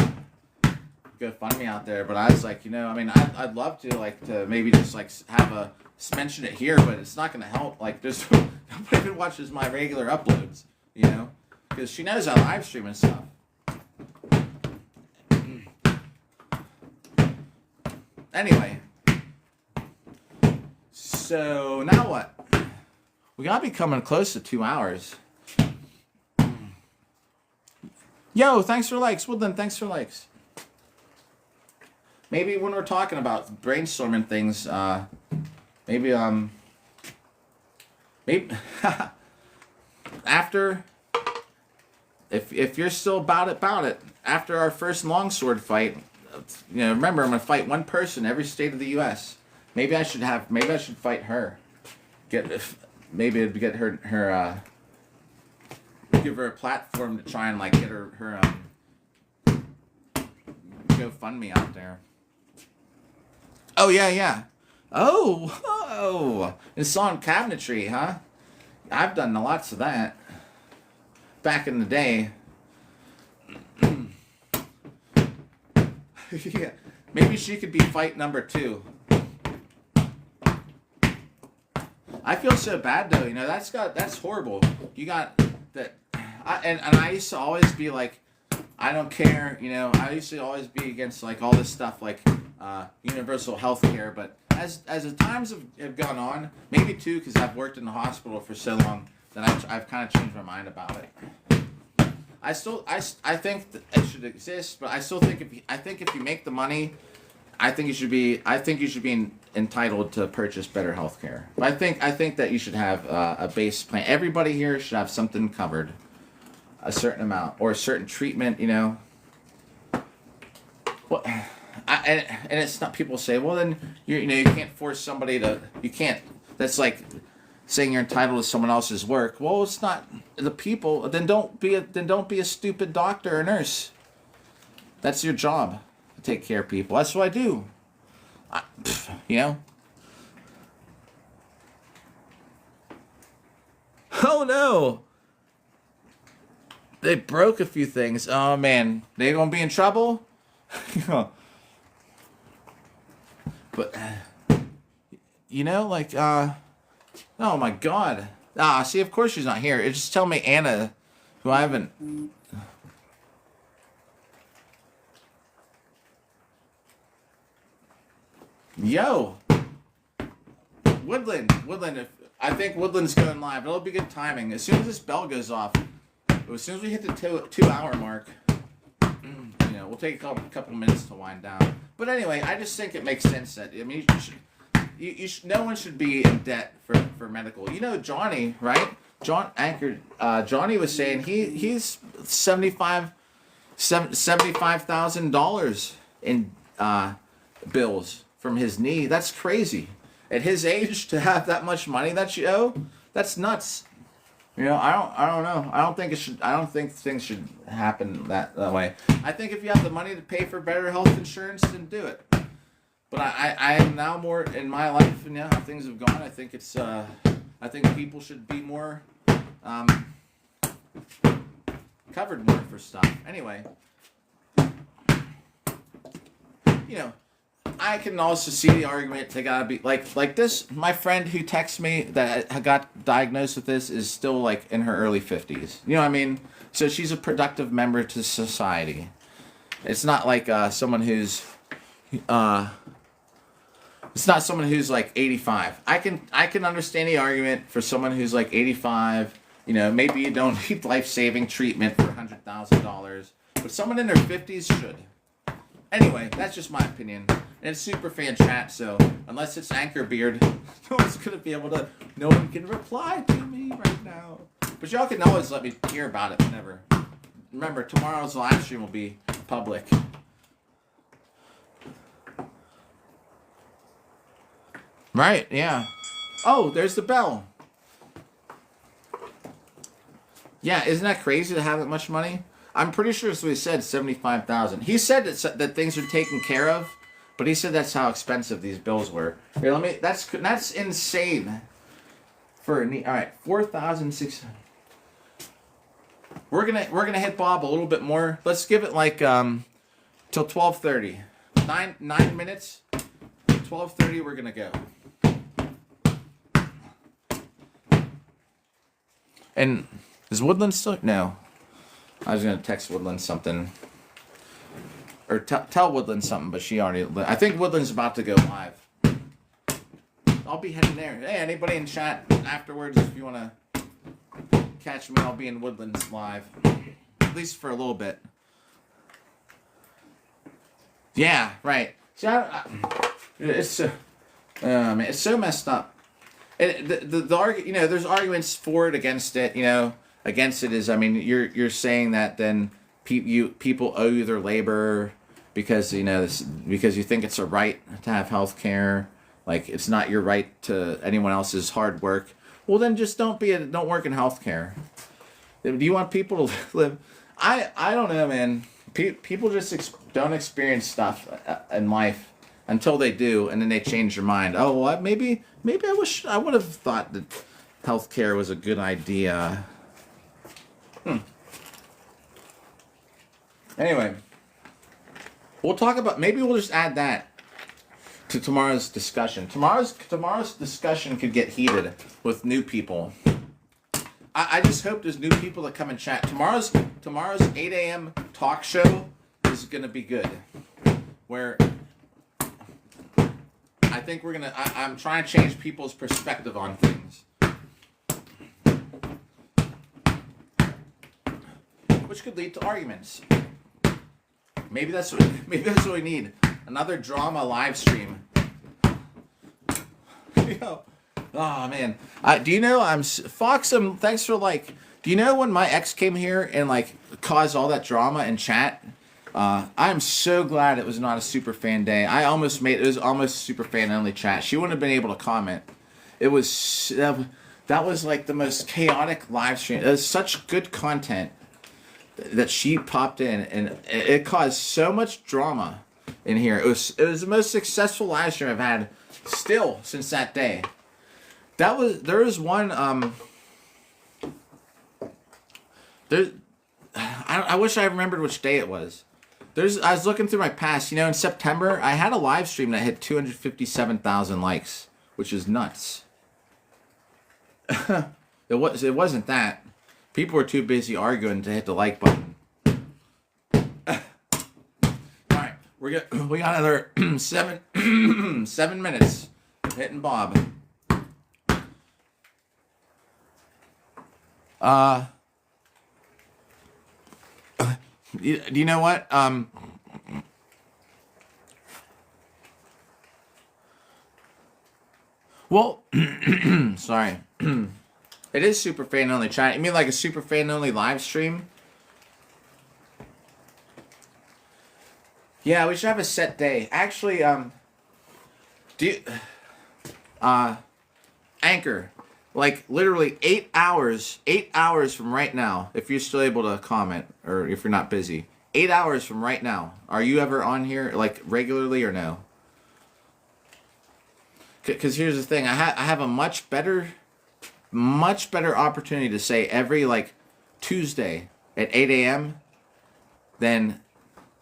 GoFundMe out there. But I was like, I'd love to maybe just have mention it here, but it's not gonna help. Like, there's nobody even watches my regular uploads, because she knows I live stream and stuff. Anyway, so now what? We gotta be coming close to 2 hours. Yo, thanks for likes. Woodland, thanks for likes. Maybe when we're talking about brainstorming things, maybe after, if you're still about it, after our first longsword fight, remember I'm gonna fight one person every state of the U.S. Maybe I should fight her. Maybe it'd get her give her a platform to try and get her GoFundMe out there. Oh yeah. Oh, it's on cabinetry, huh? I've done lots of that back in the day. Yeah. Maybe she could be fight number 2. I feel so bad though, that's horrible. You got that, and I used to always be like, I don't care, I used to always be against all this stuff universal health care, but as the times have gone on, maybe too because I've worked in the hospital for so long that I've kind of changed my mind about it. I think that it should exist, but I still think if you make the money, I think you should be entitled to purchase better health care. But I think that you should have a base plan. Everybody here should have something covered, a certain amount or a certain treatment. Well, and it's not. People say, well, then you can't force somebody to. You can't. That's like saying you're entitled to someone else's work. Well, it's not the people. Then don't be a stupid doctor or nurse. That's your job. Take care of people. That's what I do. Oh no! They broke a few things. Oh man, they gonna be in trouble. But oh my god. See, of course she's not here. It's just tell me Anna, who I haven't. Yo, Woodland. I think Woodland's going live. It'll be good timing. As soon as this bell goes off, as soon as we hit the 2-hour mark, we'll take a couple minutes to wind down. But anyway, I just think it makes sense that no one should be in debt for medical. Johnny, right? Johnny was saying he's $75,000 in bills from his knee. That's crazy. At his age, to have that much money that you owe, that's nuts. I don't know. I don't think things should happen that way. I think if you have the money to pay for better health insurance, then do it. But I am now more in my life, and how things have gone. I think I think people should be more covered more for stuff. Anyway, I can also see the argument they gotta be like this. My friend who texts me that got diagnosed with this is still in her early 50s. You know what I mean? So she's a productive member to society. It's not like someone who's it's not someone who's 85. I can understand the argument for someone who's 85. Maybe you don't need life-saving treatment for $100,000, but someone in their 50s should. Anyway, that's just my opinion. And it's super fan chat, so unless it's Anchor Beard, no one can reply to me right now. But y'all can always let me hear about it whenever. Remember, tomorrow's live stream will be public. Right, yeah. Oh, there's the bell. Yeah, isn't that crazy to have that much money? I'm pretty sure that's what he said, 75,000. He said that things are taken care of, but he said that's how expensive these bills were. Here, let me. That's insane. For all right, 4,600. We're gonna hit Bob a little bit more. Let's give it like till 12:30. 9 minutes. 12:30. We're gonna go. And is Woodland still? No. I was gonna text Woodland something, or tell Woodland something, but she already. I think Woodland's about to go live. I'll be heading there. Hey, anybody in chat afterwards, if you wanna catch me, I'll be in Woodlands live, at least for a little bit. Yeah, right. See, it's so messed up. The argument, there's arguments for it, against it. Against it is, you're saying that then people owe you their labor because because you think it's a right to have health care, like it's not your right to anyone else's hard work. Well, then just don't work in health care. Do you want people to live? I don't know, man. People just don't experience stuff in life until they do, and then they change their mind. Oh, well, maybe I would have thought that healthcare was a good idea. Anyway, we'll talk about. Maybe we'll just add that to tomorrow's discussion. Tomorrow's discussion could get heated with new people. I just hope there's new people that come and chat. Tomorrow's 8 a.m. talk show is gonna be good. Where I think I'm trying to change people's perspective on things, which could lead to arguments. Maybe that's what we need. Another drama live stream. Oh man, do you know Fox? Thanks for do you know when my ex came here and caused all that drama in chat? I'm so glad it was not a super fan day. It was almost super fan only chat. She wouldn't have been able to comment. It was that was the most chaotic live stream. It was such good content that she popped in, and it caused so much drama in here. It was the most successful live stream I've had still since that day. There was one I wish I remembered which day it was. I was looking through my past, in September I had a live stream that hit 257,000 likes, which is nuts. It wasn't that. People were too busy arguing to hit the like button. All right, we got another 7 minutes hitting Bob. Do you know what? Well, sorry. It is super fan only chat. You mean like a super fan only live stream? Yeah, we should have a set day. Actually, Anchor, literally 8 hours from right now, if you're still able to comment, or if you're not busy, 8 hours from right now, are you ever on here regularly or no? Because here's the thing, I have a much better opportunity to say every Tuesday at 8 a.m. than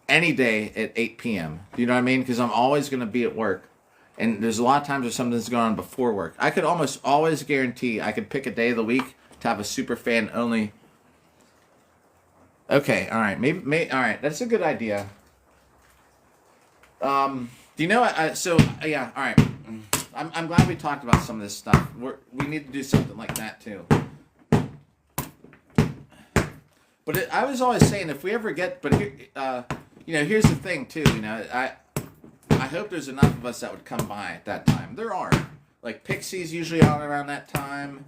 any day at 8 p.m. Do you know what I mean? Because I'm always going to be at work. And there's a lot of times where something's going on before work. I could almost always guarantee I could pick a day of the week to have a super fan only. Okay, all right. Maybe all right. That's a good idea. Do you know? Yeah. All right. I'm glad we talked about some of this stuff. We need to do something like that too. But I was always saying, if we ever get, here's the thing too. I hope there's enough of us that would come by at that time. There are. Pixie's usually on around that time.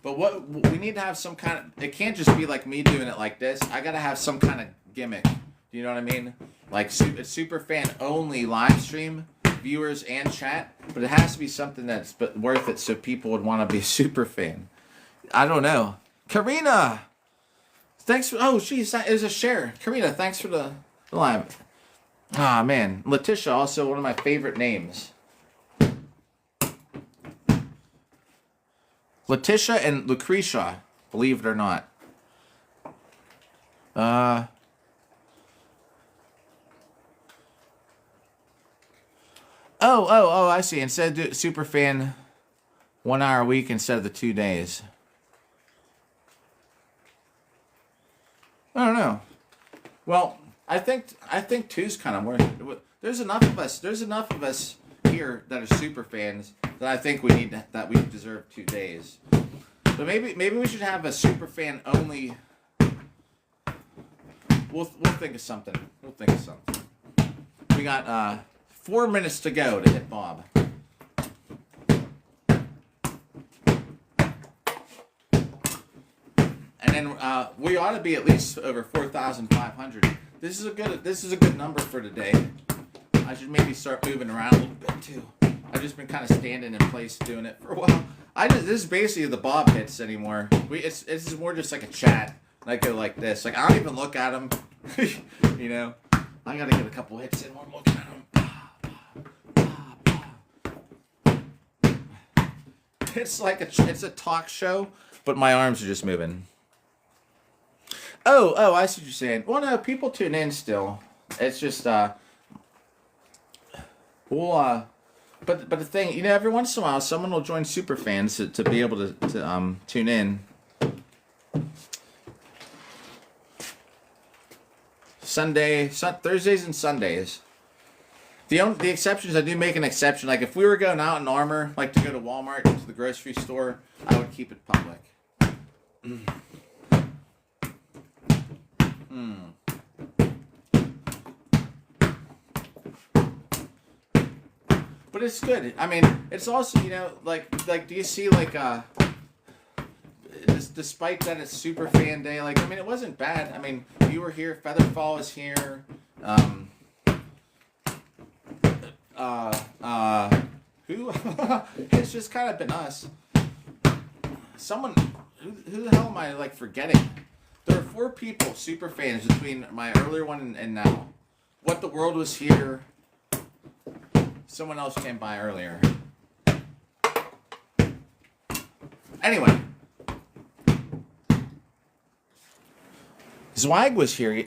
But what we need to have some kind of, it can't just be me doing it like this. I gotta have some kind of gimmick. Do you know what I mean? A super fan only live stream viewers and chat, but it has to be something that's worth it so people would want to be a super fan. I don't know. Karina! Thanks for... Oh, geez, that is a share. Karina, thanks for the live. Ah, man. Letitia, also one of my favorite names. Letitia and Lucretia, believe it or not. Oh, I see. Instead of do Superfan 1 hour a week instead of the 2 days. I don't know. Well, I think two's kind of more. There's enough of us. There's enough of us here that are super fans that I think we deserve 2 days. But maybe we should have a super fan only. We'll think of something. We got 4 minutes to go to hit Bob. And then we ought to be at least over 4,500. This is a good number for today. I should maybe start moving around a little bit too. I've just been kind of standing in place doing it for a while. This is basically the Bob hits anymore. It's more just like a chat. I go like this. Like I don't even look at them. You know, I gotta get a couple hits in while I'm looking at them. It's like it's a talk show, but my arms are just moving. Oh, I see what you're saying. Well, no, people tune in still. It's just, but the thing, you know, every once in a while, someone will join Superfans to be able to tune in. Thursdays and Sundays. The exceptions, I do make an exception. Like if we were going out in Armour, like to go to Walmart, to the grocery store, I would keep it public. But it's good. I mean, it's also, you know, like do you see despite that it's Super Fan Day, like I mean, it wasn't bad. I mean, you were here, Featherfall was here. Who? It's just kind of been us. Someone, who the hell am I like forgetting? There are 4 people, super fans, between my earlier one and now. What the World was here. Someone else came by earlier. Anyway. Zwag was here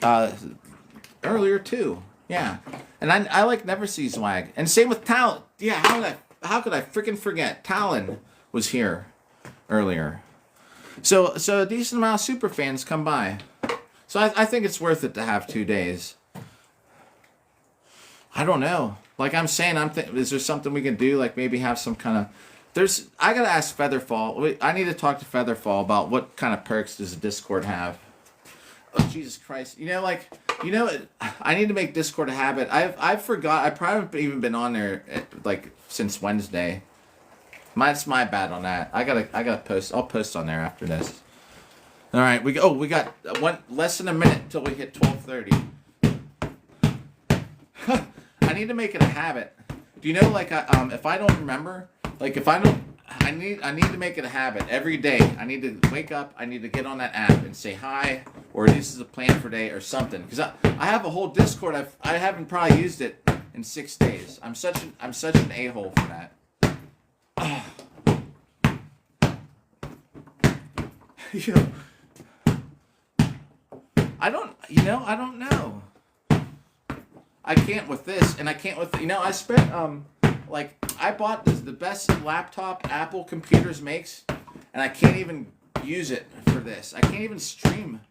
earlier too. Yeah. And I like never see Zwag. And same with Talon. Yeah, how could I freaking forget? Talon was here earlier. So a decent amount of super fans come by. So I think it's worth it to have 2 days. I don't know. Like I'm saying, is there something we can do? Like maybe have some kind of... I gotta ask Featherfall. I need to talk to Featherfall about what kind of perks does Discord have. Oh, Jesus Christ. I need to make Discord a habit. I've forgot. I probably haven't even been on there since Wednesday. It's my bad on that. I gotta post. I'll post on there after this. All right, we got less than a minute till we hit 12:30. I need to make it a habit. Do you know, if I don't remember, I need to make it a habit every day. I need to wake up. I need to get on that app and say hi, or this is a plan for day, or something. Because I have a whole Discord. I haven't probably used it in 6 days. I'm such an a-hole for that. I don't know. I can't with this, and I can't with, I spent, I bought the best laptop Apple Computers makes, and I can't even use it for this. I can't even stream,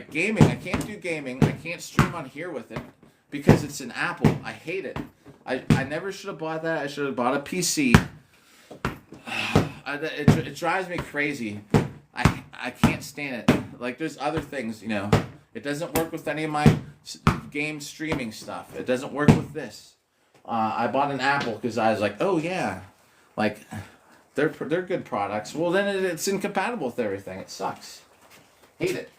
gaming. I can't do gaming. I can't stream on here with it, because it's an Apple. I hate it. I never should have bought that. I should have bought a PC. It drives me crazy. I can't stand it. There's other things, It doesn't work with any of my game streaming stuff. It doesn't work with this. I bought an Apple because I was like, oh yeah, they're good products. Well, then it's incompatible with everything. It sucks. Hate it.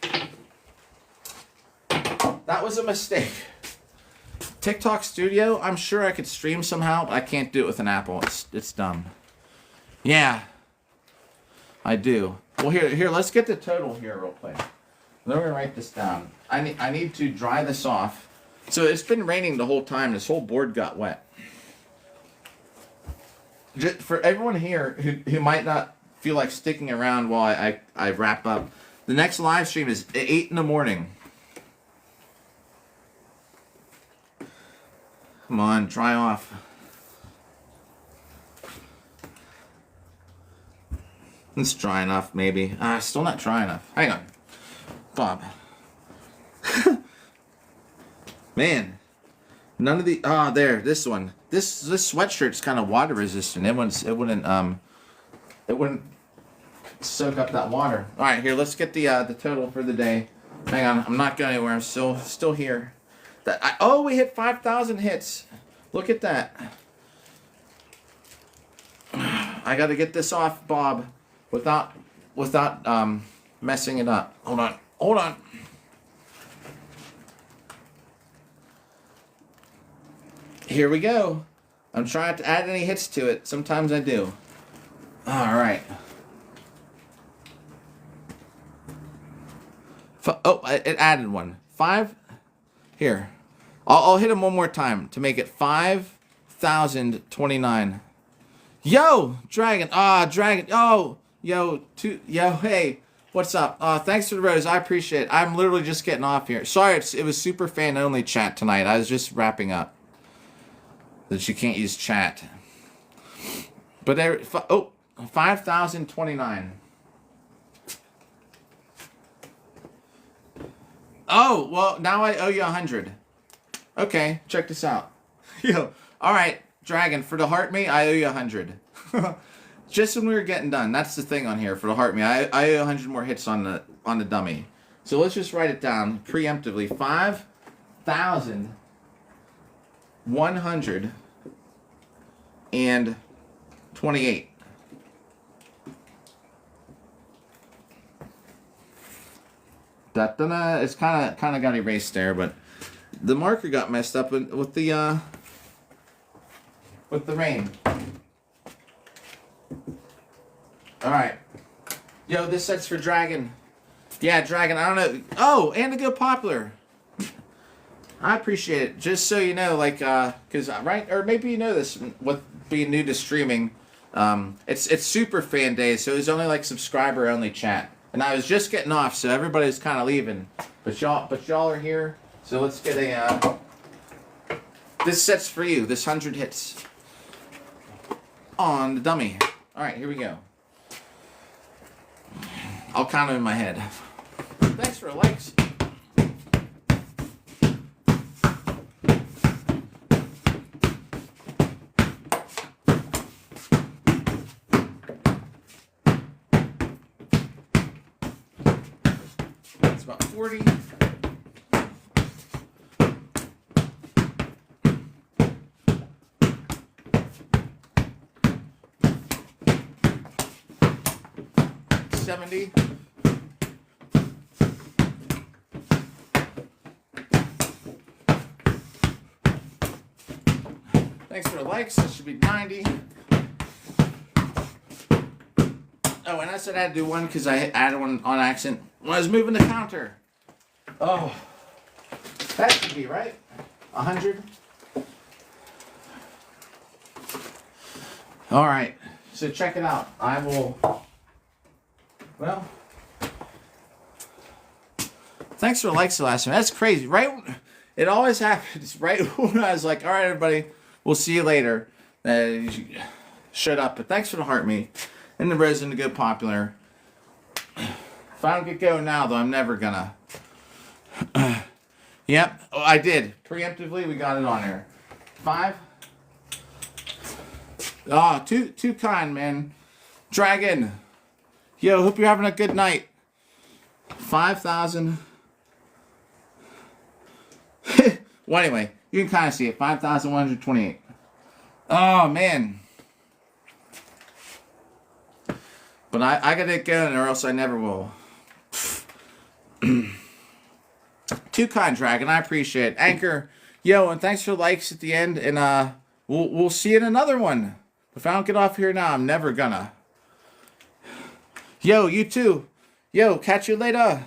That was a mistake. TikTok Studio, I'm sure I could stream somehow, but I can't do it with an Apple. It's dumb. Yeah, I do. Well, here, let's get the total here real quick. Then we're gonna write this down. I need to dry this off. So it's been raining the whole time. This whole board got wet. Just for everyone here who might not feel like sticking around while I wrap up, the next live stream is at 8 in the morning. Come on, dry off. It's dry enough, maybe. Still not dry enough. Hang on. Bob. Man. None of the... there. This one. This sweatshirt's kind of water resistant. It wouldn't soak up that water. Alright, here, let's get the total for the day. Hang on. I'm not going anywhere. I'm still here. We hit 5,000 hits. Look at that. I got to get this off, Bob, without messing it up. Hold on. Here we go. I'm trying to add any hits to it. Sometimes I do. All right. It added one. 5. Here. I'll hit him one more time to make it 5,029. Yo, Dragon. Dragon. Oh, yo, hey, what's up? Thanks for the rose. I appreciate it. I'm literally just getting off here. Sorry, it was super fan only chat tonight. I was just wrapping up. That you can't use chat. But there, 5,029. Oh, well, now I owe you 100. Okay, check this out. Yo, all right, Dragon, for the heart me, I owe you 100. Just when we were getting done, that's the thing on here. For the heart me, I owe 100 more hits on the dummy. So let's just write it down preemptively. 5,128. It's kind of got erased there, but the marker got messed up with the rain. All right, yo, this set's for Dragon. Yeah, Dragon. I don't know. Oh, and to go popular. I appreciate it. Just so you know, like, cause right, or maybe you know this with being new to streaming. It's super fan day, so it's only like subscriber only chat. And I was just getting off, so everybody's kind of leaving. But y'all are here. So let's get a. This set's for you. This 100 hits on the dummy. All right, here we go. I'll count them in my head. Thanks for likes. That's about 40. Thanks for the likes. This should be 90. Oh, and I said I had to do one because I added one on accident when I was moving the counter. Oh, that should be right. 100. All right. So check it out. I will. Well, thanks for the likes the last time. That's crazy, right? It always happens right when I was like, all right, everybody, we'll see you later. Shut up. But thanks for the heart me and the resin to go popular. If I don't get going now, though, I'm never gonna. Yep. Oh, I did. Preemptively, we got it on there. 5. Oh, too kind, man. Dragon. Yo, hope you're having a good night. 5,000. Well, anyway, you can kind of see it. 5,128. Oh, man. But I gotta get going or else I never will. Too kind, Dragon. I appreciate it. Anchor, Yo, and thanks for the likes at the end, and we'll see you in another one. If I don't get off here now, I'm never gonna. Yo, you too. Yo, catch you later.